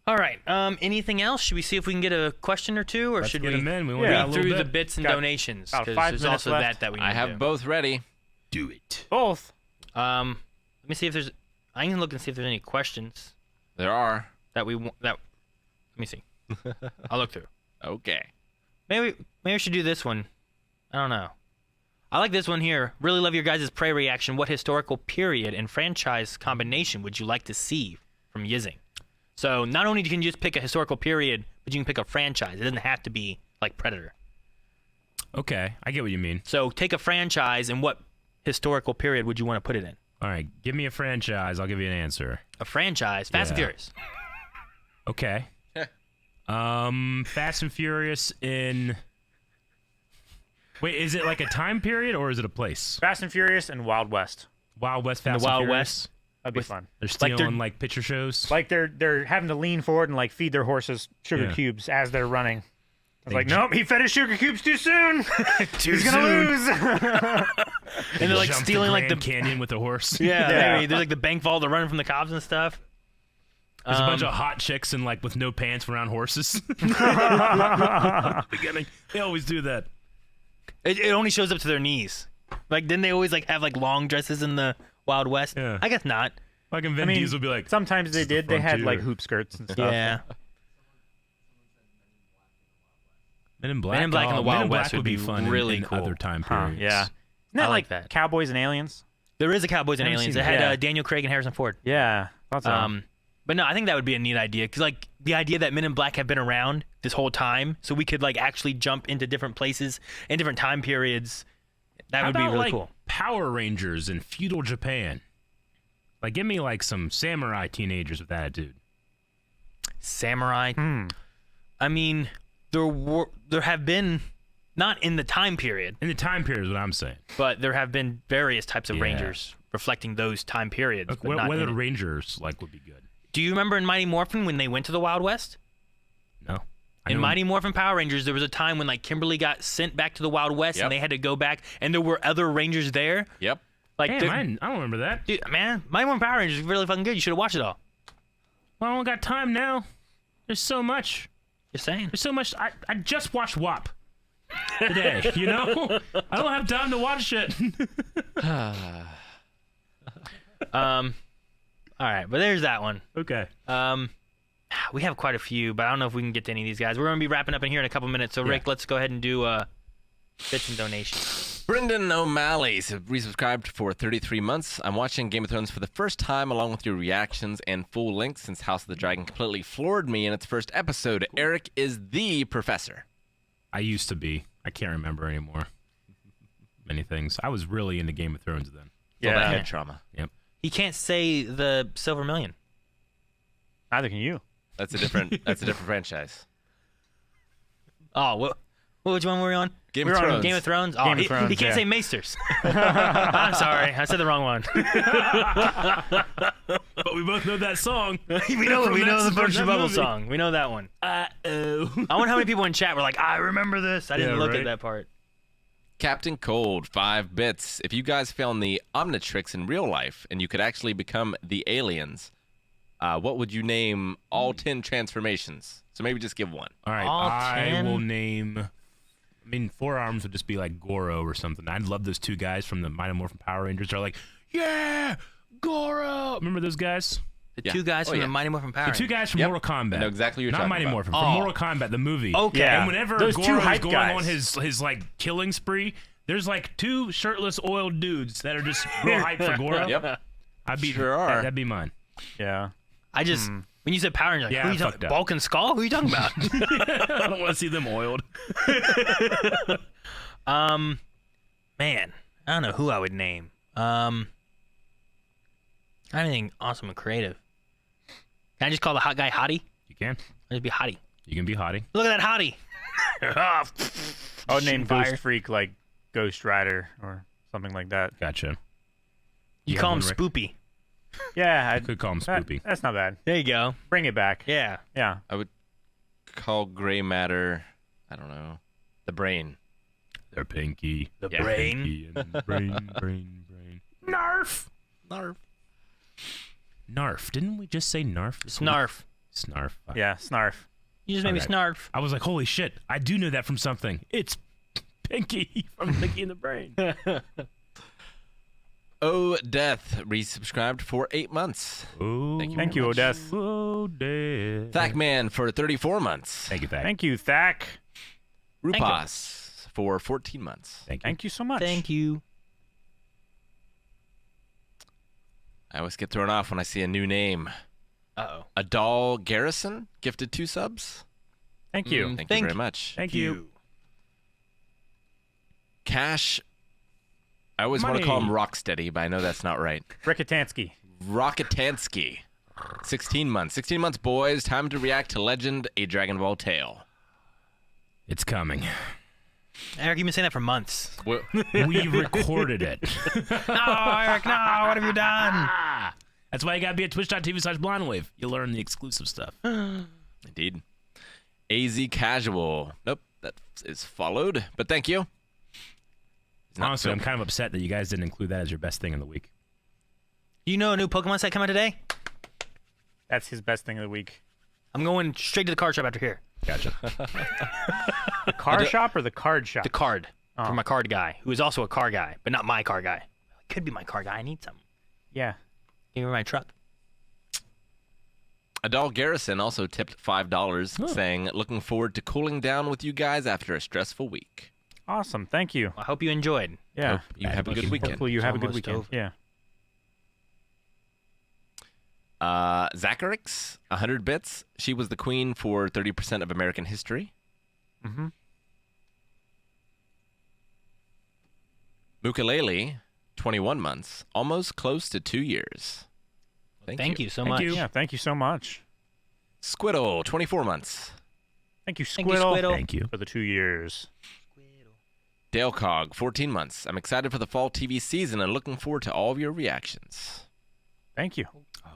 All right. Anything else? Should we see if we can get a question or two, or Let's should get we them in. We Yeah. want to read through the bit. bits and Got donations? about 'Cause 5 there's minutes also left. that we need I to have do. both ready. Do it. Both. Let me see if there's. I can look and see if there's any questions There are. that we want. That. Let me see. I'll look through. Okay. Maybe I should do this one. I don't know. I like this one here. Really love your guys' prey reaction. What historical period and franchise combination would you like to see from Yizing? So not only can you just pick a historical period, but you can pick a franchise. It doesn't have to be like Predator. Okay, I get what you mean. So take a franchise and what historical period would you want to put it in? All right, give me a franchise. I'll give you an answer. A franchise, Fast and Yeah. Furious. Okay. Fast and Furious in... Wait, is it like a time period or is it a place? Fast and Furious and Wild West. Wild West, In the Fast Wild and Furious? West. That'd be fun. They're Like stealing they're- like picture shows? Like they're having to lean forward and like feed their horses sugar Yeah. cubes as they're running. I was They like, ju- nope, he fed his sugar cubes too soon. Too He's gonna soon. lose. And they're like Jump stealing like the Grand Canyon with a horse. yeah. Yeah. Maybe. There's like the bank vault. They're running from the cops and stuff. There's a bunch of hot chicks and like with no pants around horses. Beginning. They always do that. It only shows up to their knees. Like, didn't they always like have like long dresses in the Wild West? Yeah. I guess not. Fucking Vin I mean, Diesel will be like, Sometimes they This is the did. They had like frontier. hoop skirts and stuff. Yeah. Men in Black. Men in Black in the Men Wild in Black West would would be be fun really in cool. other time Huh, periods. yeah. Isn't that I like like that. Cowboys and Aliens? There is a Cowboys and Haven't Aliens. seen It had that. Daniel Craig and Harrison Ford. Yeah. Thought so. But no, I think that would be a neat idea because like the idea that Men in Black have been around this whole time, so we could like actually jump into different places and different time periods. That would be really like, cool. Power Rangers in feudal Japan. Like, give me like some samurai teenagers with attitude. Samurai. I mean, there have been, not in the time period, In the time period is what I'm saying. but there have been various types of Yeah. Rangers reflecting those time periods. Like, but not whether in it. Rangers like would be good. Do you remember in Mighty Morphin when they went to the Wild West? No. I In know- Mighty Morphin Power Rangers, there was a time when like Kimberly got sent back to the Wild West Yep. and they had to go back, and there were other Rangers there. Yep. Like, Damn, I don't remember that. dude, man, Mighty Morphin Power Rangers is really fucking good. You should have watched it all. Well, I don't got time now. There's so much. Just saying. There's so much. I just watched WAP today, you know? I don't have time to watch shit. All right, but there's that one. Okay. We have quite a few, but I don't know if we can get to any of these guys. We're gonna be wrapping up in here in a couple minutes. So Rick, let's go ahead and do bits and donations. Brendan O'Malley resubscribed for 33 months. I'm watching Game of Thrones for the first time, along with your reactions and full links, since House of the Dragon completely floored me in its first episode. Eric is the professor. I used to be. I can't remember anymore. Many things. I was really into Game of Thrones then. All that Yeah. head trauma. Yep. He can't say the Silver Million. Neither can you. That's a different. That's a different franchise. Oh, which one were we on? Game We of were on Thrones. Game of Thrones. Oh, Game of he Thrones, can't yeah. say Maesters. I'm sorry, I said the wrong one. But we both know that song. we know From the that Burst Bubble movie. song. We know that one. Uh-oh. I wonder how many people in chat were like, I remember this. I didn't Yeah, look right. at that part. Captain Cold, 5 bits. If you guys found the Omnitrix in real life and you could actually become the aliens, what would you name all 10 transformations? So maybe just give one. All right. All I 10? will name... I mean, Forearms would just be like Goro or something. I'd love those two guys from the Mighty Morphin Power Rangers. They're like, yeah, Goro. Remember those guys? The Yeah. two guys Oh, from yeah. the Mighty Morphin Power The two Rangers. guys from Yep. Mortal Kombat. I know exactly what you're Not talking Mighty about. Morphin, Oh. from Mortal Kombat, the movie. Okay. Yeah. And whenever Those two Goro's hype going guys. on his like killing spree, there's like two shirtless oiled dudes that are just real hype for Goro. Yep. I'd be Sure are. That'd be mine. Yeah. I just, when you said Power Rangers, like, Yeah, who are I you talking fucked up. Bulk and Skull? Who are you talking about? I don't want to see them oiled. Man, I don't know who I would name. Anything awesome and creative. Can I just call the hot guy Hottie? You can. I'll just be Hottie. You can be hottie. Look at that Hottie. I would name Shooting fire. Ghost Freak like Ghost Rider or something like that. Gotcha. You have call him one, Rick? Spoopy. Yeah, I could call him Spoopy. That's not bad. There you go. Bring it back. Yeah. Yeah. I would call gray matter, I don't know, the brain. They're pinky. The Yeah. brain. Pinky and brain. Narf. Narf. Narf. Didn't we just say Narf? Snarf. Snarf. Fuck. Yeah. Snarf. You just made me Okay. snarf. I was like, holy shit, I do know that from something. It's Pinky from Pinky and the Brain. Oh, Death resubscribed for 8 months. Oh, Thank you, Odeth. Oh, death. Thackman for 34 months. Thank you, Thack. Thank you, Thack. Rupas for 14 months. Thank you. Thank you so much. Thank you. I always get thrown off when I see a new name. Uh-oh. Adal Garrison gifted 2 subs. Thank you. Thank you very much. Thank you. Cash. I always want to call him Money. Rocksteady, but I know that's not right. Rickatansky. Rocketansky. 16 months. 16 months, boys. Time to react to Legend, a Dragon Ball tale. It's coming. Eric, you've been saying that for months. We recorded it. No, Eric, no. What have you done? That's why you gotta be at twitch.tv/blindwave. You learn the exclusive stuff. Indeed. AZ Casual. Nope, that is followed, but thank you. It's not Honestly, I'm filmed. kind of upset that you guys didn't include that as your best thing in the week. You know a new Pokemon set come out today? That's his best thing of the week. I'm going straight to the card shop after here. Gotcha. The car shop or the card shop? The card Oh. for my card guy, who is also a car guy, but not my car guy. Could be my car guy. I need some. Yeah. Give me my truck. Adal Garrison also tipped $5, saying, looking forward to cooling down with you guys after a stressful week. Awesome. Thank you. I hope you enjoyed. Yeah. Hope you have a good weekend. Hopefully you have a good almost weekend. over. Yeah. Zacharix, 100 bits. She was the queen for 30% of American history. Mm-hmm. Mukalele, 21 months, almost close to 2 years. Thank you so Thank much. you. Yeah, thank you so much. Squiddle, 24 months. Thank you, Thank you, Squiddle, Squiddle. Thank you. for the 2 years. Dale Cog, 14 months. I'm excited for the fall TV season and looking forward to all of your reactions. Thank you.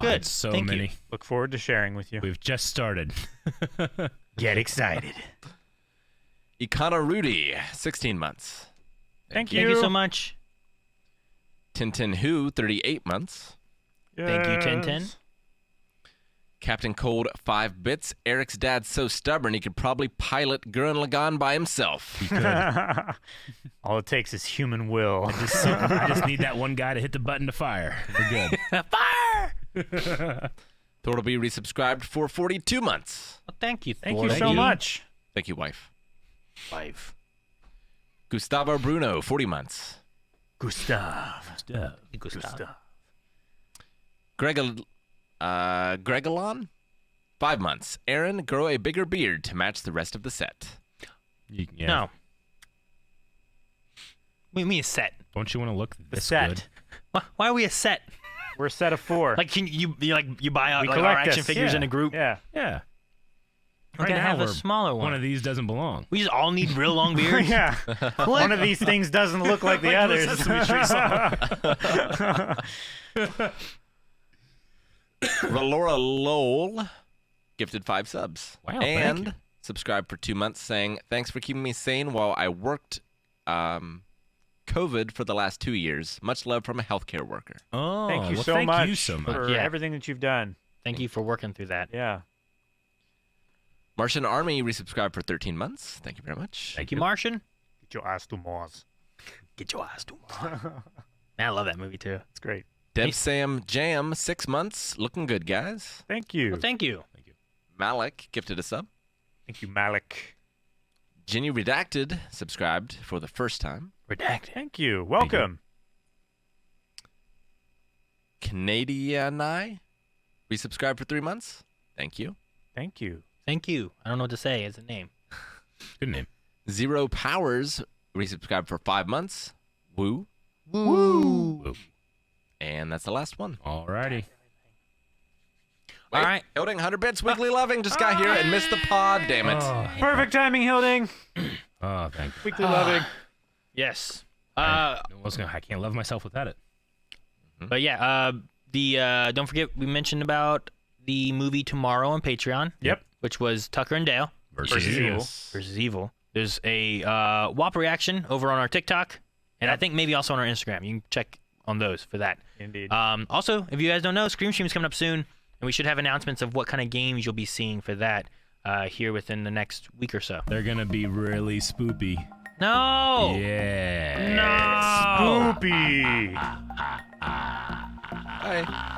Good. So Thank you. many. Look forward to sharing with you. We've just started. Get excited. Ikana Rudy, 16 months. Thank you. Thank you so much. Tintin Who, 38 months. Thank you, Tintin. Yes. Captain Cold, 5 bits. Eric's dad's so stubborn he could probably pilot Gurren Lagann by himself. He could. Oh, All it takes is human will. I just need that one guy to hit the button to fire. We're good. Fire! Thor will be resubscribed for 42 months. Well, thank you. Thank Thor. you so much. Thank you, wife. 5. Gustavo Bruno, 40 months. Gustav. Gustav. Gregolon, 5 months. Aaron, grow a bigger beard to match the rest of the set. Yeah. No. We mean a set. Don't you want to look this set. good? Why are we a set? We're a set of 4. Like, can you buy out we like, our collect action this. figures Yeah. in a group? Yeah. Yeah. We can have a smaller one. One of these doesn't belong. We just all need real long beards. Yeah. One of these things doesn't look like the others. Valora Lowell gifted 5 subs. Wow, thank and you. subscribed for 2 months saying, thanks for keeping me sane while I worked COVID for the last 2 years. Much love from a healthcare worker. Oh, Thank you well, so thank much you so much. for Yeah. everything that you've done. Thank you for working through that. Yeah. Martian Army resubscribed for 13 months. Thank you very much. Thank you, Martian. Get your ass to Mars. Get your ass to Mars. Man, I love that movie too. It's great. Dev Sam Jam, 6 months. Looking good, guys. Thank you. Well, thank you. Malik gifted a sub. Thank you, Malik. Ginny Redacted subscribed for the first time. Redacted. Thank you. Welcome. Canadian I resubscribed for 3 months. Thank you. Thank you. Thank you. I don't know what to say as a name. Good name. Zero Powers resubscribed for 5 months. Woo. Woo. And that's the last one. Alrighty. Wait, All right. Hilding, 100 bits, weekly loving. Just got here and missed the pod, damn it. Perfect timing, Hilding. Oh, thank you. Weekly loving. Yes. I can't love myself without it. But yeah, don't forget we mentioned about the movie tomorrow on Patreon. Yep. Which was Tucker and Dale Versus Evil. versus Evil. There's a WAP reaction over on our TikTok, and I think maybe also on our Instagram. You can check on those for that. Indeed. Also, if you guys don't know, Scream Stream is coming up soon, and we should have announcements of what kind of games you'll be seeing for that here within the next week or so. They're gonna be really spoopy. No. Yeah. No. Spoopy. Bye.